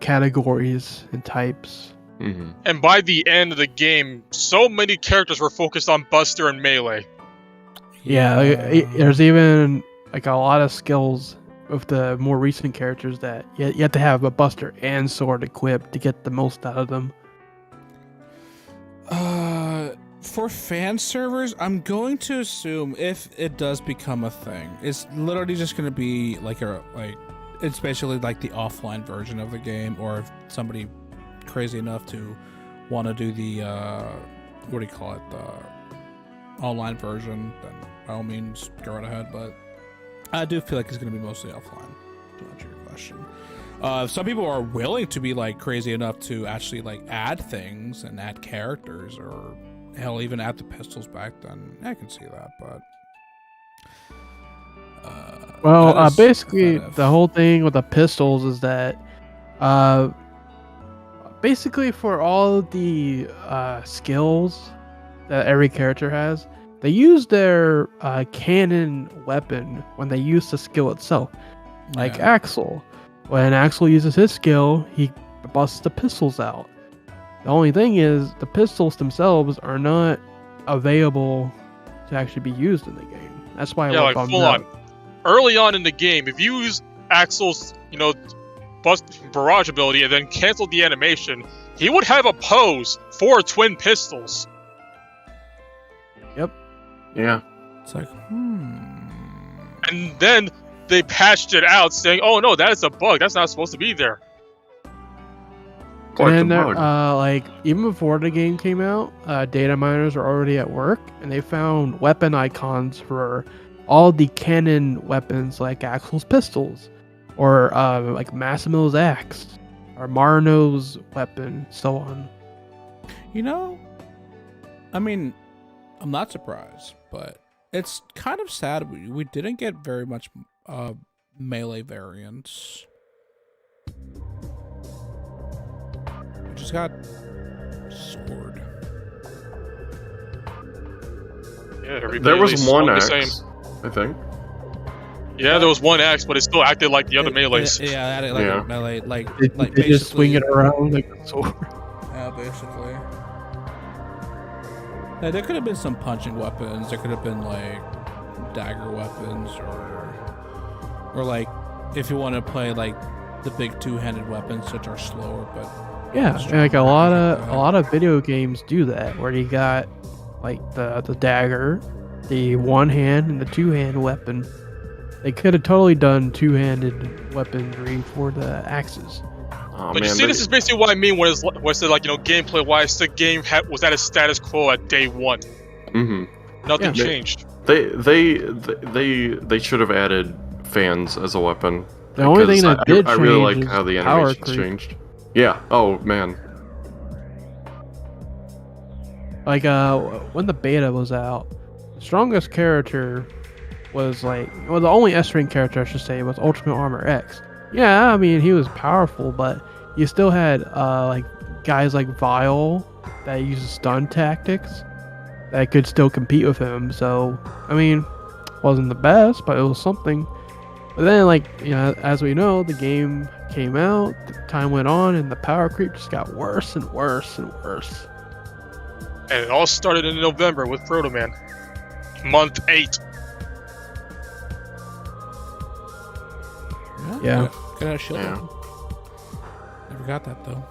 categories and types. Mm-hmm. And by the end of the game, so many characters were focused on Buster and Melee. Yeah, there's even a lot of skills with the more recent characters that you have to have a Buster and Sword equipped to get the most out of them. For fan servers, I'm going to assume if it does become a thing, it's literally just going to be it's basically the offline version of the game, or if somebody crazy enough to want to do the the online version, then by all means go right ahead. But I do feel like it's going to be mostly offline, to answer your question. If some people are willing to be crazy enough to actually add things and add characters, or hell, even add the pistols back, then I can see that. But basically the whole thing with the pistols is that basically for all the skills that every character has, they use their cannon weapon when they use the skill itself. Axel. When Axel uses his skill, he busts the pistols out. The only thing is the pistols themselves are not available to actually be used in the game. That's why Yeah, I like bummed full out. on. Early on in the game, if you use Axel's, barrage ability and then cancel the animation, he would have a pose for twin pistols. Yeah. It's like, And then they patched it out saying, oh no, that is a bug. That's not supposed to be there. Quite the And then, bug. even before the game came out, data miners were already at work, and they found weapon icons for all the canon weapons, like Axel's pistols, or like Massimo's axe, or Marno's weapon, so on. I mean, I'm not surprised, but it's kind of sad we didn't get very much melee variants. We just got sword. Yeah, everybody There was one swung the axe, same. I think. Yeah, there was one axe, but it still acted like the other melees. Yeah, that like Yeah. a melee, like They just swing it around like a sword. Yeah, basically. Yeah, there could have been some punching weapons. There could have been like dagger weapons, or like if you want to play like the big two-handed weapons, which are slower, but Yeah, and like a lot of video games do that, where you got like the dagger, the one hand and the two hand weapon. They could have totally done two-handed weaponry for the axes. Oh, But man, you see, this is basically what I mean when it's like, gameplay-wise, the game was at a status quo at day one. Nothing Yeah. changed. They should have added fans as a weapon. The only because thing that did I really change like is how the power animations creep. changed. Yeah. Oh man. Like when the beta was out, the strongest character was the only S-rank character I should say was Ultimate Armor X. Yeah, I mean he was powerful, but you still had like guys like Vile that uses stun tactics that could still compete with him. So I mean, wasn't the best, but it was something. But then, as we know, the game came out, time went on, and the power creep just got worse and worse and worse. And it all started in November with Proto Man. Month 8. Yeah. Could have shield. Yeah. Never got that though.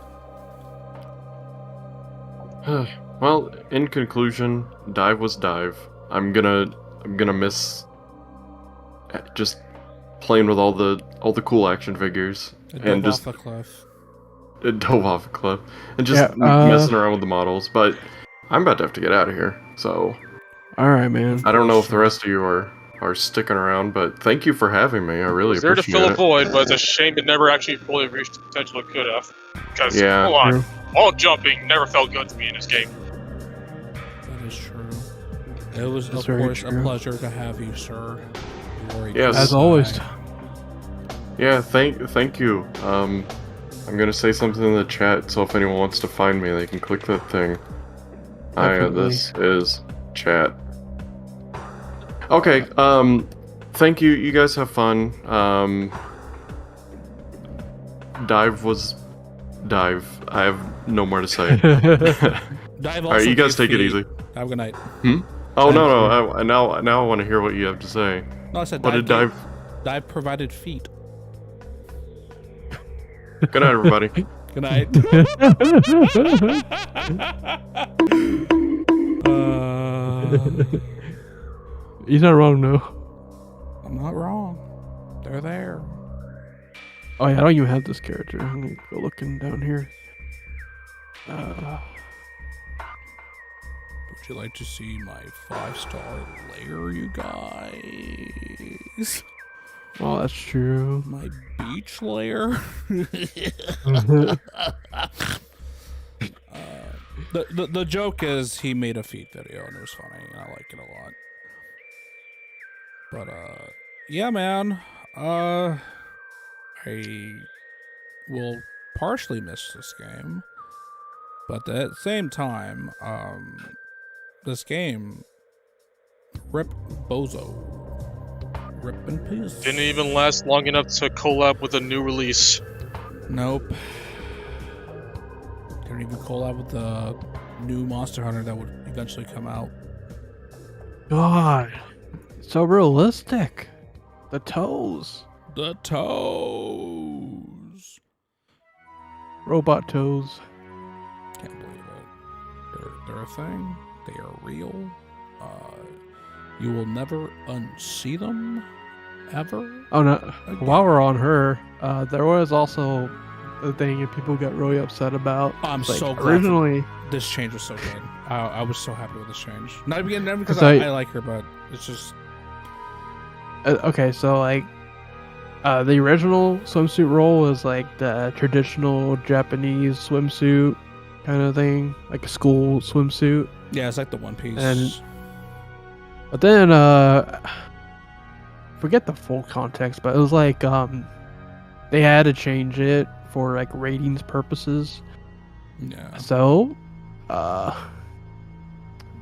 Well, in conclusion, DiVE was DiVE. I'm gonna miss just playing with all the cool action figures and just off the cliff. dove off a cliff and just messing around with the models. But I'm about to have to get out of here. So All right, man. I don't know if the rest of you are sticking around, but thank you for having me. I really It's there to appreciate fill a it. void, but it's a shame it never actually fully reached the potential it could have. Because, Yeah. hold on, True. wall jumping never felt good to me in this game. That is true. It was, That's of very course, a true. pleasure to have you, sir. You are a Yes. good As always. guy. Yeah, thank you. I'm gonna say something in the chat, so if anyone wants to find me, they can click that thing. Definitely. This is chat. Okay, thank you. You guys have fun. DiVE was DiVE. I have no more to say. Dive All right, also you guys gave take it feet. easy. Have a good night. Oh no, now I want to hear what you have to say. No, I said What did DiVE? Dive provided feet. Good night, everybody. Good night. He's not wrong, no. I'm not wrong. They're there. Oh yeah, I don't even have this character. I'm gonna go looking down here. Would you like to see my 5-star lair, you guys? Well, that's true. My beach lair? The joke is he made a feet video and it was funny and I like it a lot. But yeah, man. I will partially miss this game, but at the same time, this game, rip Bozo, rip in peace. Didn't even last long enough to collab with a new release. Nope. Could and even collab with the new Monster Hunter that would eventually come out. God, so realistic. The toes. The toes. Robot toes. Can't believe it. They're a thing. They are real. You will never unsee them, ever. Oh no! Again. While we're on her, there was also the thing that people got really upset about. I'm Like, so glad originally. this change was so good. I was so happy with this change. Not because So- I like her, but it's just Okay, so like, the original swimsuit role was like the traditional Japanese swimsuit kind of thing, like a school swimsuit. yeah, it's like the One Piece. But then, forget the full context, but it was like, they had to change it for like ratings purposes. yeah, So,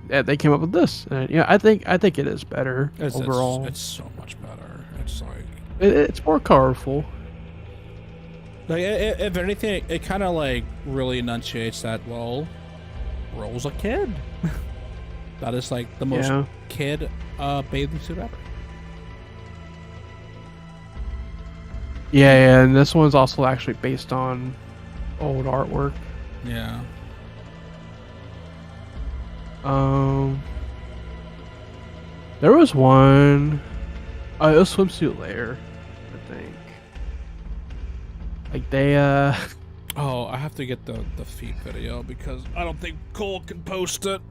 yeah, they came up with this, and yeah, I think it is better overall. it's so much better. It's like It's more colorful. if anything, it kind of like really enunciates that. Well, Ro's a kid. That is like the most Yeah. kid bathing suit ever. Yeah, and this one's also actually based on old artwork. Yeah. There was one. It was Swimsuit Lair, I think. Like they Oh, I have to get the feet video because I don't think Cole can post it.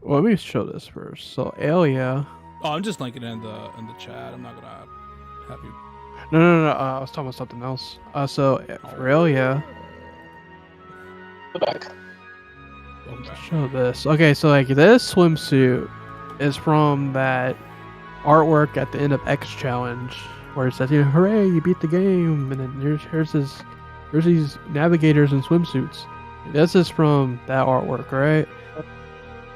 Well, let me show this first. So Alia. Oh, I'm just linking it in the chat. I'm not gonna have you. No. I was talking about something else. So for Alia, The back. show this. Okay, so like this swimsuit is from that artwork at the end of X Challenge, where it says, "You know, hooray, you beat the game!" And then here's these navigators in swimsuits. This is from that artwork, right?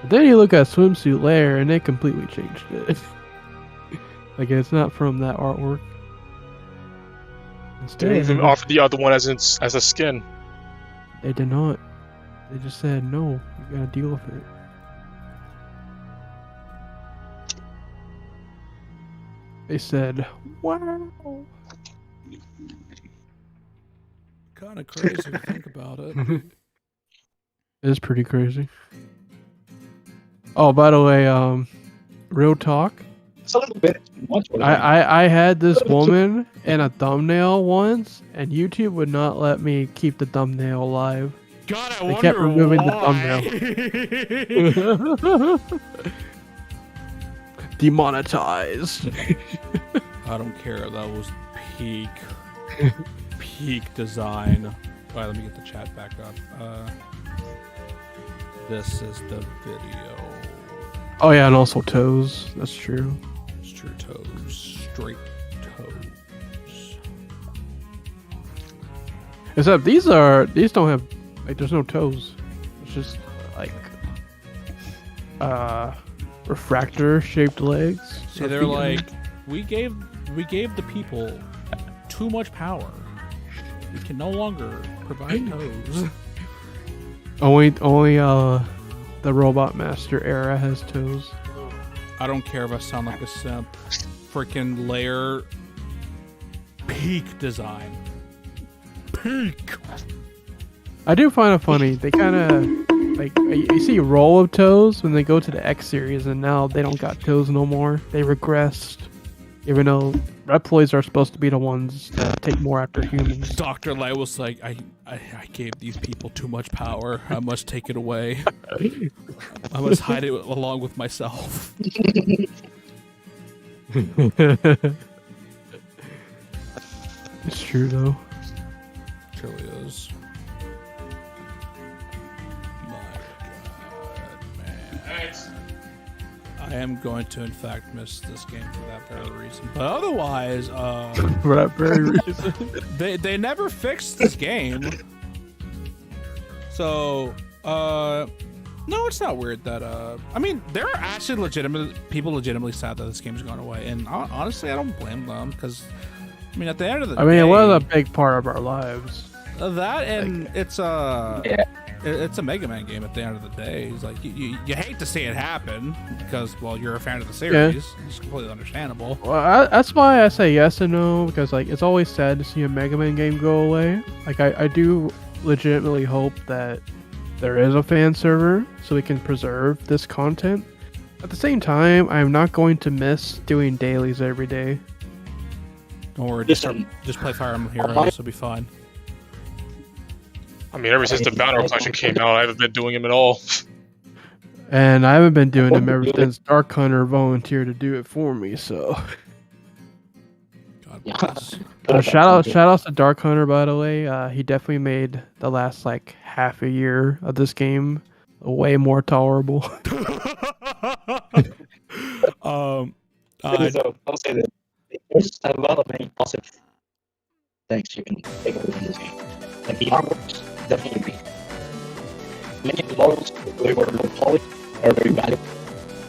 But then you look at Swimsuit Lair, and they completely changed it. Like it's not from that artwork. They Instead, didn't even offer the other one as a skin. they did not. They just said, "No, you gotta deal with it." They said, "Wow." Kind of crazy to think about it. It is pretty crazy. Oh, by the way, real talk. It's a little bit much. I had this woman in a thumbnail once, and YouTube would not let me keep the thumbnail alive. God, I They wonder kept removing the why. Demonetized. I don't care. That was peak design. All right, let me get the chat back up. This is the video. Oh yeah, and also toes. That's true. It's true toes, straight toes. Except these don't have like there's no toes. It's just like refractor shaped legs. See, they're like, we gave the people too much power. We can no longer provide toes. Only the Robot Master era has toes. I don't care if I sound like a simp. Freaking layer peak design. Peak. I do find it funny. They kind of like you see a roll of toes when they go to the X series, and now they don't got toes no more. They regressed, even though reploids are supposed to be the ones that take more after humans. Dr. Light was like, I gave these people too much power. I must take it away. I must hide it along with myself. It's true though. Truly is. My God, man. I am going to, in fact, miss this game for that very reason. But otherwise, For that very reason. they never fixed this game. So, no, it's not weird that, I mean, there are actually people legitimately sad that this game's gone away. And honestly, I don't blame them because, I mean, at the end of the day. I mean, it was a big part of our lives. That and it's a Yeah. it's a Mega Man game at the end of the day. It's like you hate to see it happen because well you're a fan of the series. It's completely understandable. Well, that's why I say yes and no, because like it's always sad to see a Mega Man game go away. Like I do legitimately hope that there is a fan server so we can preserve this content. At the same time, I'm not going to miss doing dailies every day. Don't worry, Listen, just play Fire Emblem Heroes. It'll be fine. I mean, ever since the Banner collection came out, I haven't been doing them at all. And I haven't been doing them ever since Dark Hunter volunteered to do it for me, so. God Yeah. bless. Shout outs to Dark Hunter, by the way. He definitely made the last like half a year of this game way more tolerable. So I'll say that there's a lot of many positive things you can take away from this game. Like the artwork's definitely big. Many of the models they were low poly are very valuable.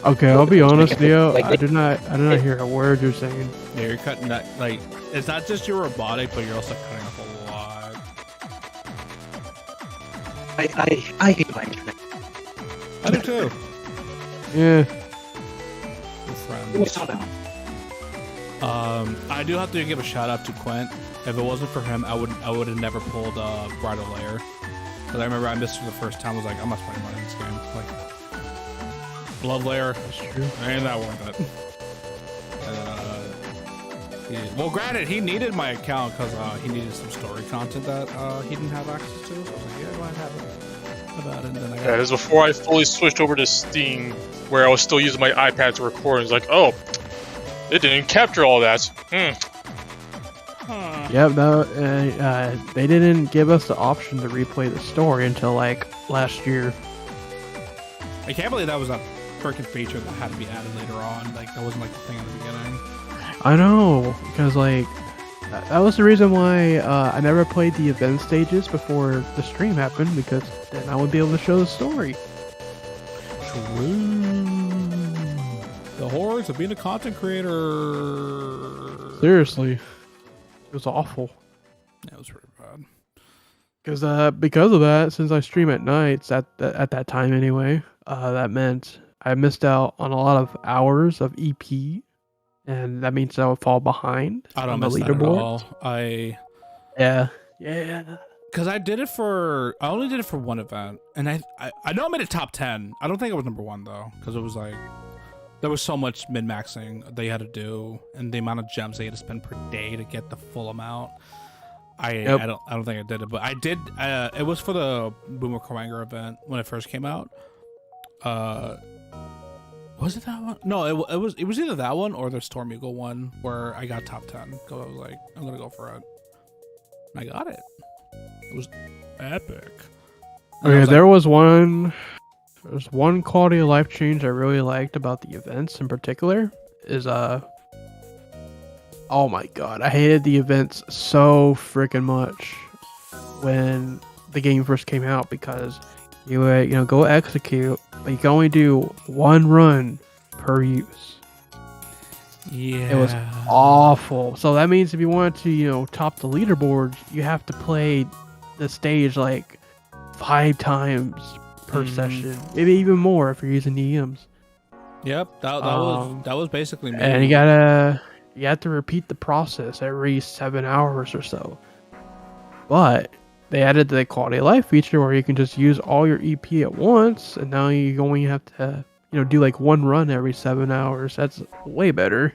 Okay, I'll be honest, Leo. Like I do not hear a word you're saying. Yeah, you're cutting that. Like, it's not just your robotic, but you're also cutting up a lot. I hate my internet. I do too. Yeah. We're friends. What's on now? I do have to give a shout out to Quint. If it wasn't for him, I would have never pulled Bridal Layer. Because I remember I missed it for the first time. I was like, I'm not spending money in this game. Like, Blood Layer, That's true. ain't that worth it. Well, granted, he needed my account because he needed some story content that he didn't have access to. So I was like, yeah, why have it? About it, and then I got Yeah, this was before I fully switched over to Steam, where I was still using my iPad to record. And it's like, oh, it didn't capture all that. Yep, no, they didn't give us the option to replay the story until like last year. I can't believe that was a freaking feature that had to be added later on. Like, that wasn't like the thing at the beginning. I know, because like that was the reason why I never played the event stages before the stream happened, because then I would be able to show the story. True. The horrors of being a content creator. Seriously, it was awful. That was pretty bad. Because of that, since I stream at nights at that time anyway, that meant I missed out on a lot of hours of EP, and that means I would fall behind I don't on the miss that at leaderboard. all. Yeah. Because I only did it for one event, and I know I made it top 10. I don't think it was number 1 though, because it was like there was so much min-maxing they had to do, and the amount of gems they had to spend per day to get the full amount. I don't think I did it, but I did. It was for the Boomer Kowanger event when it first came out. Was it that one? No, it was either that one or the Storm Eagle one where I got top 10. So I was like, I'm gonna go for it. And I got it. It was epic. And I Okay, was there was one quality of life change I really liked about the events in particular is oh my god, I hated the events so freaking much when the game first came out, because you would go execute, but you can only do one run per use. yeah, It was awful. So that means if you wanted to top the leaderboards, you have to play the stage like 5 times per session, maybe even more if you're using EMs. Yep, that was basically me. And you have to repeat the process every 7 hours or so. But they added the quality of life feature where you can just use all your EP at once, and now you only have to do like one run every 7 hours. That's way better.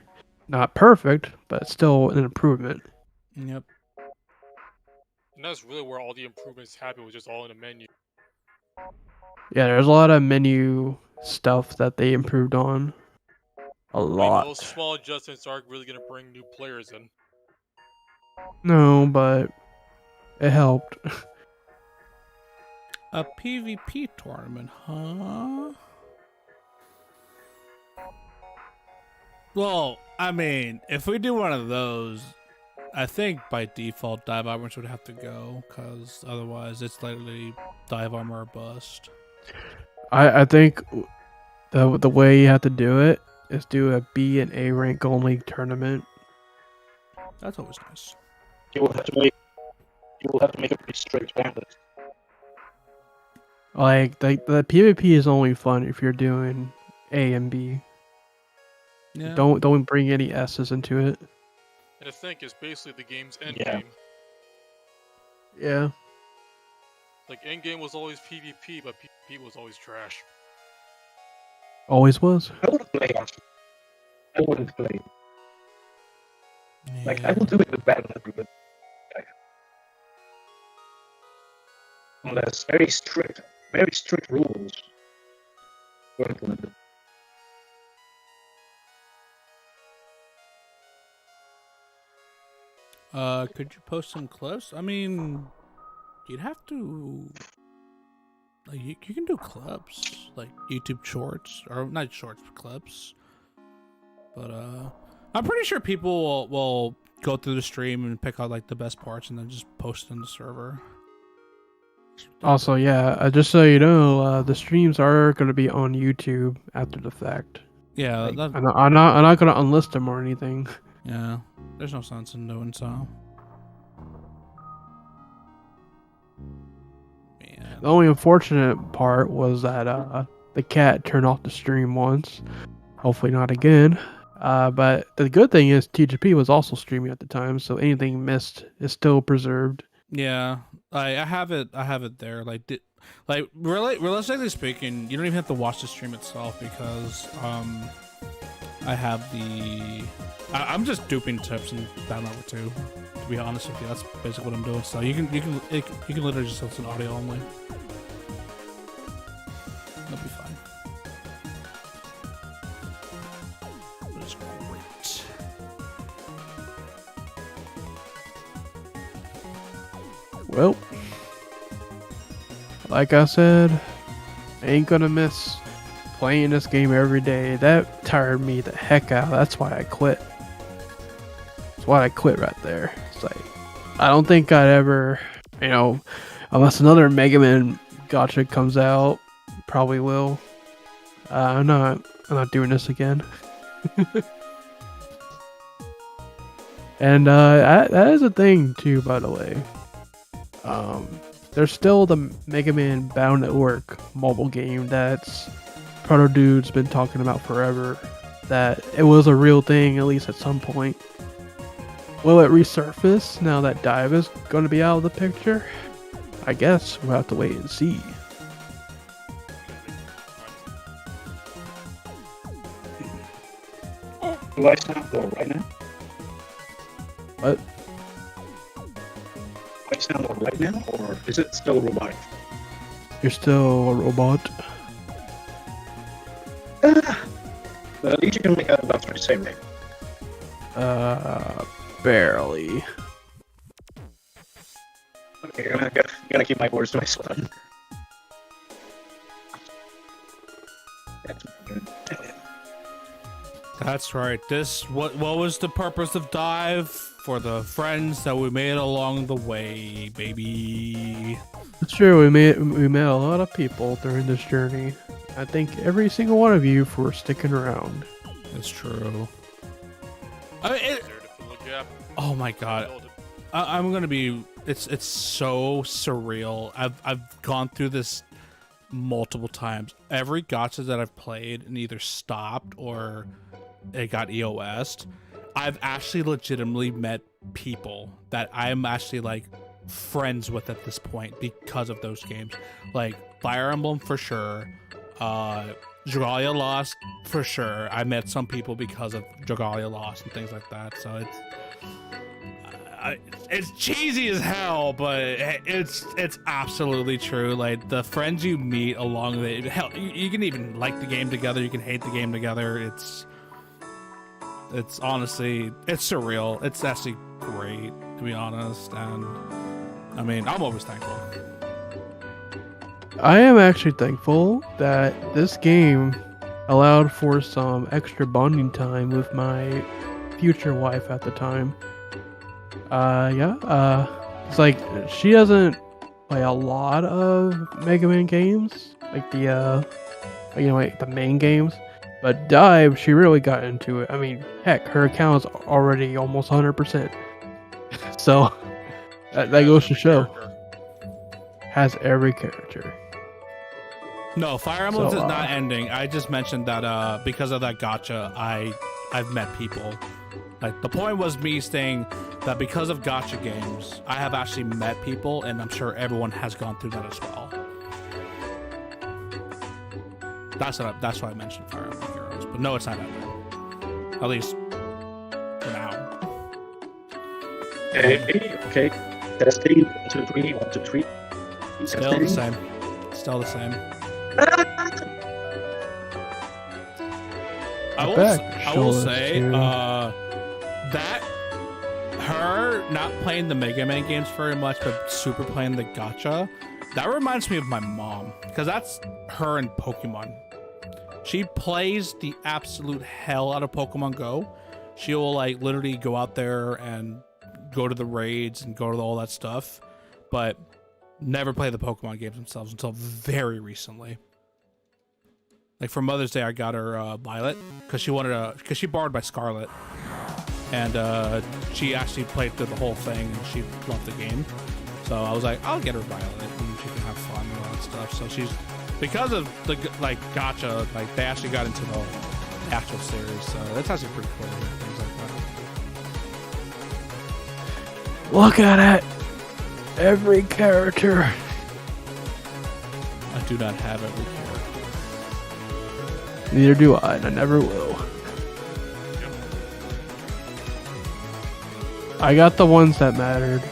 Not perfect, but still an improvement. Yep. And that's really where all the improvements happen, was just all in the menu. Yeah, there's a lot of menu stuff that they improved on. A I mean, lot. those small adjustments aren't really going to bring new players in. No, but it helped. A PvP tournament, huh? Well, I mean, if we do one of those, I think by default dive armors would have to go, because otherwise it's literally dive armor or bust. I think the way you have to do it is do a B and A rank only tournament. That's always nice. You will have to wait. you will have to make a pretty strict ban list. Like the PvP is only fun if you're doing A and B. Yeah. Don't bring any S's into it. And I think it's basically the game's end Yeah. game. Yeah. Like end game was always PvP, but PvP was always trash. Always was. I wouldn't play actually. I wouldn't play. Like I Yeah. will do it with battle level, but like, unless very strict rules were implemented. Could you post some clips? I mean, you'd have to. Like, you can do clips, like YouTube shorts, or not shorts, but clips. But I'm pretty sure people will go through the stream and pick out like the best parts and then just post it on the server. Also, yeah, just so you know, the streams are going to be on YouTube after the fact. Yeah, Like, that, I'm not going to unlist them or anything. yeah. There's no sense in doing so. Man. The only unfortunate part was that the cat turned off the stream once. Hopefully not again. But the good thing is TGP was also streaming at the time, so anything missed is still preserved. Yeah, I have it there. Like, realistically speaking, you don't even have to watch the stream itself because I have the. I'm just duping tips and down over too. To be honest with you, that's basically what I'm doing. So you can literally just listen to audio only. That'll be fine. That's great. Well, like I said, I ain't gonna miss playing this game every day. That tired me the heck out. That's why I quit. That's why I quit right there. It's like, I don't think I'd ever, unless another Mega Man Gotcha comes out, probably will. I'm not doing this again. And that is a thing too, by the way. There's still the Mega Man Bound at Work mobile game that's Proto Dude's been talking about forever. That it was a real thing, at least at some point. Will it resurface now that DiVE is going to be out of the picture? I guess we'll have to wait and see. Do I sound low right now? What? Do I sound low right now, or is it still robotic? You're still a robot. But at least you can make out about what you say, right? Barely. Okay, I gotta keep my words to myself. That's good. That's right. What was the purpose of DiVE? For the friends that we made along the way, baby. It's true. We met a lot of people during this journey. I thank every single one of you for sticking around. It's true. I mean, There to fill the gap. oh my god, Filled it. I'm gonna be. It's so surreal. I've gone through this multiple times. Every gacha that I've played and either stopped or it got EOS'd, I've actually legitimately met people that I'm actually like friends with at this point because of those games. Like Fire Emblem for sure, Dragalia Lost for sure. I met some people because of Dragalia Lost and things like that. So it's cheesy as hell, but it's absolutely true. Like the friends you meet along the hell, you can even like the game together, you can hate the game together. It's honestly, it's surreal. It's actually great, to be honest. And I mean, I'm always thankful. I am actually thankful that this game allowed for some extra bonding time with my future wife at the time. It's like she doesn't play a lot of Mega Man games, like the main games. But DiVE, she really got into it. I mean, heck, her account is already almost 100%. So, That goes to show. Character. Has every character. No, Fire Emblem So, is not ending. I just mentioned that because of that gacha, I've met people. Like, the point was me saying that because of gacha games, I have actually met people, and I'm sure everyone has gone through that as well. That's why I mentioned Fire Emblem Heroes. But no, it's not ending. At least for now. Okay. Testing 1, 2, 3, 1, 2, 3. Still the same. Still the same. I will say that her not playing the Mega Man games very much, but super playing the gacha, that reminds me of my mom, because that's her in Pokemon. She plays the absolute hell out of Pokemon Go. She will like literally go out there and go to the raids and go to all that stuff, but never play the Pokemon games themselves until very recently. Like for Mother's Day, I got her Violet because she borrowed my Scarlet, and she actually played through the whole thing and she loved the game. So I was like, I'll get her Violet and she can have fun and all that stuff. So she's, because of the like gacha, like they actually got into the actual series. So that's actually pretty cool. Things like that. Look at it. Every character. I do not have every character. Neither do I, and I never will. I got the ones that mattered.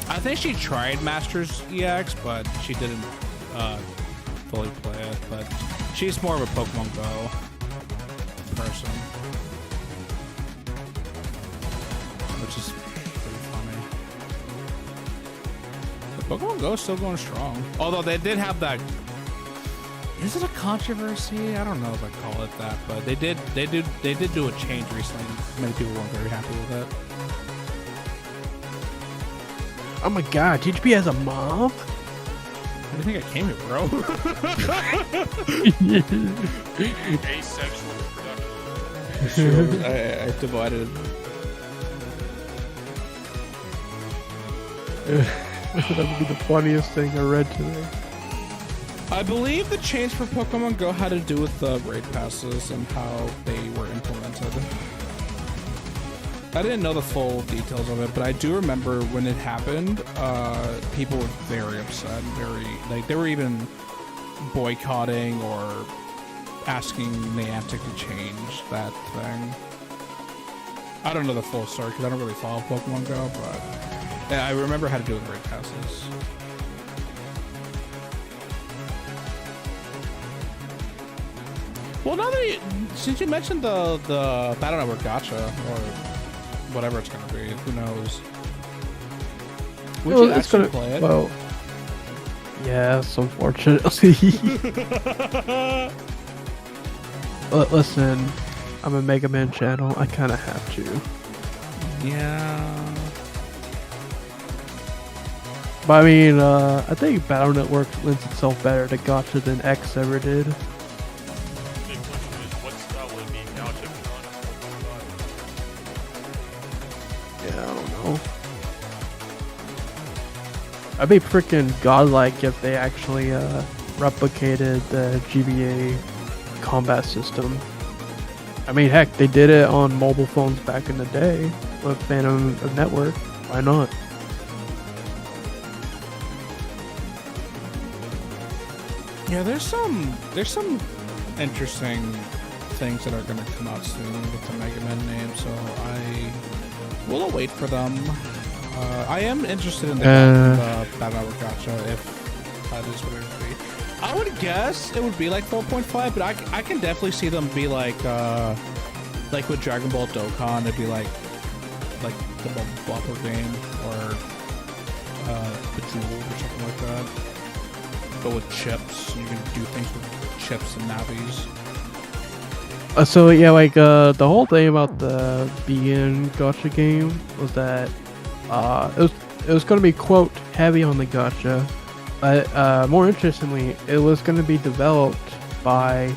I think she tried Masters EX, but she didn't fully play it. But she's more of a Pokemon Go person, which is pretty funny. But Pokemon Go is still going strong. Although they did have that. Is it a controversy? I don't know if I call it that, but they did do a change recently. Many people weren't very happy with it. Oh my god, THP has a mom? How do you think I came here, bro? Asexual reproduction. Sure, I divided. That would be the funniest thing I read today. I believe the change for Pokemon Go had to do with the raid passes and how they were implemented. I didn't know the full details of it, but I do remember when it happened, people were very upset, they were even boycotting or asking Niantic to change that thing. I don't know the full story because I don't really follow Pokemon Go, but I remember how to do with raid passes. Well, now that since you mentioned the Battle Network gacha or whatever it's gonna be, who knows? Would you actually play it? Well, yes, unfortunately. Listen, I'm a Mega Man channel. I kind of have to. Yeah. But I mean, I think Battle Network lends itself better to gacha than X ever did. I'd be freaking godlike if they actually replicated the GBA combat system. I mean, heck, they did it on mobile phones back in the day with Phantom Network. Why not? Yeah, there's some interesting things that are going to come out soon with the Mega Man name, so I will wait for them. I am interested in the Battle Network gacha, if that is what it would be. I would guess it would be like 4.5, but I can definitely see them be like with Dragon Ball Dokkan, it'd be like the Bubble game or Bejeweled or something like that. But with chips, you can do things with chips and navis. So yeah, like the whole thing about the BN gacha game was that it was going to be quote heavy on the gacha, but more interestingly, it was going to be developed by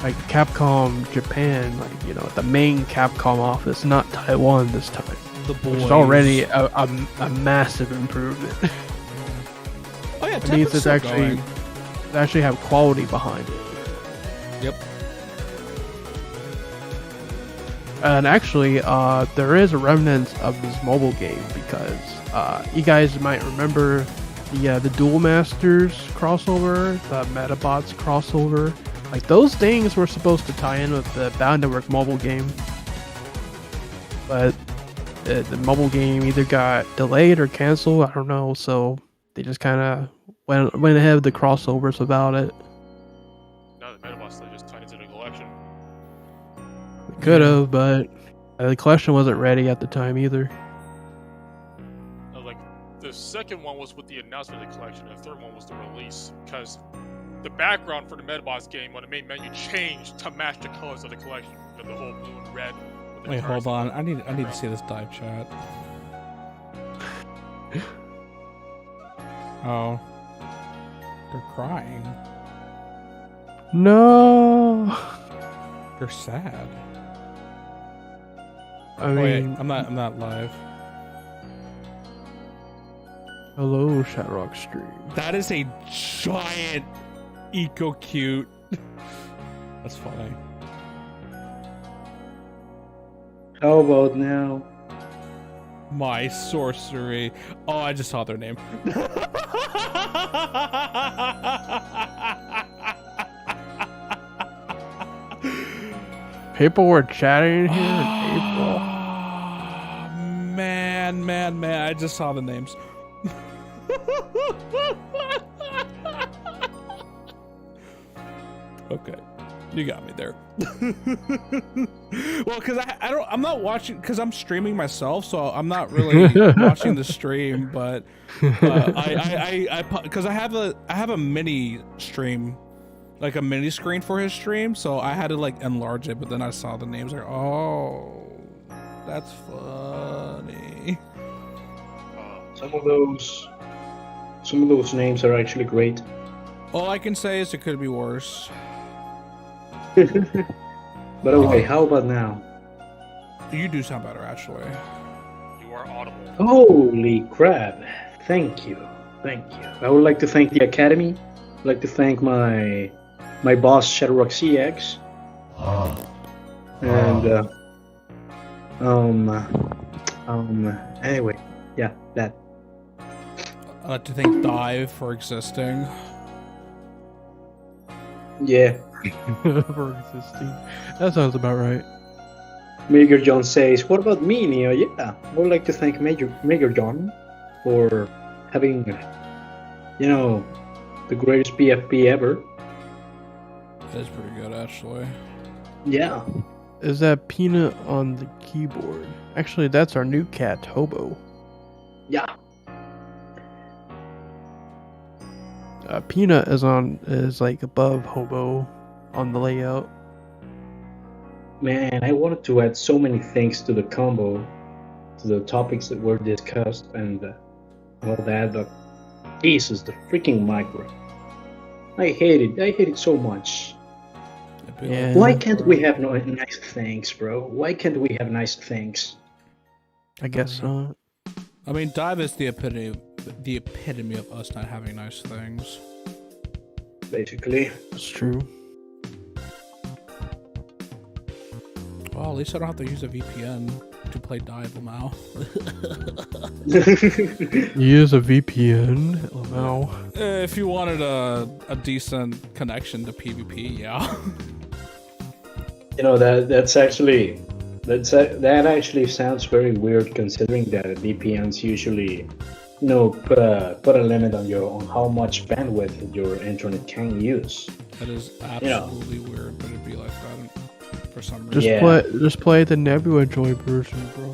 like Capcom Japan, like the main Capcom office, not Taiwan this time. The boys. Which is already a massive improvement. Oh yeah, It means it's still actually going. they actually have quality behind it. Yep. And actually, there is a remnant of this mobile game because you guys might remember the Duel Masters crossover, the Metabots crossover. Like those things were supposed to tie in with the Bound to Work mobile game, but the mobile game either got delayed or canceled. I don't know. So they just kind of went ahead with the crossovers about it. Now the Metabots they just tied into the collection. Could have, but the collection wasn't ready at the time either. Like the second one was with the announcement of the collection, and the third one was the release because the background for the Metabots game on the main menu changed to match the colors of the collection, the whole blue and red. with the Wait, hold currency. on. I need to see this dive chat. Oh, they're crying. No. They're sad. I Wait, mean, I'm not live. hello, Shatrock Stream. That is a giant eco cute. That's funny. How about now? My sorcery. Oh, I just saw their name. People were chatting here in April. Man, I just saw the names. Okay, you got me there. Well, because I'm not watching, because I'm streaming myself, so I'm not really watching the stream. But because I have a mini stream, like a mini screen for his stream, so I had to like enlarge it. But then I saw the names, like, oh, that's funny. Some of those names are actually great. All I can say is it could be worse. By the way, how about now? You do sound better, actually. You are audible. Holy crap! Thank you. I would like to thank the Academy. I'd like to thank my boss Shadowrock CX. And anyway, yeah, that. I'd like to thank DiVE for existing. Yeah. For existing. That sounds about right. Major John says, "What about me, Neo?" Yeah, I would like to thank Major John for having, the greatest PFP ever. That is pretty good, actually. Yeah. Is that Peanut on the keyboard? Actually, that's our new cat, Hobo. Yeah. Peanut is like above Hobo on the layout. Man, I wanted to add so many things to the combo, to the topics that were discussed and all that, but Jesus, the freaking micro. I hate it so much. Yeah. Why can't we have nice things, bro? Why can't we have nice things? I guess not. I mean, DiVE is the epitome of us not having nice things. Basically. That's true. Well, at least I don't have to use a VPN to play DiVE now. You use a VPN? LMAO. If you wanted a decent connection to PvP, yeah. That actually sounds very weird, considering that VPNs usually, put a limit on how much bandwidth your internet can use. That is absolutely weird, but it'd be like that for some reason. Just play the Nebula Joy version, bro.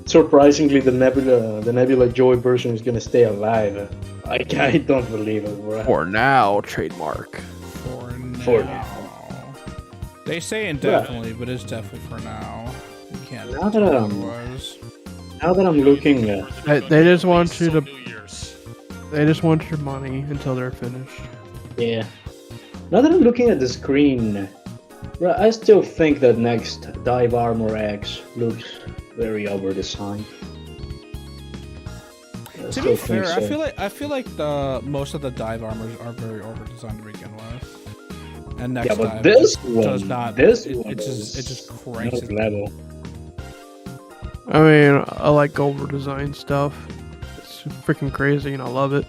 Surprisingly, the Nebula Joy version is gonna stay alive. I don't believe it, bro. For now, trademark. For now. They say indefinitely, but it's definitely for now. You can't. Now that I'm looking at, They just want you to. New Year's. They just want your money until they're finished. yeah. Now that I'm looking at the screen, But I still think that next Dive Armor X looks very over designed. To be fair, I feel like the most of the dive armors are very over designed to begin with. And next but dive this does one, not. this It one just cranks another it. level. I mean, I like over design stuff. It's freaking crazy, and I love it.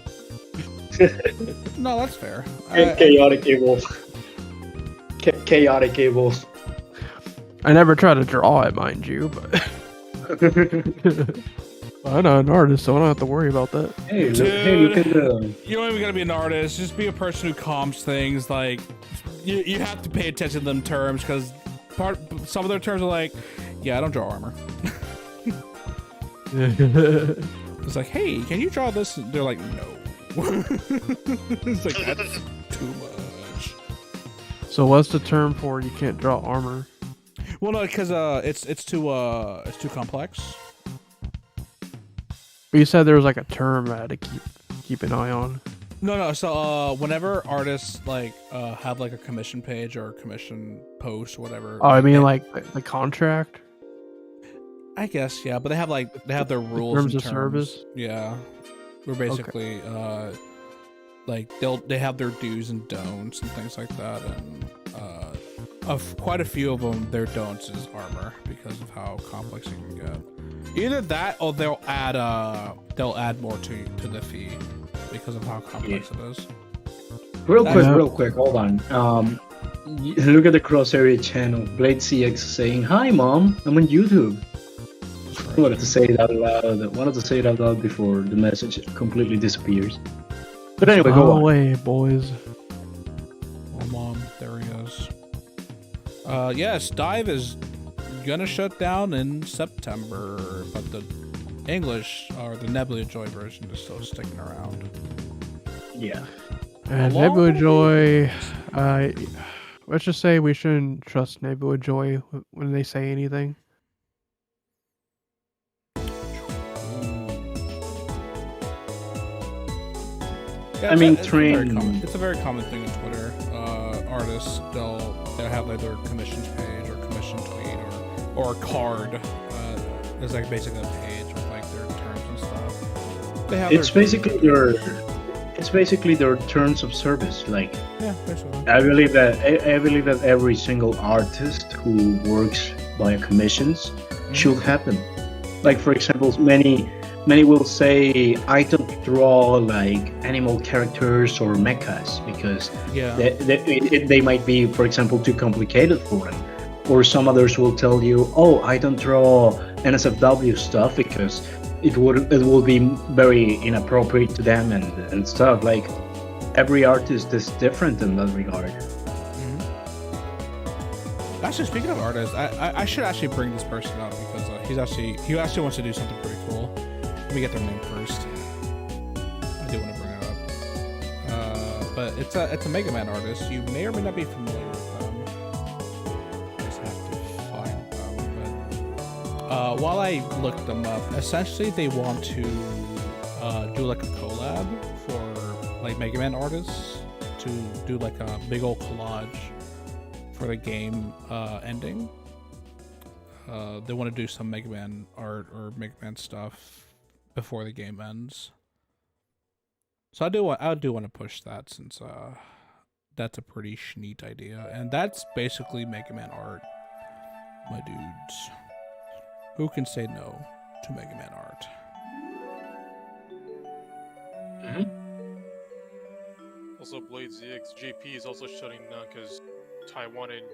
No, that's fair. Chaotic evil. Chaotic evil. I never try to draw it, mind you, but I'm not an artist, so I don't have to worry about that. Hey, look at the. You don't even gotta be an artist. Just be a person who comps things. Like, you have to pay attention to them terms because some of their terms are like, yeah, I don't draw armor. It's like, hey, can you draw this? And they're like, no. It's like, that's too much. So what's the term for you can't draw armor? Well, no, because it's too complex. But you said there was like a term I had to keep an eye on. No. So whenever artists like have like a commission page or a commission post, or whatever. Oh, I mean like the contract. I guess, yeah, but they have their rules terms and of service. Yeah, we're basically like they have their do's and don'ts and things like that, and of quite a few of them, their don'ts is armor because of how complex it can get. Either that, or they'll add more to the fee because of how complex it is. Real quick, hold on. Look at the cross area channel. Blade CX saying, "Hi, mom. I'm on YouTube." I wanted to say it out loud before the message completely disappears. But anyway, go on. away, boys. Oh, mom, there he is. Yes, Dive is gonna shut down in September, but the English or the Nebula Joy version is still sticking around. Yeah. And Nebula Joy, let's just say we shouldn't trust Nebula Joy when they say anything. Yeah, I mean, it's a very common thing on Twitter. Artists, they'll have like their commissions page or commission tweet or a card. It's like basically a page with like their terms and stuff. They have it's basically their terms of service. Like, yeah, basically. I believe that every single artist who works via commissions should have them. Like, for example, many will say, I don't draw like animal characters or mechas because they might be, for example, too complicated for them. Or some others will tell you, oh, I don't draw NSFW stuff because it will be very inappropriate to them and stuff. Like, every artist is different in that regard. Actually, speaking of artists, I should actually bring this person up because he actually wants to do something pretty cool. Let me get their name first. I do want to bring it up. But it's a Mega Man artist. You may or may not be familiar with them. Just have to find them. But while I looked them up, essentially they want to do like a collab for like Mega Man artists to do like a big old collage for the game ending. They want to do some Mega Man art or Mega Man stuff before the game ends. So I do want to push that since that's a pretty neat idea, and that's basically Mega Man art, my dudes. Who can say no to Mega Man art? Also, Blade ZX JP is also shutting down because Taiwan and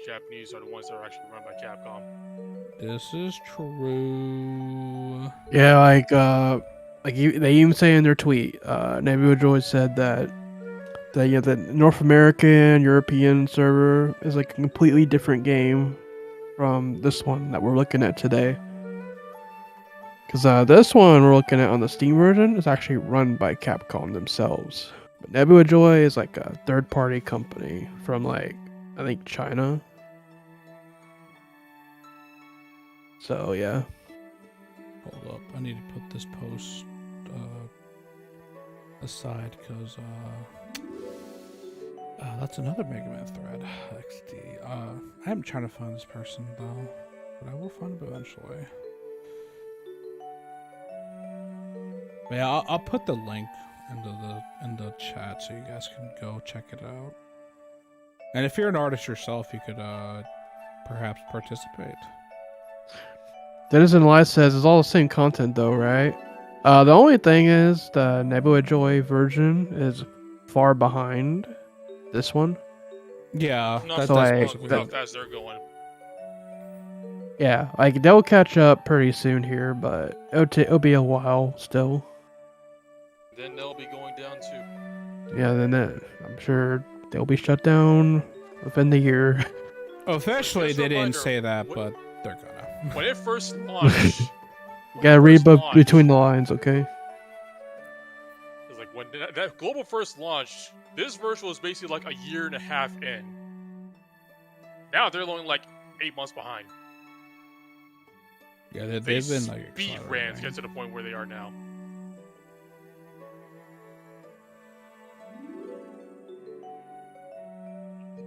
Japanese are the ones that are actually run by Capcom. This is true. Yeah, they even say in their tweet, Nebula Joy said that the North American, European server is like a completely different game from this one that we're looking at today. Because this one we're looking at on the Steam version is actually run by Capcom themselves. But Nebula Joy is like a third-party company from like, I think, China. So yeah. Hold up, I need to put this post aside because That's another Mega Man thread. XD. I'm trying to find this person though, but I will find him eventually. But yeah, I'll put the link in the chat so you guys can go check it out. And if you're an artist yourself, you could perhaps participate. Denizen Live says it's all the same content though, right? The only thing is the Nebula Joy version is far behind this one. Yeah, Not So, that's like, how fast they're going. Yeah, like they'll catch up pretty soon here, but it'll be a while still. Then they'll be going down too. Yeah, then I'm sure they'll be shut down within the year. Officially, Just they a didn't reminder, say that, what- but they're gonna. When it first launched, You gotta read between the lines, okay? It's like when that global first launched, this version was basically like a year and a half in. Now they're only like 8 months behind. Yeah, They they've been like speed ran to get to the point where they are now.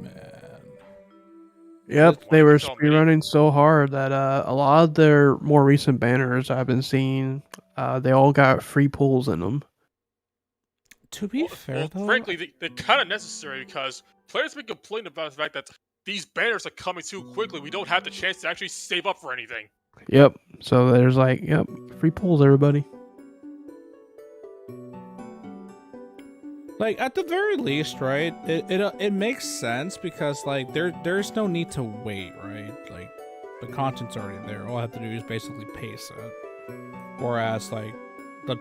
Man. Yep, they were so many- speedrunning so hard that a lot of their more recent banners I've been seeing, they all got free pulls in them. To be fair, though, frankly, they're kind of necessary because players have been complaining about the fact that these banners are coming too quickly. We don't have the chance to actually save up for anything. Yep, so there's like, yep, free pulls, everybody. like at the very least, right? It makes sense because like there's no need to wait, right? Like the content's already there. All I have to do is basically pace it. Whereas like the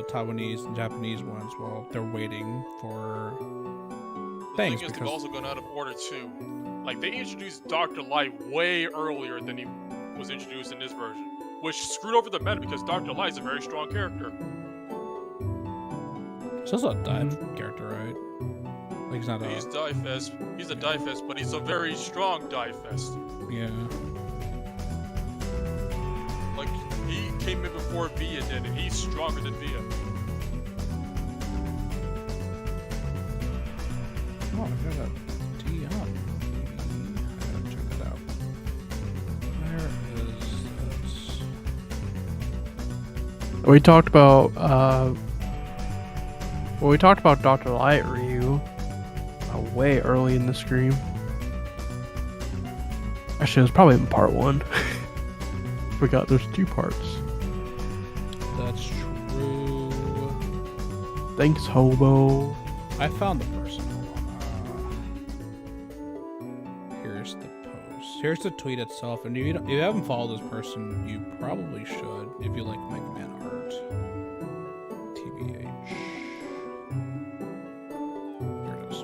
Taiwanese and Japanese ones, well, they're waiting for The things thing is, they've because also gone out of order too. Like they introduced Dr. Light way earlier than he was introduced in this version, which screwed over the meta because Dr. Light is a very strong character. it's also a dive character, right? Like he's not a He's DiVE Fest. He's a DiVE Fest, but he's a very strong DiVE Fest. yeah. Like he came in before Via did, and he's stronger than Via. Oh, I got a T on. I gotta check it out. Where is this? We talked about Dr. Light Ryu way early in the stream. Actually, it was probably in part 1. Forgot there's 2 parts. That's true. Thanks, Hobo. I found the person. Hold on. Here's the post. Here's the tweet itself. And if you haven't followed this person, you probably should if you like Mega Man art. TBH. Here it is.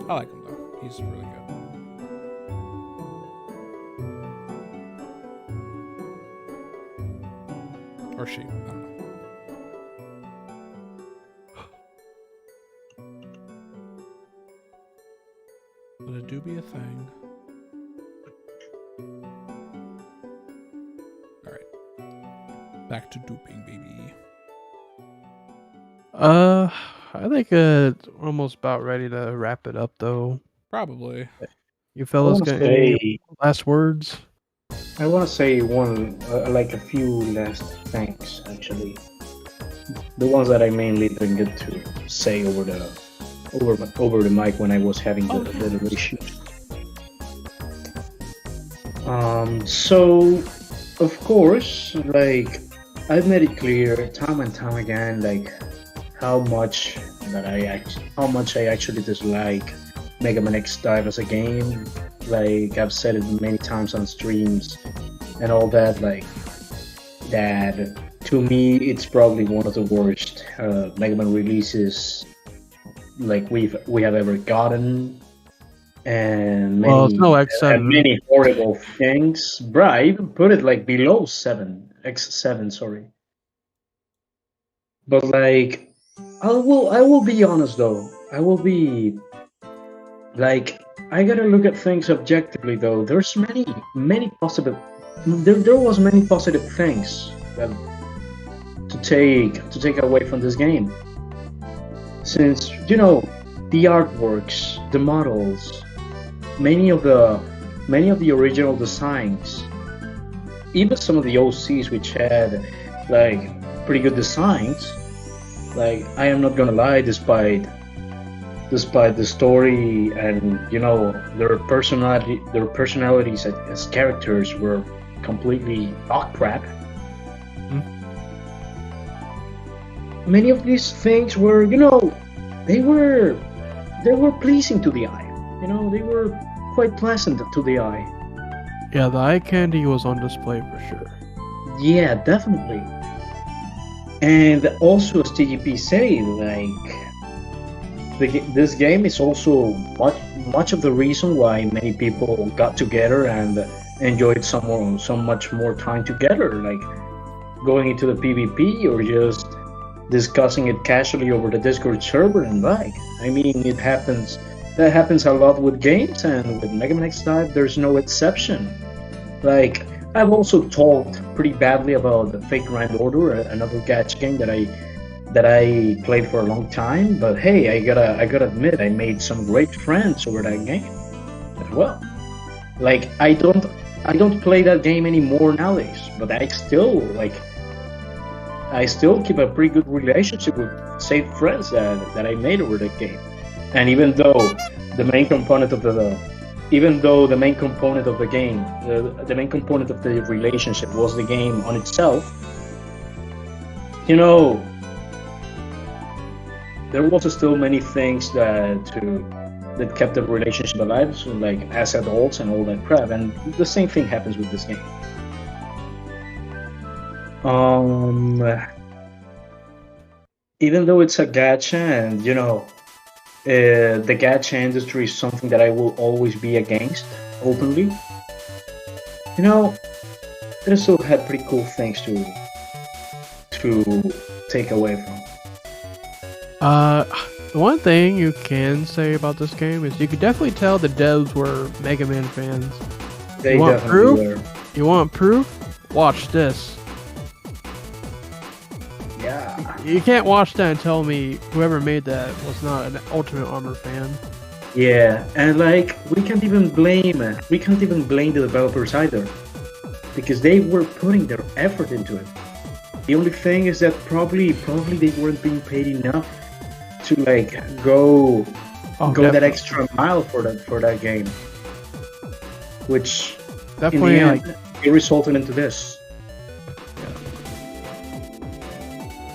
I like him though. He's really good. Or she. I don't know. But it do be a thing. Alright. Back to duping, baby. I think we're almost about ready to wrap it up, though. Probably. You fellas got any Say, last words? I want to say like a few last things actually. The ones that I mainly didn't get to say over the mic when I was having the issue. So of course, like I've made it clear time and time again, like how much I actually dislike Mega Man X Dive as a game. Like I've said it many times on streams and all that, like that to me it's probably one of the worst Mega Man releases like we have ever gotten, and many, Well, it's no X7. and many horrible things. Bruh, I even put it like below X7, sorry. But like I will be honest though. I will be like, I gotta look at things objectively though. There's many positive. There was many positive things that to take away from this game. Since the artworks, the models, many of the original designs, even some of the OCs which had like pretty good designs. Like, I am not gonna lie, despite the story and their personalities as characters were completely dog crap. Many of these things were, they were pleasing to the eye. They were quite pleasant to the eye. Yeah, the eye candy was on display for sure. Yeah, definitely. And also, as TGP said, this game is also much of the reason why many people got together and enjoyed so much more time together, like going into the PvP or just discussing it casually over the Discord server. And I mean, that happens a lot with games, and with Mega Man X Dive, there's no exception. Like, I've also talked pretty badly about the Fate Grand Order, another gacha game that I played for a long time. But hey, I gotta admit, I made some great friends over that game as well. Like, I don't play that game anymore nowadays, but I still keep a pretty good relationship with safe friends that I made over that game. And even though the main component of the relationship was the game on itself, there was still many things that kept the relationship alive, so like as adults and all that crap. And the same thing happens with this game. Even though it's a gacha, and the gacha industry is something that I will always be against openly, it still had pretty cool things to take away from. The one thing you can say about this game is you could definitely tell the devs were Mega Man fans. They you want definitely proof? were. You want proof? Watch this. Yeah. You can't watch that and tell me whoever made that was not an Ultimate Armor fan. Yeah, and we can't even blame the developers either, because they were putting their effort into it. The only thing is that probably they weren't being paid enough to go that extra mile for that game, which Definitely, in the end, it resulted into this.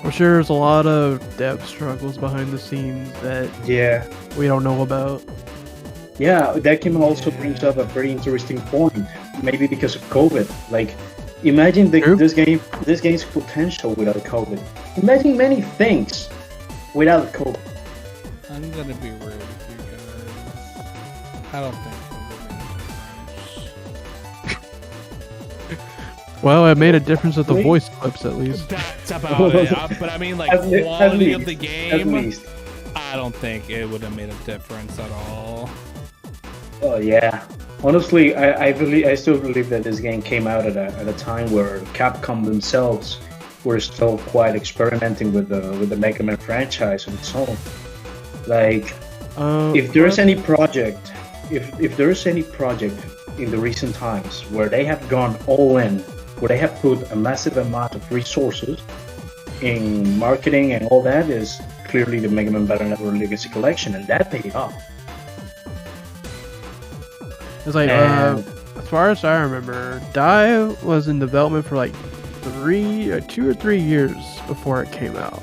I'm sure there's a lot of dev struggles behind the scenes that we don't know about. Yeah, that game also brings up a very interesting point. Maybe because of COVID. Imagine this game's potential without COVID. Imagine many things without COVID. I'm gonna be rude with you guys. I don't think. Well, it made a difference with the voice clips, at least. That's about it. But I mean, quality of the game, I don't think it would have made a difference at all. Oh yeah. Honestly, I still believe that this game came out at a time where Capcom themselves were still quite experimenting with the Mega Man franchise on its own. If there is any project, if there is any project in the recent times where they have gone all in, where they have put a massive amount of resources in marketing and all that, is clearly the Mega Man Battle Network Legacy Collection, and that paid off. It's as far as I remember, DiVE was in development for 2 or 3 years before it came out.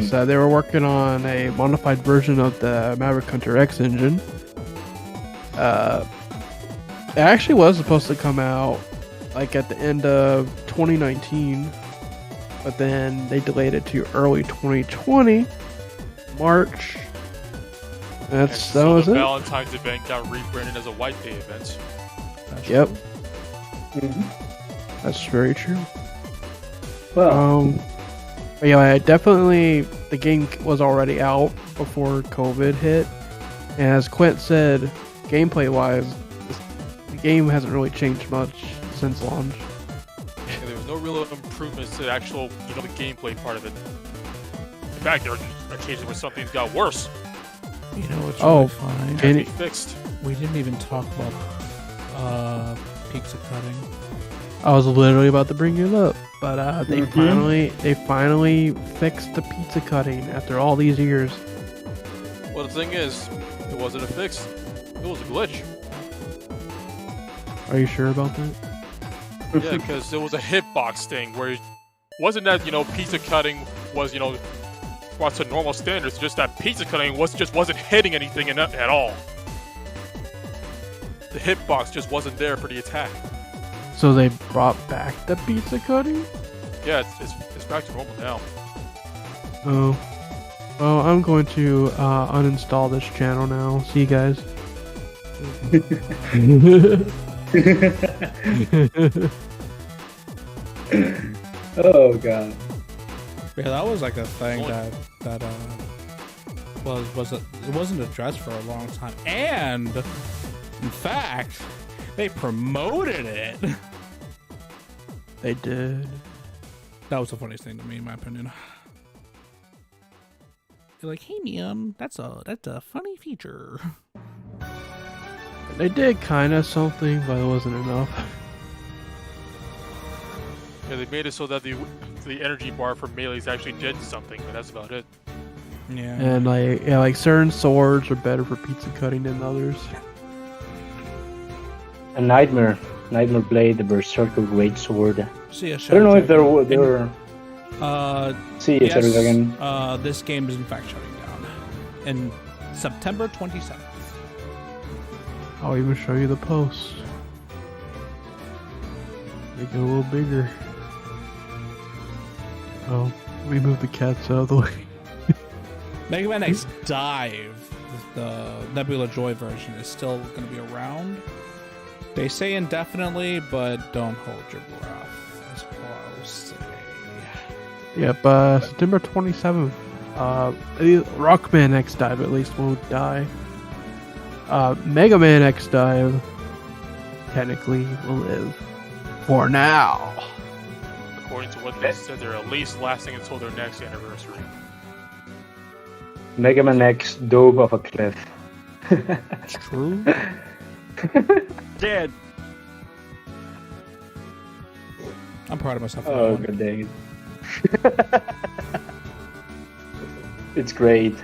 So they were working on a modified version of the Maverick Hunter X engine. It actually was supposed to come out at the end of 2019, but then they delayed it to early 2020, March. That was the it. Valentine's event got rebranded as a White Day event. Yep. That's very true. Well, yeah, definitely the game was already out before COVID hit, and as Quint said, gameplay-wise, the game hasn't really changed much since launch. Yeah, there was no real improvements to the actual, the gameplay part of it. In fact, there were occasions where some things got worse. You know what's Oh, really funny? Has to be fixed. We didn't even talk about pizza cutting. I was literally about to bring it up, but they finally fixed the pizza cutting after all these years. Well, the thing is, it wasn't a fix. It was a glitch. Are you sure about that? Yeah, because it was a hitbox thing where it wasn't that, pizza cutting was, brought to normal standards, just that pizza cutting wasn't hitting anything at all. The hitbox just wasn't there for the attack. So they brought back the pizza cutting? Yeah, it's back to normal now. Oh. Well, I'm going to uninstall this channel now. See you guys. Oh god. Yeah, that was like a thing that it wasn't addressed for a long time, and in fact, they promoted it. They did. That was the funniest thing to me, in my opinion. They're like, "Hey, man, that's a funny feature." They did kind of something, but it wasn't enough. Yeah, they made it so that the energy bar for melees actually did something, but that's about it. Yeah. And like certain swords are better for pizza cutting than others. A Nightmare Blade, the Berserker Great Sword. See, I don't know if they were. See, yes, again. this game is in fact shutting down in September 27th. I'll even show you the post. Make it a little bigger. Oh, let me move the cats out of the way. Mega Man X Dive, the Nebula Joy version, is still going to be around. They say indefinitely, but don't hold your breath. That's all I'll say. Yep, September 27th. Rockman X Dive at least won't die. Mega Man X Dive technically will live. For now. According to what they said, they're at least lasting until their next anniversary. Mega Man X dove off a cliff. It's true. Dead. I'm proud of myself. For Oh, that one. good dang it. It's great.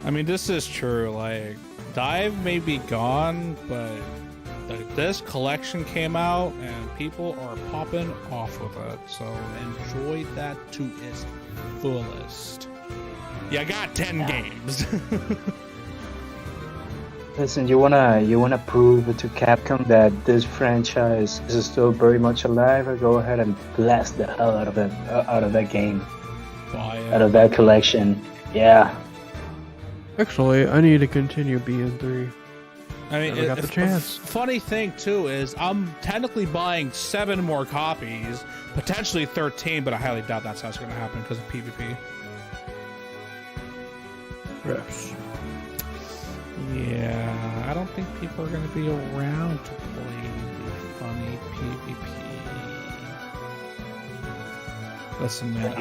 I mean, this is true. Like, Dive may be gone, but this collection came out and people are popping off with it. So enjoy that to its fullest. You got 10 games. Listen, you wanna prove to Capcom that this franchise is still very much alive? Or go ahead and blast the hell out of that game, out of that collection. Yeah. Actually, I need to continue BN3. I mean, Never got the chance. Funny thing too is I'm technically buying 7 more copies, potentially 13, but I highly doubt that's how it's going to happen because of PvP. Yes. Yeah, I don't think people are going to be around to play the funny PvP. Listen, man,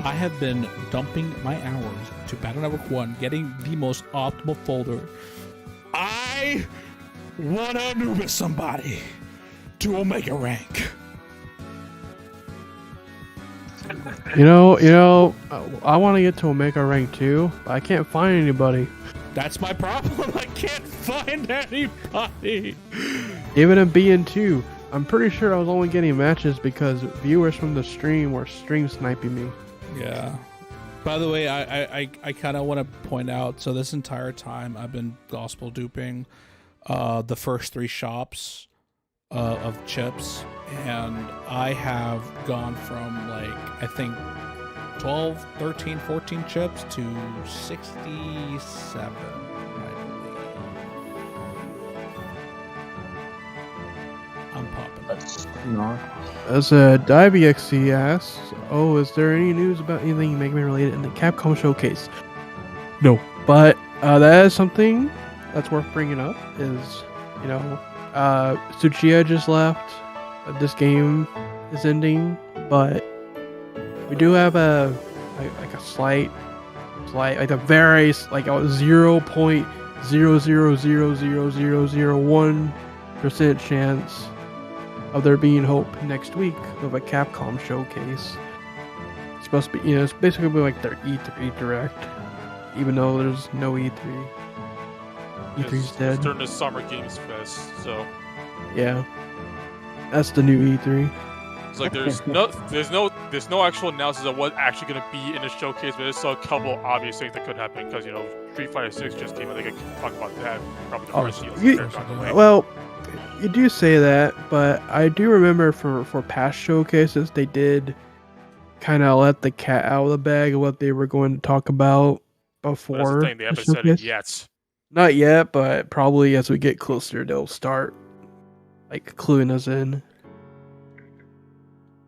I have been dumping my hours to Battle Network 1, getting the most optimal folder. I want to Anubis somebody to Omega rank. You know, I want to get to Omega rank too, but I can't find anybody. That's my problem. I can't find anybody. Even in BN2, I'm pretty sure I was only getting matches because viewers from the stream were stream sniping me. Yeah. By the way, I kind of want to point out, so this entire time I've been gospel duping the first 3 shops of chips, and I have gone from like, I think 12, 13, 14 chips to 67, I believe. I'm popping. That's not. As DiVE asks, oh, is there any news about anything Mega Man related in the Capcom showcase? No, but that is something that's worth bringing up. Is Tsuchiya just left. This game is ending, but we do have a slight It's like a very like a 0.00000001% chance of there being hope next week of a Capcom showcase. It's supposed to be, it's basically like their E3 direct, even though there's no E3. E3's dead. It's during the Summer Games Fest, so yeah, that's the new E3. it's like there's no actual announcements of what's actually going to be in the showcase, but there's a couple obvious things that could happen because Street Fighter 6 just came out. They could talk about that. Probably the first DLC on the way. Well, you do say that, but I do remember for past showcases they did kind of let the cat out of the bag of what they were going to talk about before. But that's the thing, they haven't said it yet. Not yet, but probably as we get closer, they'll start like cluing us in.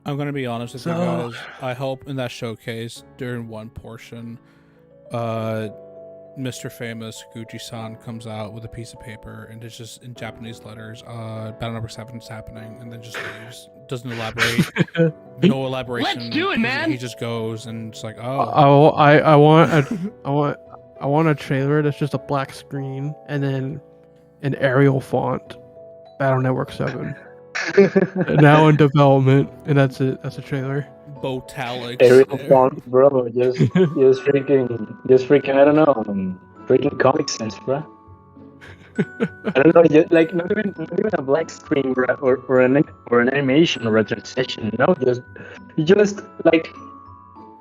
I'm gonna be honest with you guys. I hope in that showcase during one portion, Mr. Famous Gucci-san comes out with a piece of paper and it's just in Japanese letters. Battle number 7 is happening, and then just leaves. Doesn't elaborate. No elaboration. Let's do it, man. He just goes and it's like, oh. I want a trailer that's just a black screen and then an Arial font. Battle Network 7. Now in development, and that's it. That's a trailer. Botalics. Arial font, bro. Just freaking. I don't know. Freaking Comic Sans, bro. I don't know. Just, like not even a black screen or an animation or a transition. No, just like.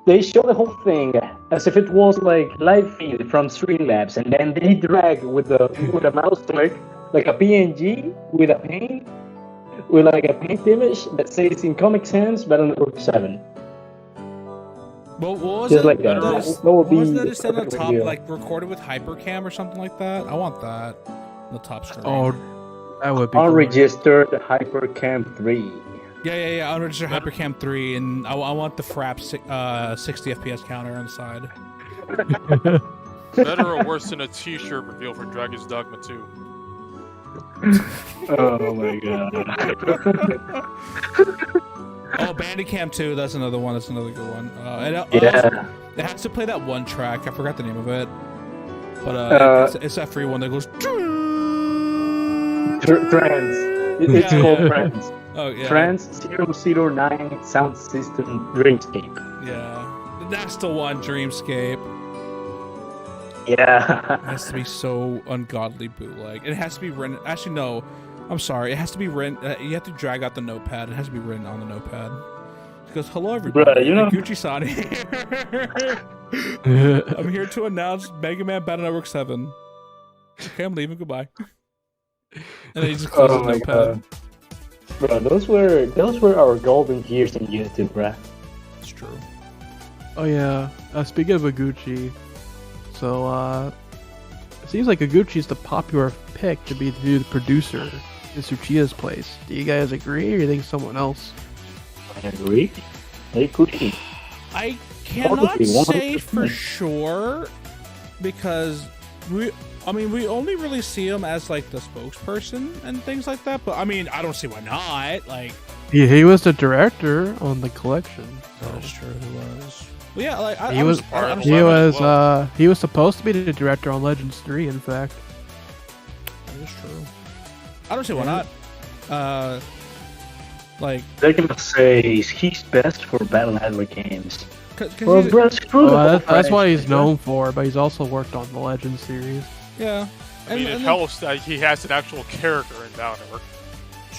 They show the whole thing as if it was like live feed from Streamlabs, and then they drag with a mouse click like a PNG with a paint image that says in Comic Sans Battle Network 7. Well, what was just it? like that. What was that? Just on the top, like recorded with Hypercam or something like that. I want that on the top screen. Oh, that would be unregistered Hypercam 3. Yeah. Unregistered Hypercam 3, and I want the Frap 60 FPS counter on the side. Better or worse than a T-shirt reveal for Dragon's Dogma 2? Oh my god. Oh, Bandicam 2, that's another one. That's another good one. Yeah. It has to play that one track. I forgot the name of it. But it's that free one that goes... Trans. It's called Trans. Oh, yeah. Trans 009 Sound System Dreamscape. Yeah. That's the one, Dreamscape. Yeah. It has to be so ungodly bootleg. It has to be written... Actually, no. I'm sorry. It has to be written... you have to drag out the notepad. It has to be written on the notepad. It goes, hello, everybody. Bruh, Gucci-san here. I'm here to announce Mega Man Battle Network 7. Okay, I'm leaving. Goodbye. And then he just closes the notepad. God. Bro, those were our golden years in YouTube, bruh. It's true. Oh yeah. Speaking of Iguchi, so it seems like Iguchi's the popular pick to be the new producer in Tsuchiya's place. Do you guys agree, or do you think someone else? I agree. Hey, Gucci. I cannot say for sure because we only really see him as like the spokesperson and things like that. But I mean, I don't see why not. Like he was the director on the collection. So. That's true. He was. Well, yeah, like he was supposed to be the director on Legends 3. In fact, that is true. I don't see why not. Like they're gonna say he's best for Battle Network games. Well, that's what he's known for, but he's also worked on the Legends series. Yeah. I mean, it helps that he has an actual character in Battle Network.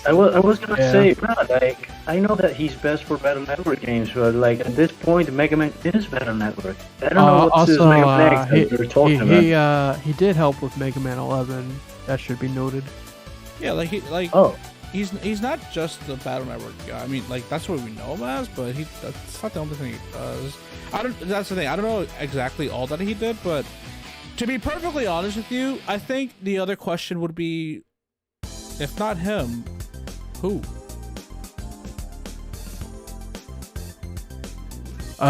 I was gonna say, bro, like, I know that he's best for Battle Network games, but like at this point, Mega Man is Battle Network. I don't know what's also, Mega Man next that we're talking about. He did help with Mega Man 11. That should be noted. Yeah, he's not just the Battle Network guy. I mean, like that's what we know him as, but that's not the only thing he does. That's the thing. I don't know exactly all that he did, but to be perfectly honest with you, I think the other question would be, if not him, who?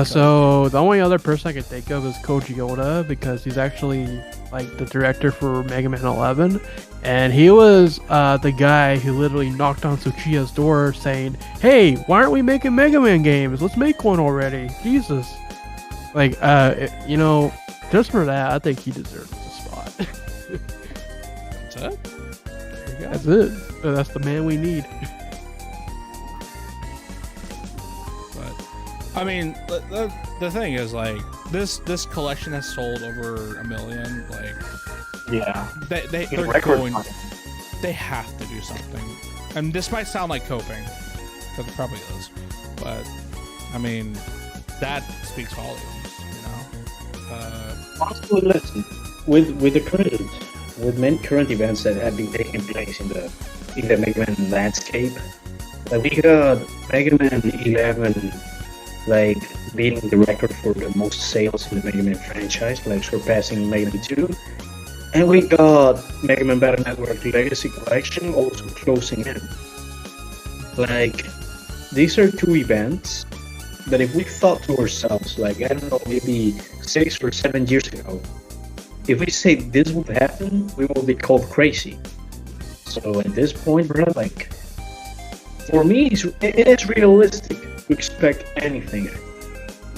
So the only other person I could think of is Koji Oda, because he's actually like the director for Mega Man 11, and he was the guy who literally knocked on Tsuchiya's door saying, "Hey, why aren't we making Mega Man games? Let's make one already." Jesus, like just for that, I think he deserves the spot. That's it. There you go. That's it. That's the man we need. But I mean, the thing is, like, this collection has sold over 1 million. Like, Yeah. they're record going. time. They have to do something. And this might sound like coping, because it probably is. But I mean, that speaks volumes, you know. Also, listen, with the many current events that have been taking place in the Mega Man landscape, like we got Mega Man 11, like beating the record for the most sales in the Mega Man franchise, like surpassing Mega Man 2, and we got Mega Man Battle Network Legacy Collection also closing in. Like, these are two events that if we thought to ourselves, like, I don't know, maybe 6 or 7 years ago, if we say this would happen, we will be called crazy. So at this point, bro, like, for me, it is realistic to expect anything,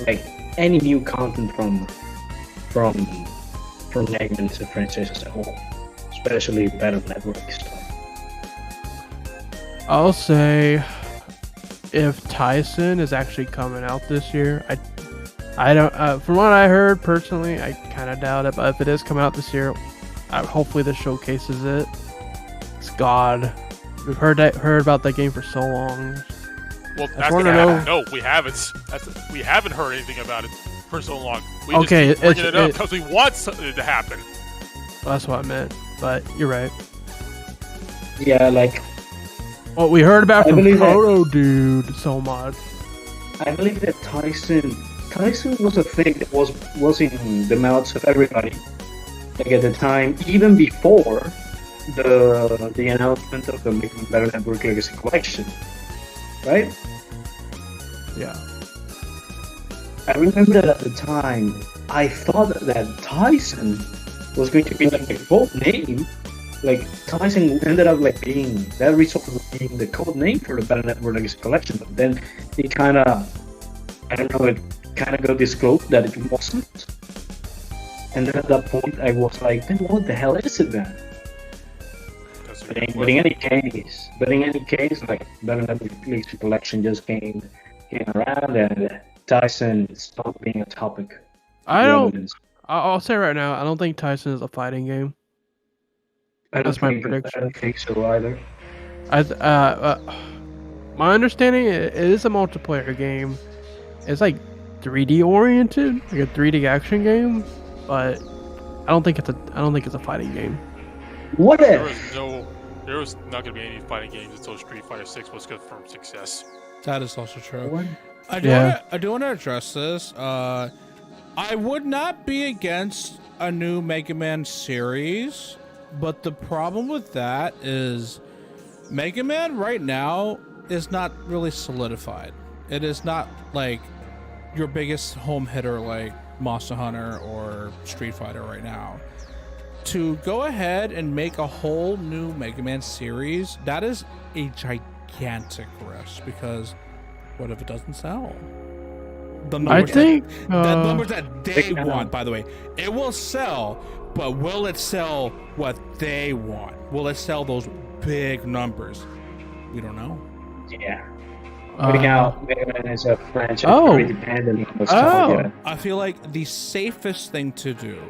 like any new content from Mega Man to franchise as a whole, especially Battle Network stuff. I'll say, if Tyson is actually coming out this year, I don't. From what I heard personally, I kind of doubt it. But if it is coming out this year, hopefully this showcases it. It's God. We've heard about that game for so long. Well, I that's wanna gonna happen. know- No, we haven't. We haven't heard anything about it for so long. We Okay, just keep bringing it's- it up it- because we want something to happen. Well, that's what I meant. But you're right. Yeah, like, Well, we heard about I from believe that- Proto Dude so much. I believe that Tyson was a thing that was in the mouths of everybody, like at the time, even before the announcement of the Mega Man Battle Network Legacy Collection, right? Yeah. I remember that at the time, I thought that Tyson was going to be like the code name. Like, Tyson ended up like being that result of being the code name for the Battle Network Legacy Collection, but then it kind of, I don't know, it kind of got disclosed that it wasn't. And then at that point, I was like, then what the hell is it then? That's a But good in any case, like Battle Network Legacy Collection just came around, and Tyson stopped being a topic. I'll say right now, I don't think Tyson is a fighting game. That's my prediction. I don't think so either. My understanding, it is a multiplayer game. It's like 3D oriented, like a 3D action game, but I don't think it's a fighting game. What There if? was not gonna be any fighting games until Street Fighter 6 was confirmed success. That is also true. What? I do want to address this. I would not be against a new Mega Man series, but the problem with that is Mega Man right now is not really solidified. It is not like your biggest home hitter like Monster Hunter or Street Fighter right now. To go ahead and make a whole new Mega Man series, that is a gigantic risk, because what if it doesn't sell? The numbers the numbers that they want, by the way, it will sell, but will it sell what they want? Will it sell those big numbers? We don't know. Yeah. Putting out Mega Man as a franchise Oh. very dependent on nostalgia. I feel like the safest thing to do,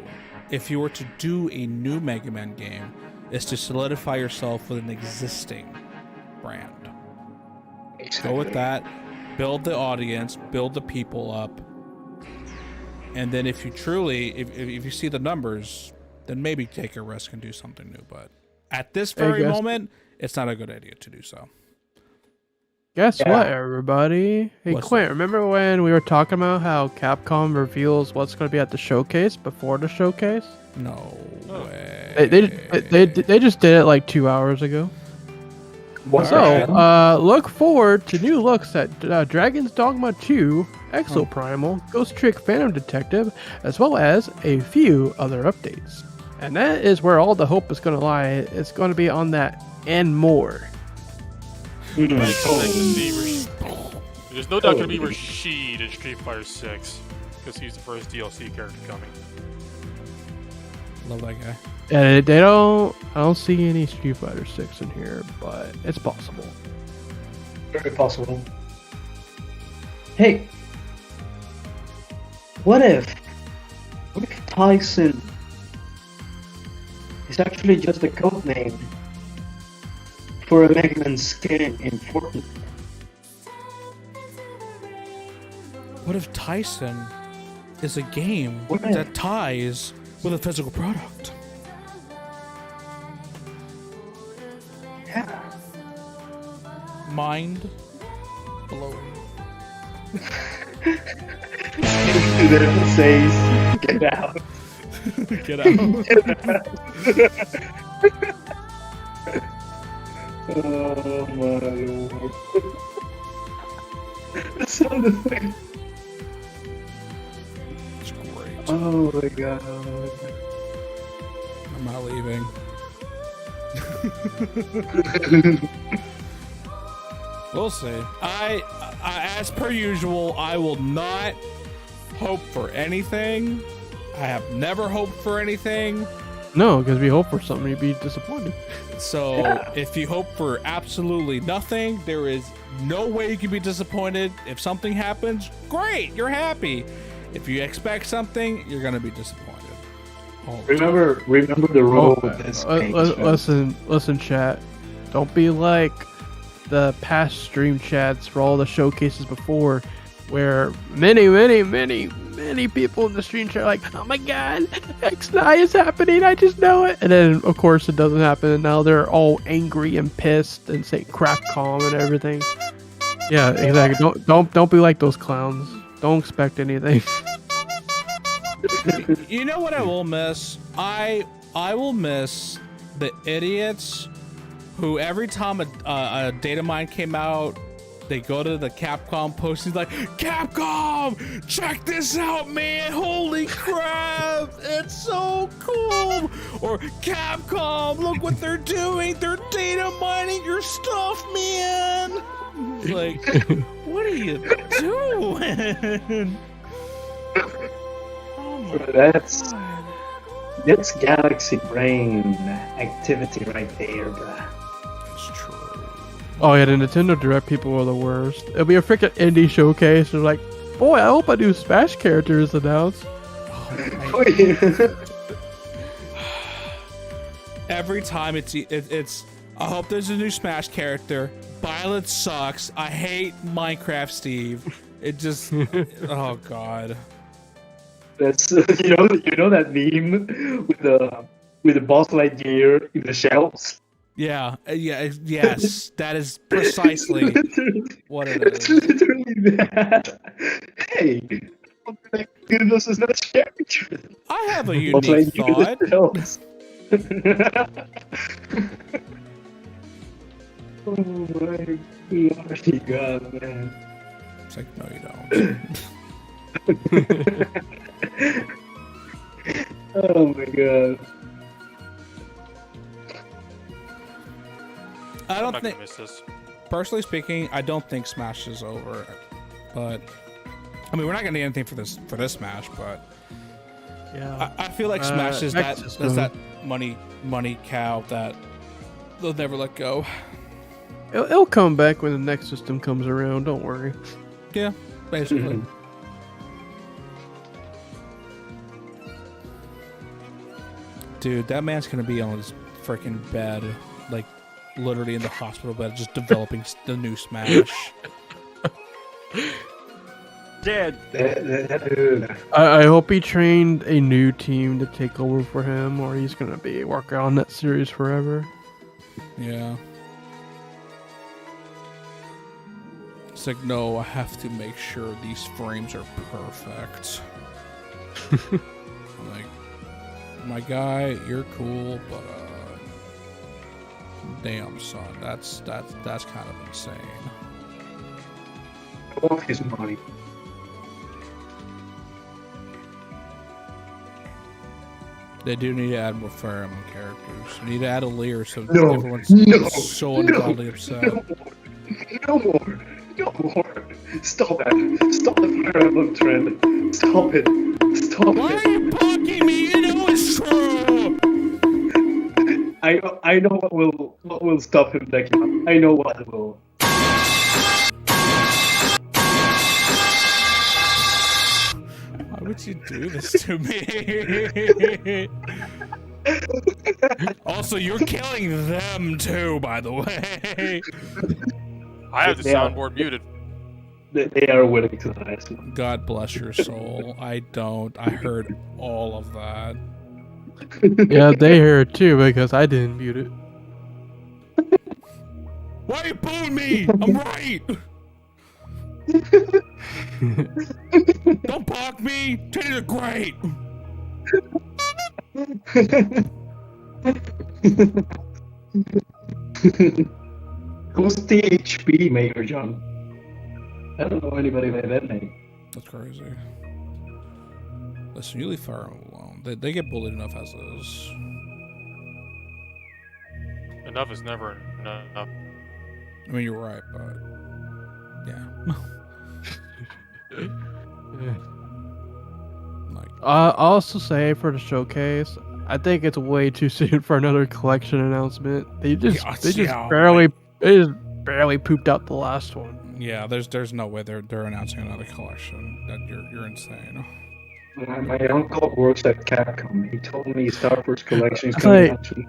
if you were to do a new Mega Man game, is to solidify yourself with an existing brand. Go with that, build the audience, build the people up, and then if you truly, if you see the numbers, then maybe take a risk and do something new. But at this very moment, it's not a good idea to do so. Guess what, everybody? Hey, What's Quint, that? remember when we were talking about how Capcom reveals what's going to be at the showcase before the showcase? No way. They just did it like 2 hours ago. What's So, that? look forward to new looks at Dragon's Dogma 2, Exoprimal, Ghost Trick Phantom Detective, as well as a few other updates. And that is where all the hope is going to lie. It's going to be on that and more. I expect to see there's no doubt going to be Rashid in Street Fighter 6 because he's the first DLC character coming. Love that guy. Yeah, they don't. I don't see any Street Fighter 6 in here, but it's possible. Very possible. Hey, what if Tyson is actually just a code name for a Mega Man skin in Fortnite? What if Tyson is a game What if- that ties with a physical product? Yeah. Mind blowing. It says, get out. Get out. Oh my lord. The sound effect. It's great. Oh my god. I'm not leaving. We'll see. I, as per usual, I will not hope for anything. I have never hoped for anything. No, because we hope for something, you'd be disappointed. So if you hope for absolutely nothing, there is no way you can be disappointed. If something happens, great, you're happy. If you expect something, you're gonna be disappointed. Remember the rule with this game. Listen, chat. Don't be like the past stream chats for all the showcases before, where many people in the stream chat are like, oh my god, X9 is happening, I just know it. And then of course it doesn't happen, and now they're all angry and pissed and say crapcom and everything. Yeah, exactly. Don't be like those clowns. Don't expect anything. You know what I will miss? I will miss the idiots who every time a data mine came out, they go to the Capcom post, he's like, Capcom, check this out, man, holy crap, it's so cool. Or Capcom, look what they're doing, they're data mining your stuff, man. Like, what are you doing? Oh my That's God. galaxy brain activity right there, bruh. It's true. Oh yeah, the Nintendo Direct people are the worst. It'll be a freaking indie showcase. They're like, boy, I hope a new Smash character is announced. Every time it's I hope there's a new Smash character. Violet sucks. I hate Minecraft Steve. It just oh god. That's you know that meme with the boss Lightyear in the shelves. Yeah, yes, that is precisely what it It's is. literally that. Hey, give us a Smash character. I have a Boss unique Lightyear in thought. the shelves. Oh my bloody god, man. It's like, no, you don't. Oh my god. I I'm don't not think, gonna miss this. personally speaking, I don't think Smash is over. But I mean, we're not gonna get anything for this Smash, but Yeah. I feel like Smash is that Nexus, is that money cow that they'll never let go. It'll come back when the next system comes around. Don't worry. Yeah, basically. Dude, that man's gonna be on his freaking bed, like literally in the hospital bed, just developing the new Smash. Dead. I hope he trained a new team to take over for him, or he's gonna be working on that series forever. Yeah. It's like, no, I have to make sure these frames are perfect. I'm like, my guy, you're cool, but damn, son, that's kind of insane. I want his money. They do need to add more Fire Emblem characters. They need to add a Lear so No, everyone's no, so ungodly upset. No more. Stop that. Stop the Fire Emblem trend. Stop it. Stop Why it. are you poking me? You know it's true! I know what will stop him next month. I know what will. Why would you do this to me? Also, you're killing them too, by the way. I have the soundboard muted. They are willing to die. God bless your soul. I don't. I heard all of that. Yeah, they hear it too because I didn't mute it. Why are you booing me? I'm right. Don't block me. Titties are great. Who's THP, Mayor John? I don't know anybody by that name. That's crazy. Listen, you leave Fire alone. They get bullied enough as is. Enough is never enough. I mean, you're right, but yeah. Like, I'll also say for the showcase, I think it's way too soon for another collection announcement. They just barely pooped out the last one. yeah, there's no way they're announcing another collection. That you're insane. My uncle works at Capcom. He told me Star Wars collection is coming out soon.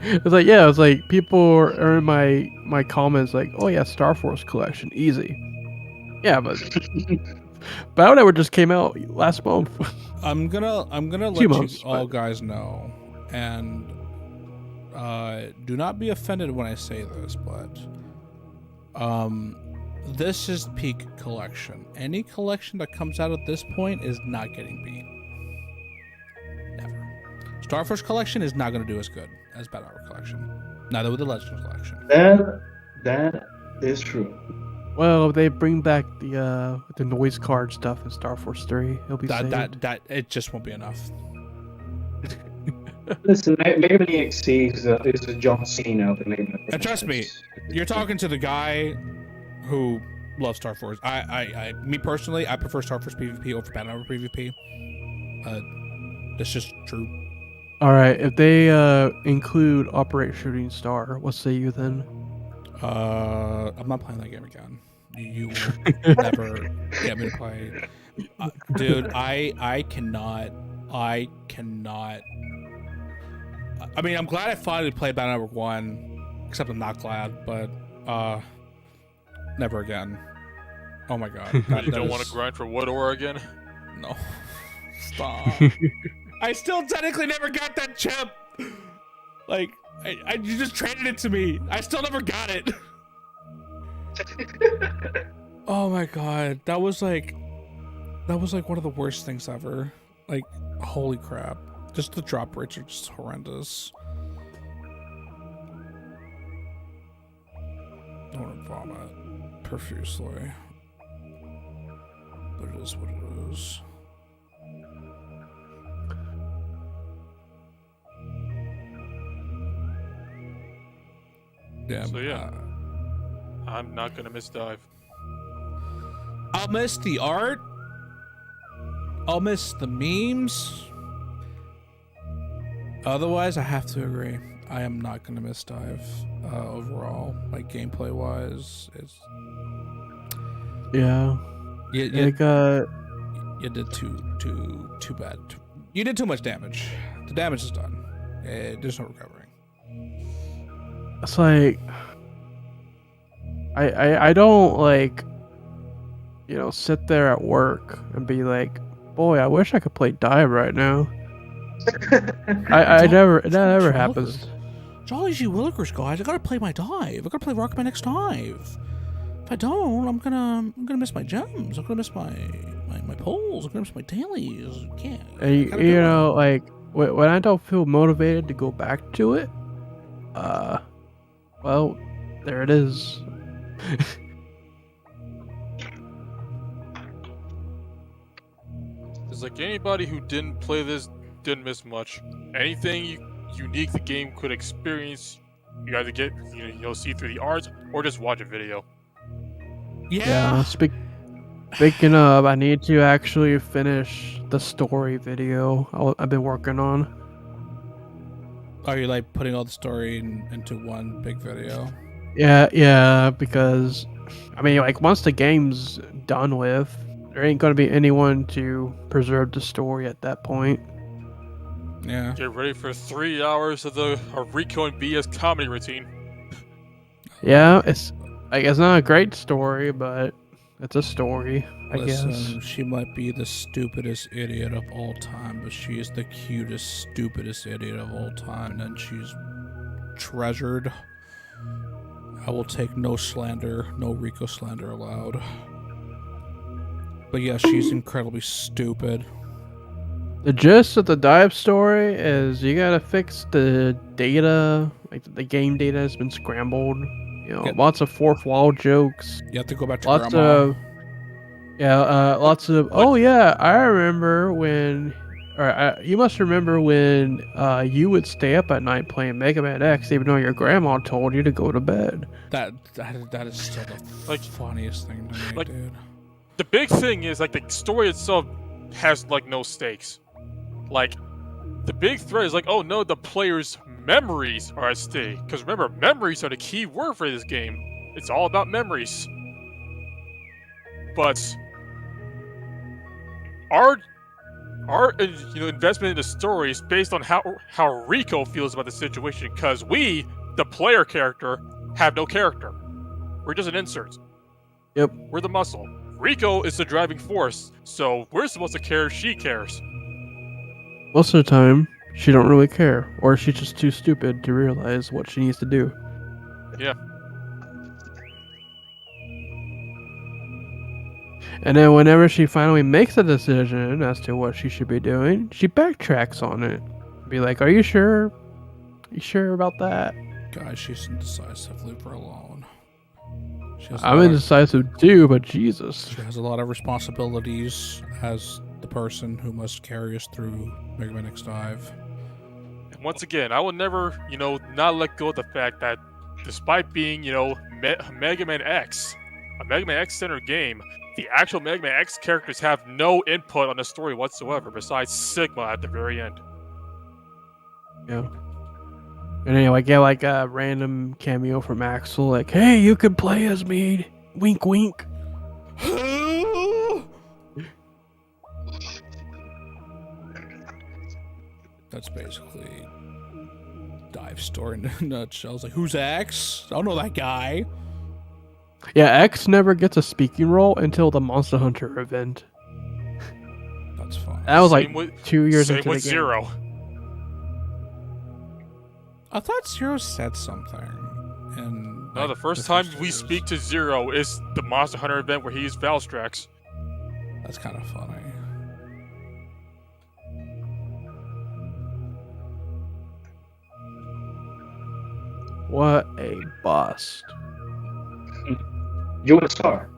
It's like, yeah, it's like people are in my comments like, oh yeah, Star Force collection, easy. Yeah, but Battle just came out last month. I'm gonna let you all guys know, and do not be offended when I say this, but this is peak collection. Any collection that comes out at this point is not getting beat. Never. Star Force collection is not gonna do as good as Battle Hour collection. Neither with the Legends collection. That is true. Well, if they bring back the noise card stuff in Star Force 3, it'll be saved. That it just won't be enough. Listen, maybe XC is a John Cena of the name. And trust me, you're talking to the guy who loves Star Force. Me personally, I prefer Star Force PvP over Battle Hour PvP. That's just true. All right, if they include Operate Shooting Star, what say you then? I'm not playing that game again. You will never get me to play. Dude, I cannot. I mean, I'm glad I finally played Battle Hour 1, except I'm not glad, but never again. Oh my god. You don't want to grind for Wood Ore again? No. Stop. I still technically never got that chip. Like, you just traded it to me. I still never got it. Oh my god, that was like one of the worst things ever. Like, holy crap! Just the drop rates are just horrendous. I want to vomit profusely, but it is what it is. Yeah. So yeah, I'm not gonna miss DiVE. I'll miss the art. I'll miss the memes. Otherwise, I have to agree. I am not gonna miss DiVE overall. Like gameplay wise, it's Yeah. you did too bad. You did too much damage. The damage is done. There's no recovering. It's like I don't like, you know, sit there at work and be like, boy, I wish I could play DiVE right now. That never happens. Jolly G Willikers, guys, I gotta play my DiVE. I gotta play Rock my next DiVE. If I don't, I'm gonna miss my gems. I'm gonna miss my polls. I'm gonna miss my dailies. Can't. You know, like when I don't feel motivated to go back to it, well, there it is. It's like anybody who didn't play this didn't miss much. Anything unique the game could experience, you either get you'll see through the art or just watch a video. Yeah. Speaking of, I need to actually finish the story video I've been working on. Are you like putting all the story into one big video? Yeah, because I mean, like once the game's done with, there ain't gonna be anyone to preserve the story at that point. Yeah. Get ready for 3 hours of Rico and BS comedy routine. Yeah, it's not a great story, but it's a story, I guess. She might be the stupidest idiot of all time, but she is the cutest, stupidest idiot of all time, and she's treasured. I will take no slander, no Rico slander allowed. But yeah, she's incredibly stupid. The gist of the DiVE story is you gotta fix the data, like the game data has been scrambled. You know, Yep. lots of fourth wall jokes. You have to go back to Lots grandma. of lots of. Oh yeah, I remember when. Or you must remember when you would stay up at night playing Mega Man X, even though your grandma told you to go to bed. That is still the Like- funniest thing to me, like- dude. The big thing is, like, the story itself has, like, no stakes. Like, the big threat is like, oh no, the player's memories are at stake. Because remember, memories are the key word for this game. It's all about memories. But our investment in the story is based on how Rico feels about the situation. Because we, the player character, have no character. We're just an insert. Yep. We're the muscle. Rico is the driving force, so we're supposed to care if she cares. Most of the time, she don't really care, or she's just too stupid to realize what she needs to do. Yeah. And then whenever she finally makes a decision as to what she should be doing, she backtracks on it. Be like, "Are you sure? You sure about that?" Guys, she's indecisive. Leave her alone. She has a I'm lot of- indecisive too, but Jesus. She has a lot of responsibilities as the person who must carry us through Mega Man X Dive. And once again, I will never, not let go of the fact that despite being, Mega Man X, a Mega Man X-centered game, the actual Mega Man X characters have no input on the story whatsoever besides Sigma at the very end. Yeah. And anyway, get like a random cameo from Axel, like, "Hey, you could play as me." Wink, wink. That's basically Dive story in a nutshell. It's like, who's X? I don't know that guy. Yeah, X never gets a speaking role until the Monster Hunter event. That's fine. That was like Same with- 2 years Same into the with game. Zero. I thought Zero said something. And No, the first time we speak to Zero is the Monster Hunter event where he used Valstrax. That's kind of funny. What a bust. Joe Star,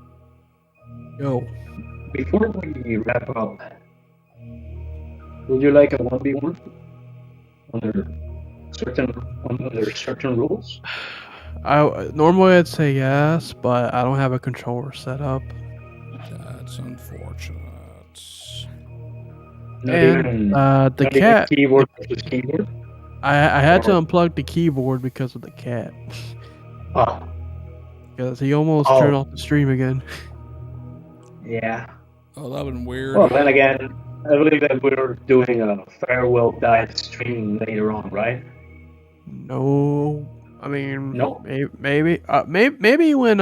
Yo. before we wrap up, would you like a 1v1 under certain rules? Normally I'd say yes, but I don't have a controller set up. That's unfortunate. Not And even, the not even cat, keyboard versus keyboard? I had to unplug the keyboard because of the cat. Oh, Because he almost Oh. turned off the stream again. yeah. Oh, that would been weird. Well, then again, I believe that we're doing a farewell dive stream later on, right? No, I mean, No. maybe when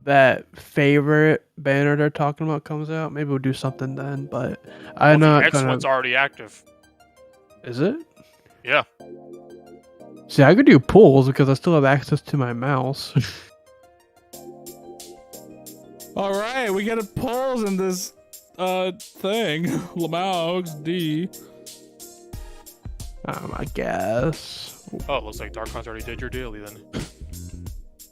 that favorite banner they're talking about comes out, maybe we'll do something then. But I'm Well, not the X gonna. one's already active. Is it? Yeah. See, I could do pulls because I still have access to my mouse. All right, we get a pulls in this thing. Lamaux D. I guess. Oh, it looks like Dark Hunt's already did your daily then.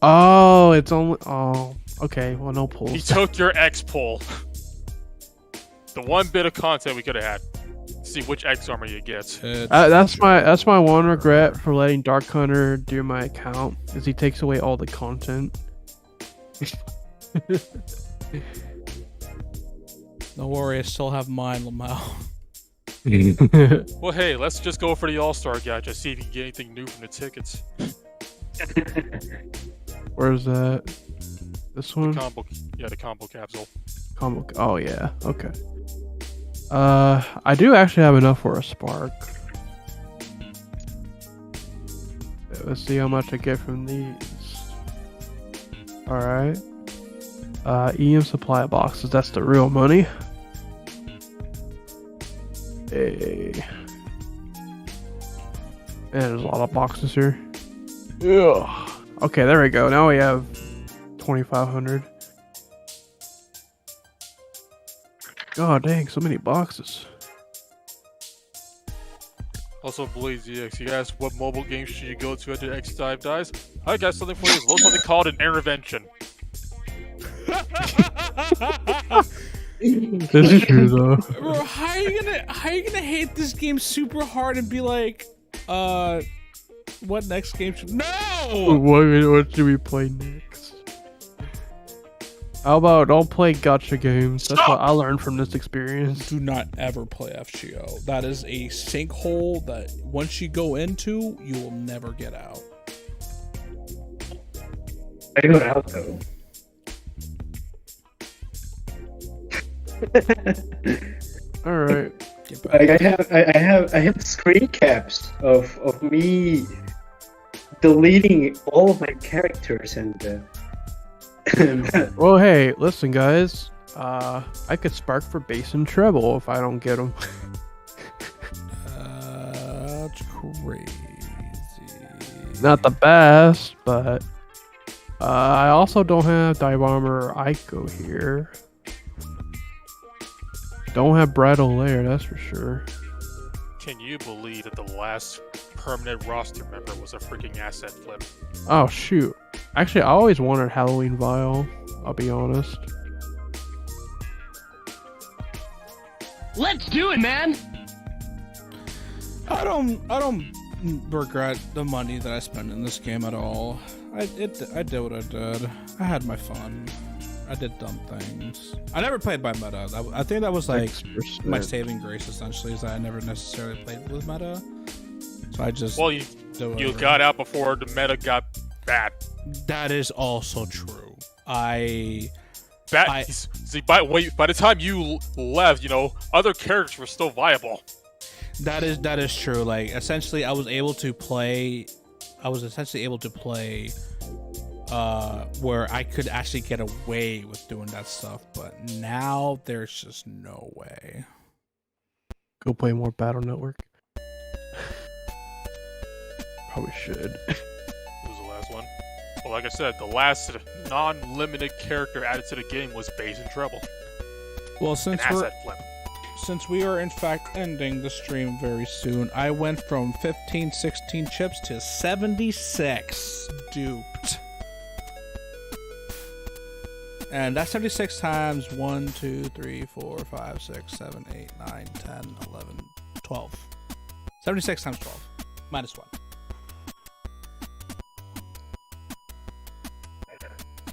Oh, it's only. Oh, okay. Well, no pulls. He took your X pull. The one bit of content we could have had. See which X armor you get. That's my one regret for letting Dark Hunter do my account is he takes away all the content. Don't worry, I still have mine, Lamau. Well, hey, let's just go for the All-Star gadget. See if you can get anything new from the tickets. Where's that? This one? The combo capsule. Combo. Oh yeah. Okay. I do actually have enough for a spark. Let's see how much I get from these. All right. EM supply boxes. That's the real money. Hey. Man, there's a lot of boxes here. Ugh. Okay, there we go. Now we have 2,500. God dang, so many boxes. Also, Blaze EX, you guys, what mobile game should you go to after X Dive dies? I got something for you. There's a little something called an intervention. This is true though. Bro, how are you gonna hate this game super hard and be like, what next game should? No. What should we play next? How about don't play gacha games? That's what I learned from this experience. Do not ever play FGO. That is a sinkhole that once you go into, you will never get out. I got out though. All right. I have screen caps of me deleting all of my characters and. Well, hey, listen, guys. I could spark for bass and treble if I don't get them. That's crazy. Not the best, but I also don't have Dive Armor or Ico here. Don't have Bridal Layer, that's for sure. Can you believe that the last permanent roster member was a freaking asset flip? Oh shoot. Actually, I always wanted Halloween Vial, I'll be honest. Let's do it, man! I don't regret the money that I spent in this game at all. I did what I did. I had my fun. I did dumb things. I never played by meta. I think that was like 6%. my saving grace, essentially, is that I never necessarily played with meta. So I just you got out before the meta got bad. That is also true. See, by the time you left, other characters were still viable. That is true. Like, essentially, I was essentially able to play where I could actually get away with doing that stuff, but now there's just no way. Go play more Battle Network. Probably should. Who was the last one? Well, like I said, the last non-limited character added to the game was bass and treble. Well, Since we are in fact ending the stream very soon, I went from 15, 16 chips to 76 duped. And that's 76 times 1, 2, 3, 4, 5, 6, 7, 8, 9, 10, 11, 12. 76 times 12. Minus 1.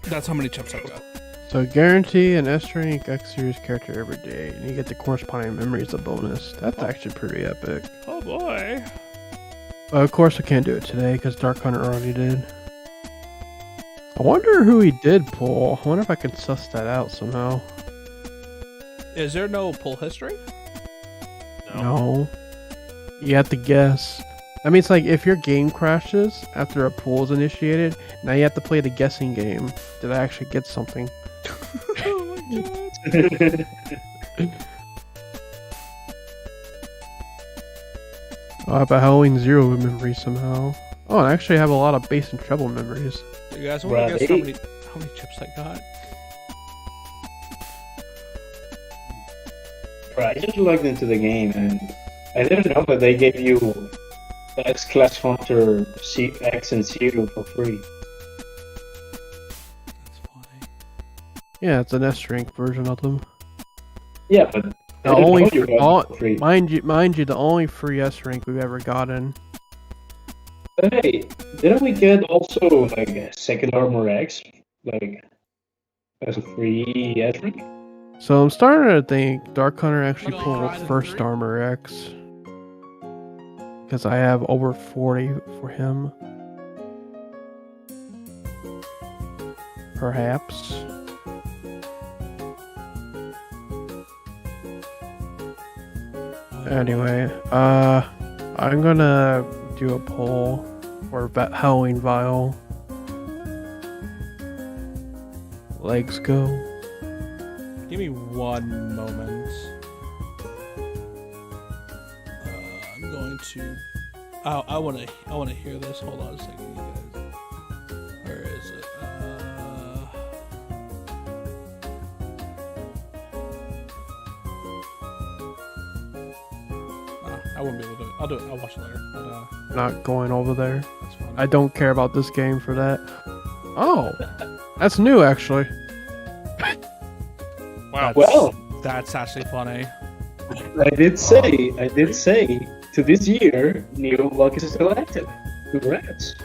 That's how many chips I got. So guarantee an S rank X series character every day, and you get the corresponding memories as a bonus. That's actually pretty epic. Oh boy. Of course I can't do it today because Dark Hunter already did. I wonder who he did pull. I wonder if I can suss that out somehow. Is there no pull history? No. You have to guess. That means like if your game crashes after a pull is initiated, now you have to play the guessing game. Did I actually get something? Oh my god. Oh, I have a Halloween 0 memory somehow. Oh, I actually have a lot of bass and treble memories. You guys want to guess how many chips I got? Right, I just logged into the game and I didn't know that they gave you the X-Class Hunter X and Zero for free. That's funny. Yeah, it's an S rank version of them. Yeah, but The only free. mind you, the only free S rank we've ever gotten. Hey, didn't we get also like a second armor X, like as a free S rank? So I'm starting to think Dark Hunter actually pulled first armor X. Because I have over 40 for him. Perhaps. Anyway, I'm gonna do a poll for Halloween Vial. Legs go. Give me 1 moment. I'm going to. I wanna hear this. Hold on a second, you guys. Where is it? I wouldn't be able to do it. I'll do it. I'll watch it later. But, Not going over there. that's fine. I don't care about this game for that. Oh, that's new actually. Wow. Well, That's actually funny. I did say to this year, new luck is still active. Congrats.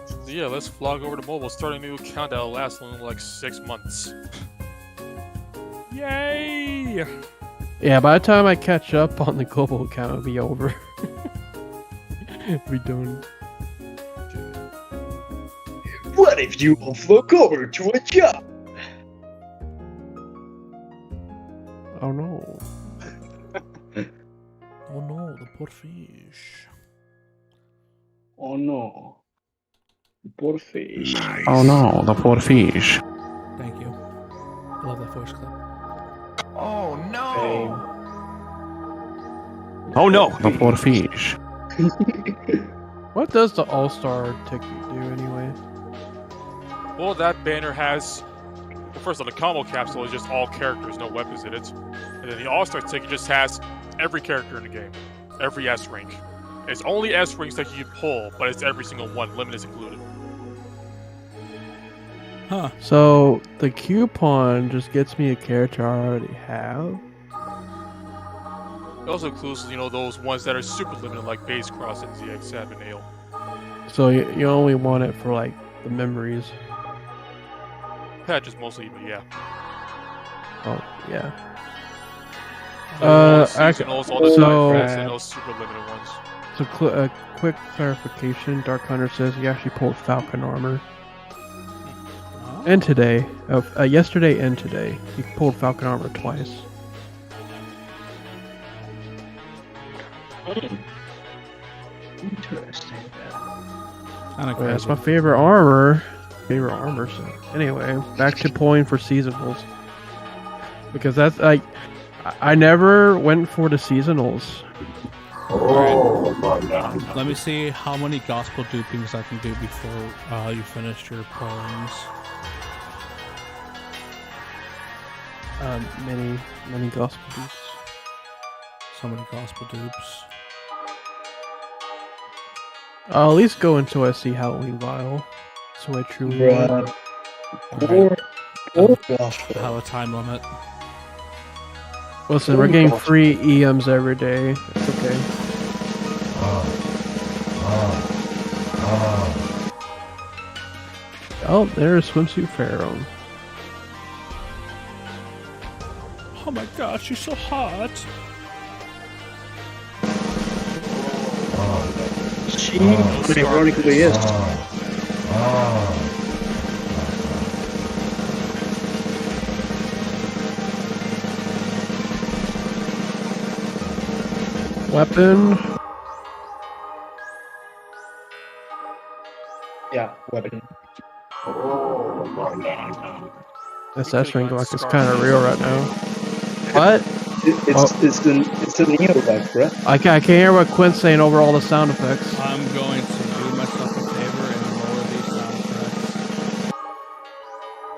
So yeah, let's vlog over to mobile. Start a new account that'll last only like 6 months. Yay! Yeah, by the time I catch up on the global account, it'll be over. We don't. What if you will flock over to a job? Oh no. Oh no, the poor fish. Oh no. Poor fish. Oh no, the poor fish. Thank you. I love that voice clip. Oh no! Oh no, the poor fish. What does the All-Star ticket do anyway? Well, that banner has. Well, first of all, the combo capsule is just all characters, no weapons in it. And then the All-Star ticket just has every character in the game. Every S rank. It's only S ranks that you pull, but it's every single one, limit is included. Huh. So the coupon just gets me a character I already have. It also includes, you know, those ones that are super limited, like Base Cross and ZX7 and Ale. So you only want it for like the memories. Yeah, just mostly, but yeah. Oh yeah. All the actually, seasonals, all the so- side quests, and those super limited ones. So a quick clarification: Dark Hunter says he actually pulled Falcon armor. And today, yesterday and today, he pulled Falcon armor twice. Interesting. That's my favorite armor. So anyway, back to pulling for seasonals. Because that's like, I never went for the seasonals. Let me see how many gospel dupings I can do before you finish your poems. Many gospel dupes. So many gospel dupes. I'll at least go until I see Halloween Vial. So I truly want. Poor gospel. Have a time limit. Listen, we're getting free EMs every day. It's okay. Oh, there's Swimsuit Pharaoh. Oh my gosh, you're so hot. She ironically is. Weapon. Yeah, weapon. This S rank lock is kind of real right now. What? It's the Neo bug, bro. I can't hear what Quinn's saying over all the sound effects. I'm going to do myself a favor and lower these sound effects.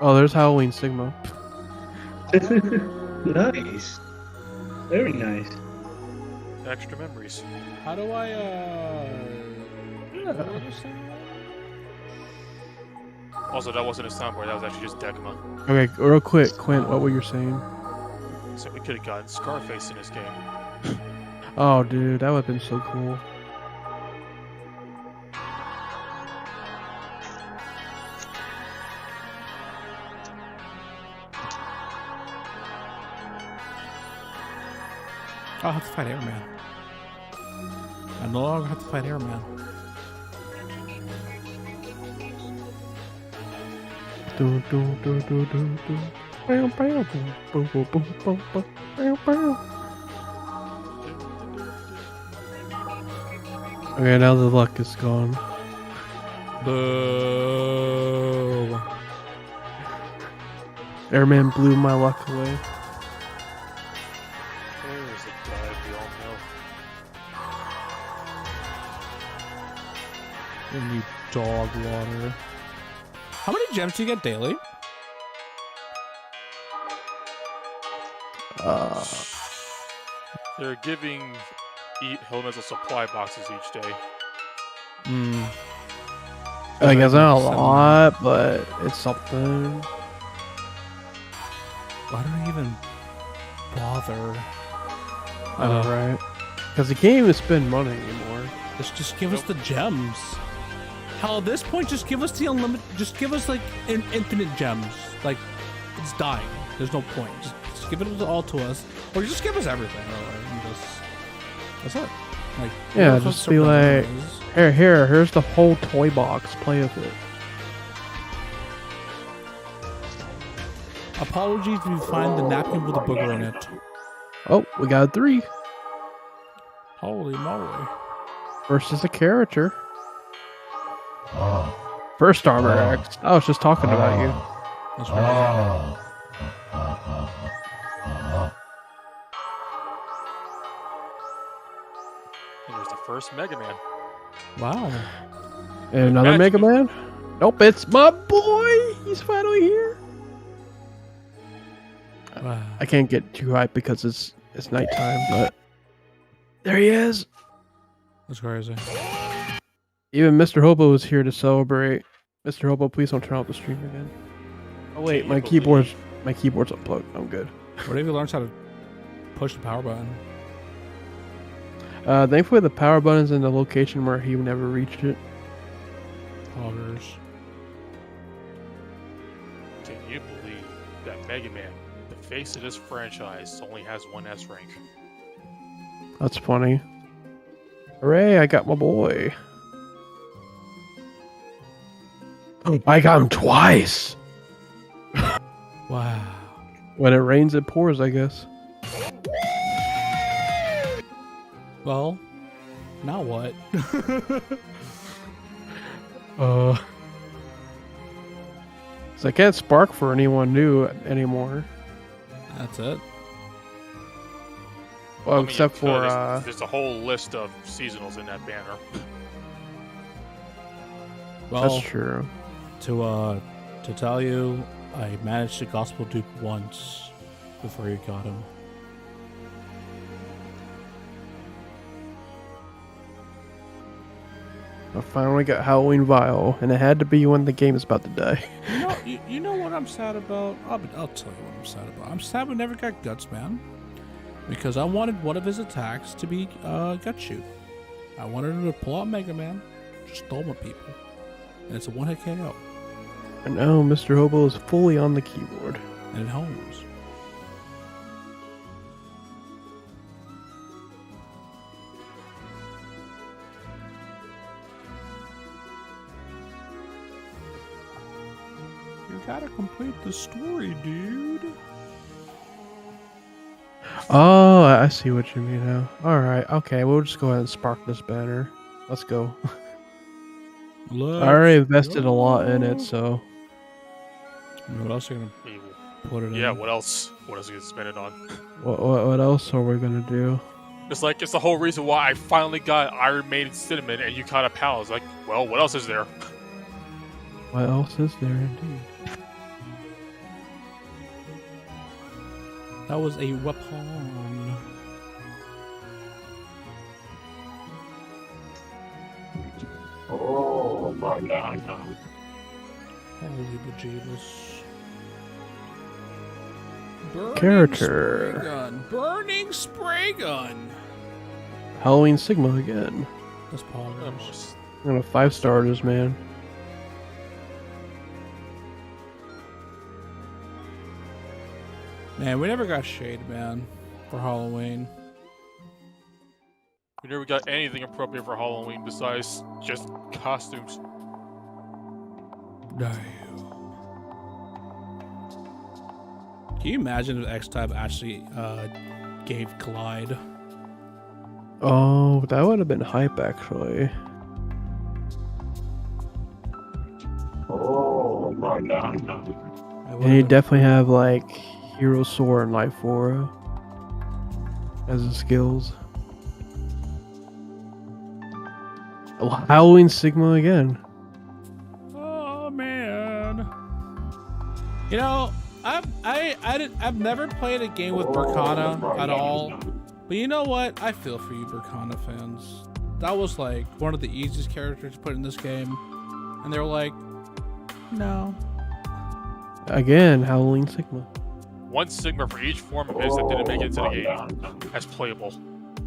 Oh, there's Halloween Sigma. Nice. Very nice. Extra memories. How do I, Also, that wasn't a soundboard, that was actually just Decima. Okay, real quick, Quinn, what were you saying? So we could have gotten Scarface in this game. Oh, dude, that would have been so cool. I'll have to fight Airman. I no longer have to fight Airman. Do, do, do, do, do, do. Bow, bow, boom, boom, boom, boom, boom, boom, bow, bow. Okay, now the luck is gone. Boo. Airman blew my luck away. There's a dive, we all know. And you dog water. How many gems do you get daily? They're giving elemental supply boxes each day. I guess not a lot, but it's something. Why do I even bother? I know, right? Because you can't even spend money anymore. Just give us the gems. Hell, at this point, just give us the unlimited. Just give us like infinite gems. Like it's dying. There's no point. Just give it all to us, or just give us everything. And that's it. Like Yeah, just be like, here's the whole toy box. Play with it. Apologies if you find the napkin with a booger on it. Oh, we got 3 Holy moly! versus a character. First armor X. I was just talking about you. That's right. And there's the first Mega Man. Wow. And another Mega Man? Nope, it's my boy! He's finally here! Wow. I can't get too hyped because it's nighttime, but there he is! That's crazy. Even Mr. Hobo is here to celebrate. Mr. Hobo, please don't turn off the stream again. Oh wait, my keyboard's unplugged. I'm good. What if he learns how to push the power button? Thankfully the power button's in the location where he never reached it. Poggers. Can you believe that Mega Man, the face of this franchise, only has 1 S rank? That's funny. Hooray, I got my boy. I got him twice! Wow. When it rains, it pours, I guess. Well, now what? So I can't spark for anyone new anymore. That's it. Well, I mean, except for there's a whole list of seasonals in that banner. Well, that's true. To tell you, I managed to Gospel Dupe once before you got him. I finally got Halloween Vial, and it had to be when the game is about to die. You know what I'm sad about? I'll tell you what I'm sad about. I'm sad we never got Guts Man, because I wanted one of his attacks to be Gut Shoot. I wanted him to pull out Mega Man, just stole my people, and it's a one-hit KO. And now Mr. Hobo is fully on the keyboard. And it homes. You gotta complete the story, dude. Oh, I see what you mean now. Alright, okay, we'll just go ahead and spark this banner. Let's go. I already invested a lot in it, so... What else are you gonna put it in? Yeah, what else? What else are you gonna spend it on? What else are we gonna do? It's the whole reason why I finally got Iron Maiden Cinnamon and Yukata Pal. It's like, well, what else is there? What else is there indeed? That was a weapon. Oh my god. Holy bejeebus. Burning Character. Spray gun. Burning spray gun. Halloween Sigma again. That's poggers. I'm gonna 5-star this man. Man, we never got Shade Man for Halloween. We never got anything appropriate for Halloween besides just costumes. No. Can you imagine if X-Type actually gave Glide? Oh, that would have been hype actually. Oh my god. And you definitely have like Hero Sword and Life Aura as the skills. Oh, Halloween Sigma again. Oh man. You know, I've never played a game with Burkana at all. But you know what? I feel for you, Burkana fans. That was like one of the easiest characters to put in this game. And they were like, no. Again, Halloween Sigma. One Sigma for each form of his that didn't make it into the game. That's playable.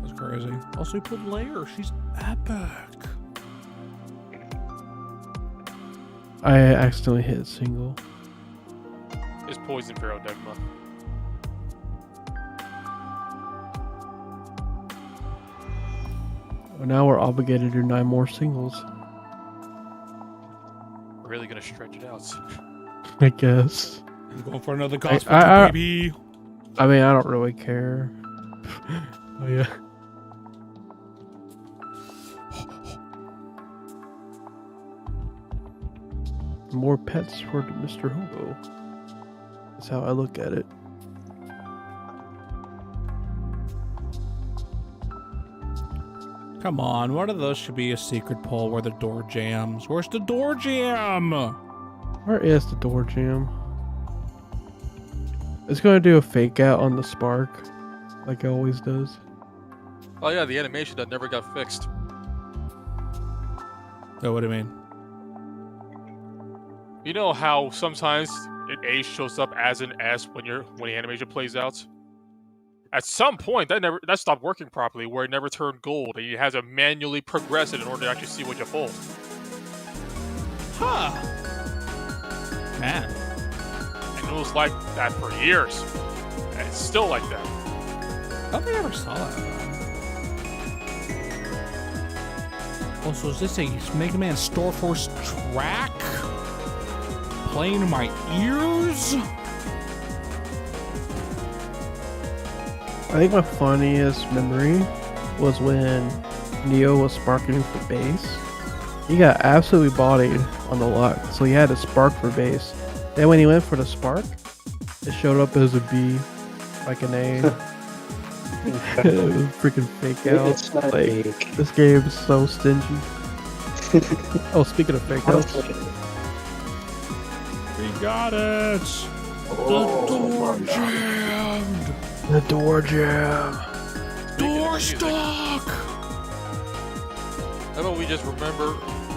That's crazy. Also, he put Layer. She's epic. I accidentally hit single. It's Poison Pterodegma. Well, now we're obligated to do 9 more singles. We're really gonna stretch it out. I guess. I'm going for another gospel, baby. I mean, I don't really care. Oh yeah. More pets for Mr. Hobo. That's how I look at it. Come on, one of those should be a secret poll where the door jams. Where's the door jam? Where is the door jam? It's gonna do a fake out on the spark, like it always does. Oh yeah, the animation that never got fixed. Oh, what do you mean? You know how sometimes an A shows up as an S when the animation plays out? At some point, that stopped working properly, where it never turned gold, and you had to manually progress it in order to actually see what you pulled. Huh. Man. And it was like that for years. And it's still like that. I don't think I ever saw that. Also, is this a Mega Man Store Force track? Playing in my ears? I think my funniest memory was when Neo was sparking for base. He got absolutely bodied on the luck, so he had to spark for base. Then when he went for the spark, it showed up as a B, like an A. It was freaking fake out. It's not Like, fake. this game is so stingy. Oh, speaking of fake outs, We got it! Oh, Jammed! the door jam. Door stuck! How about we just remember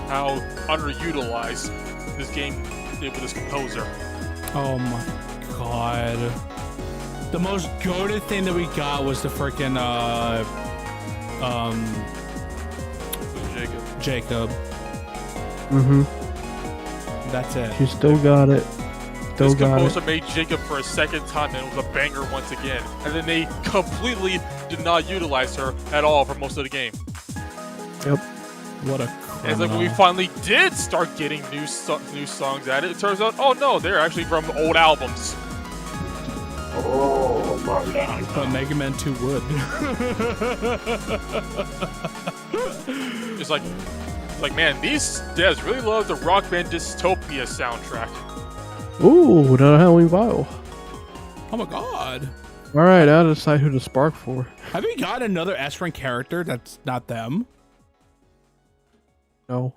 how underutilized this game did with this composer? Oh my god. The most goated thing that we got was the freaking Jacob. Mm-hmm. That's it. She still got it. Still This got composer it. made Jacob for a second time, and it was a banger once again. And then they completely did not utilize her at all for most of the game. Yep. What a And it's like when we finally did start getting new songs at it, it turns out, oh no, they're actually from old albums. Oh my god. But Mega Man 2 would. It's like, man, these devs really love the Rock Band Dystopia soundtrack. Ooh, another Halloween vial. Oh my god. Alright, now to decide who to spark for. Have we got another S-rank character that's not them? No.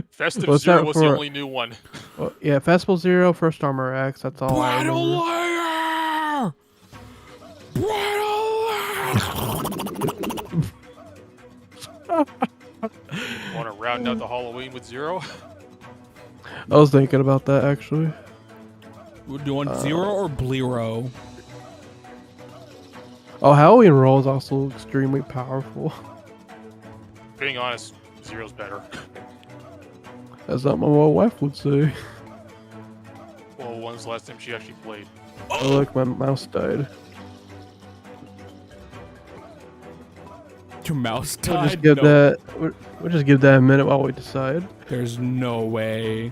Festive What's Zero that was for? the only new one. Well, yeah, Festival Zero, First Armor X, that's all I Bridal remember. Layer! Want to round out the Halloween with Zero? I was thinking about that actually. Do you want Zero or Blero? Oh, Halloween Roll is also extremely powerful. Being honest, Zero's better. That's not what my wife would say. Well, when's the last time she actually played? Oh, look, my mouse died. Your mouse We'll died. just give No. that. We'll just give that a minute while we decide. There's no way.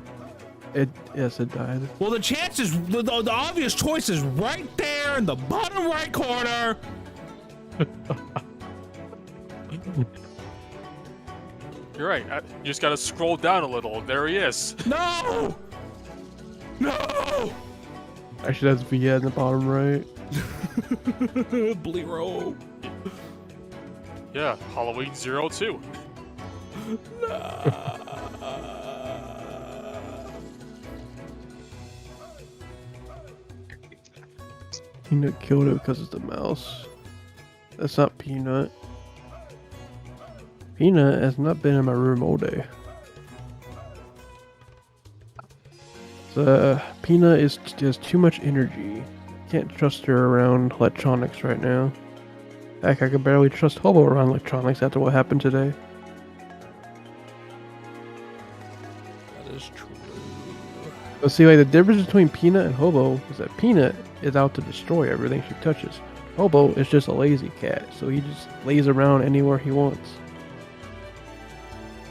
Yes, it died. Well, the chances, the obvious choice is right there in the bottom right corner. You're right. You just gotta scroll down a little. There he is. No! No! Actually, that's VN in the bottom right. Blero. Yeah, Halloween 02. Peanut killed it because it's the mouse. That's not Peanut. Peanut has not been in my room all day. Peanut is just too much energy. Can't trust her around electronics right now. Heck, I can barely trust Hobo around electronics after what happened today. That is true. But see, like, the difference between Peanut and Hobo is that Peanut is out to destroy everything she touches. Hobo is just a lazy cat, so he just lays around anywhere he wants.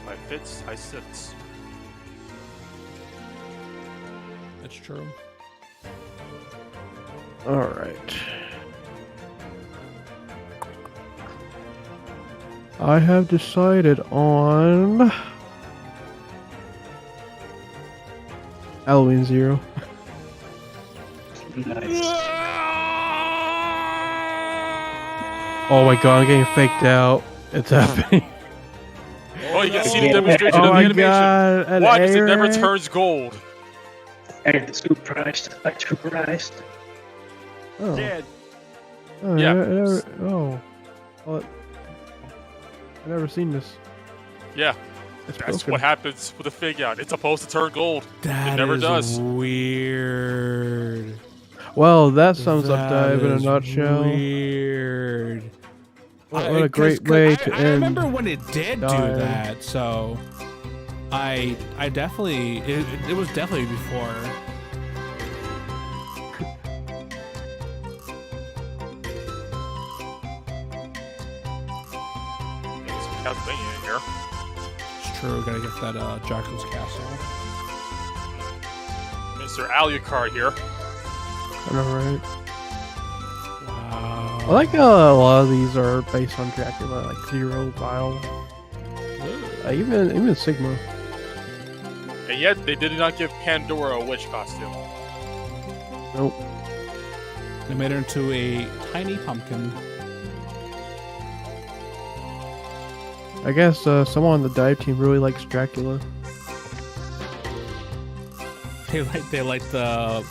I fits, I sits. That's true. Alright. I have decided on Halloween 0. Nice. Oh my god, I'm getting faked out. It's happening. Oh, you can see the Yeah. demonstration Oh of the my animation. god. An Why? Because it never error? turns gold. And surprised. I'm surprised. Oh. Yeah. Oh, Yeah. Oh. Well, I've never seen this. Yeah, It's that's broken. what happens with a fig out. It's supposed to turn gold. That never is does. weird. Well, that sums up That Dive in a is nutshell. Weird. What a great way to I end. remember when it did do Dive. that, so I definitely it was definitely before. There's some Castlevania in here. It's true. Gotta get that Dracula's Castle. Mr. Alucard here. I know, right? Wow. I like how a lot of these are based on Dracula, like Zero, Vile, even Sigma. And yet, they did not give Pandora a witch costume. Nope. They made her into a tiny pumpkin. I guess someone on the dive team really likes Dracula. They like the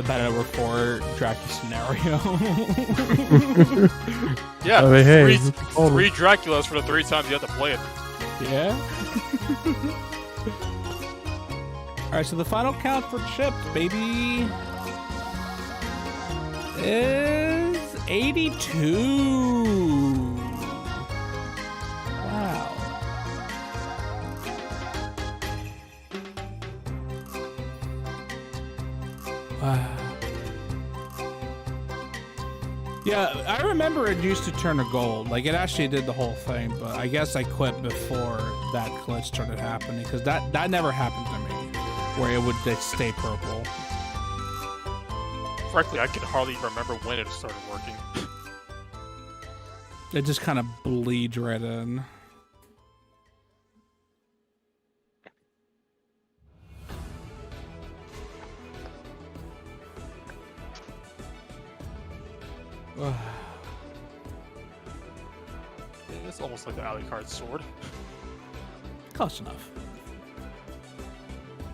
Battle Over 4 Dracula scenario. Yeah, I mean, hey, it's called- three Draculas for the 3 times you have to play it. Yeah. All right, so the final count for chips, baby, is 82. Wow. Wow. Yeah, I remember it used to turn to gold. Like, it actually did the whole thing, but I guess I quit before that glitch started happening, because that never happened to me, where it would just stay purple. Frankly, I can hardly remember when it started working. It just kind of bleeds right in. It's almost like the Alucard sword. Close enough.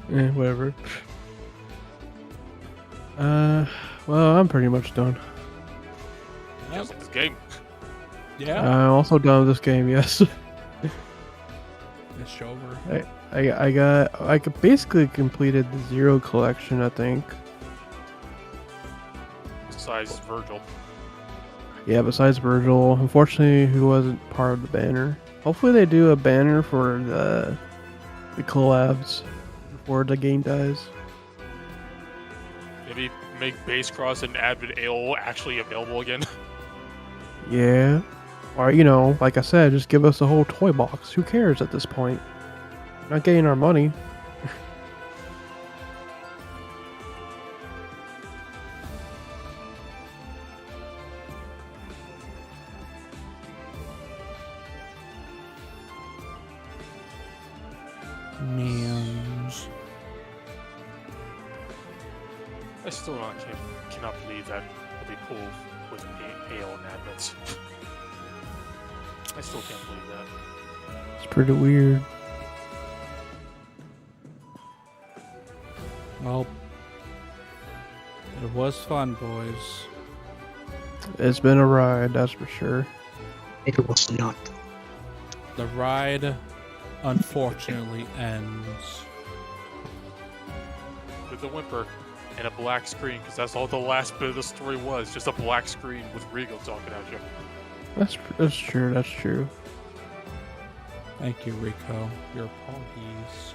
Whatever. Well, I'm pretty much done. Just like this game. Yeah. I'm also done with this game. Yes. It's over. I basically completed the Zero collection, I think. Besides Virgil. Yeah, besides Virgil, unfortunately, who wasn't part of the banner. Hopefully, they do a banner for the collabs before the game dies. Maybe make Base Cross and Advent AO actually available again. Yeah. Or, you know, like I said, just give us a whole toy box. Who cares at this point? Not getting our money. Memes. I still cannot believe that they pull with AO and admins. I still can't believe that. It's pretty weird. Well, it was fun, boys. It's been a ride, that's for sure. It was not. The ride, unfortunately, ends. With the whimper and a black screen, because that's all the last bit of the story was. Just a black screen with Regal talking at you. That's true, that's true. Thank you, Rico. Your apologies.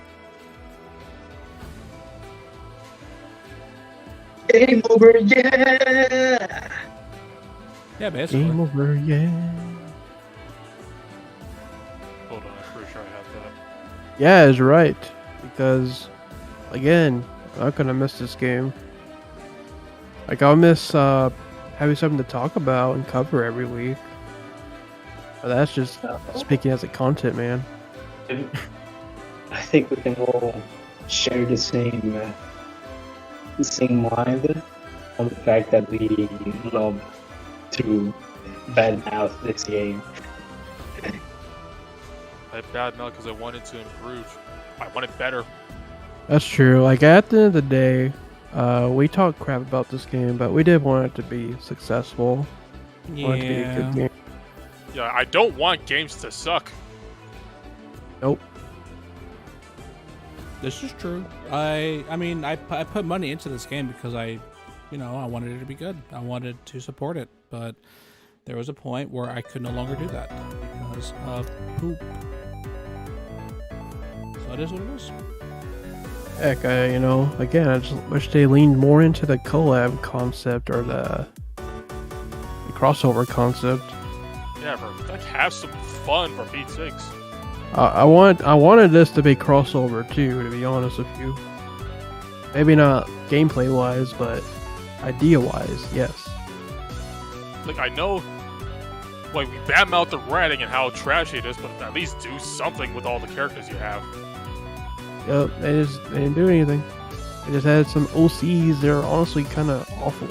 Game over, yeah! Yeah, basically. Game over, yeah. Hold on, I'm pretty sure I have that. Yeah, it's right. Because, again, I'm not gonna miss this game. Like, I'll miss having something to talk about and cover every week. But that's just speaking as a content man. I think we can all share the same mind on the fact that we love to badmouth this game. I badmouthed because I wanted to improve. I wanted better. That's true. Like, at the end of the day, we talk crap about this game, but we did want it to be successful. Want it to be a good game. Yeah, I don't want games to suck. Nope. This is true. I mean, I put money into this game because I wanted it to be good. I wanted to support it, but there was a point where I could no longer do that because of poop. So it is what it is. Heck, again, I just wish they leaned more into the collab concept or the crossover concept. Yeah, bro. Like, have some fun for Pete's sakes. I wanted this to be crossover too, to be honest with you. Maybe not gameplay wise, but idea wise, yes. Like, I know, like, we badmouth the writing and how trashy it is, but at least do something with all the characters you have. Yep, they didn't do anything. They just had some OCs that are honestly kind of awful.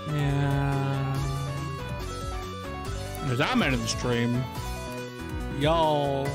Yeah. As I'm ending the stream, y'all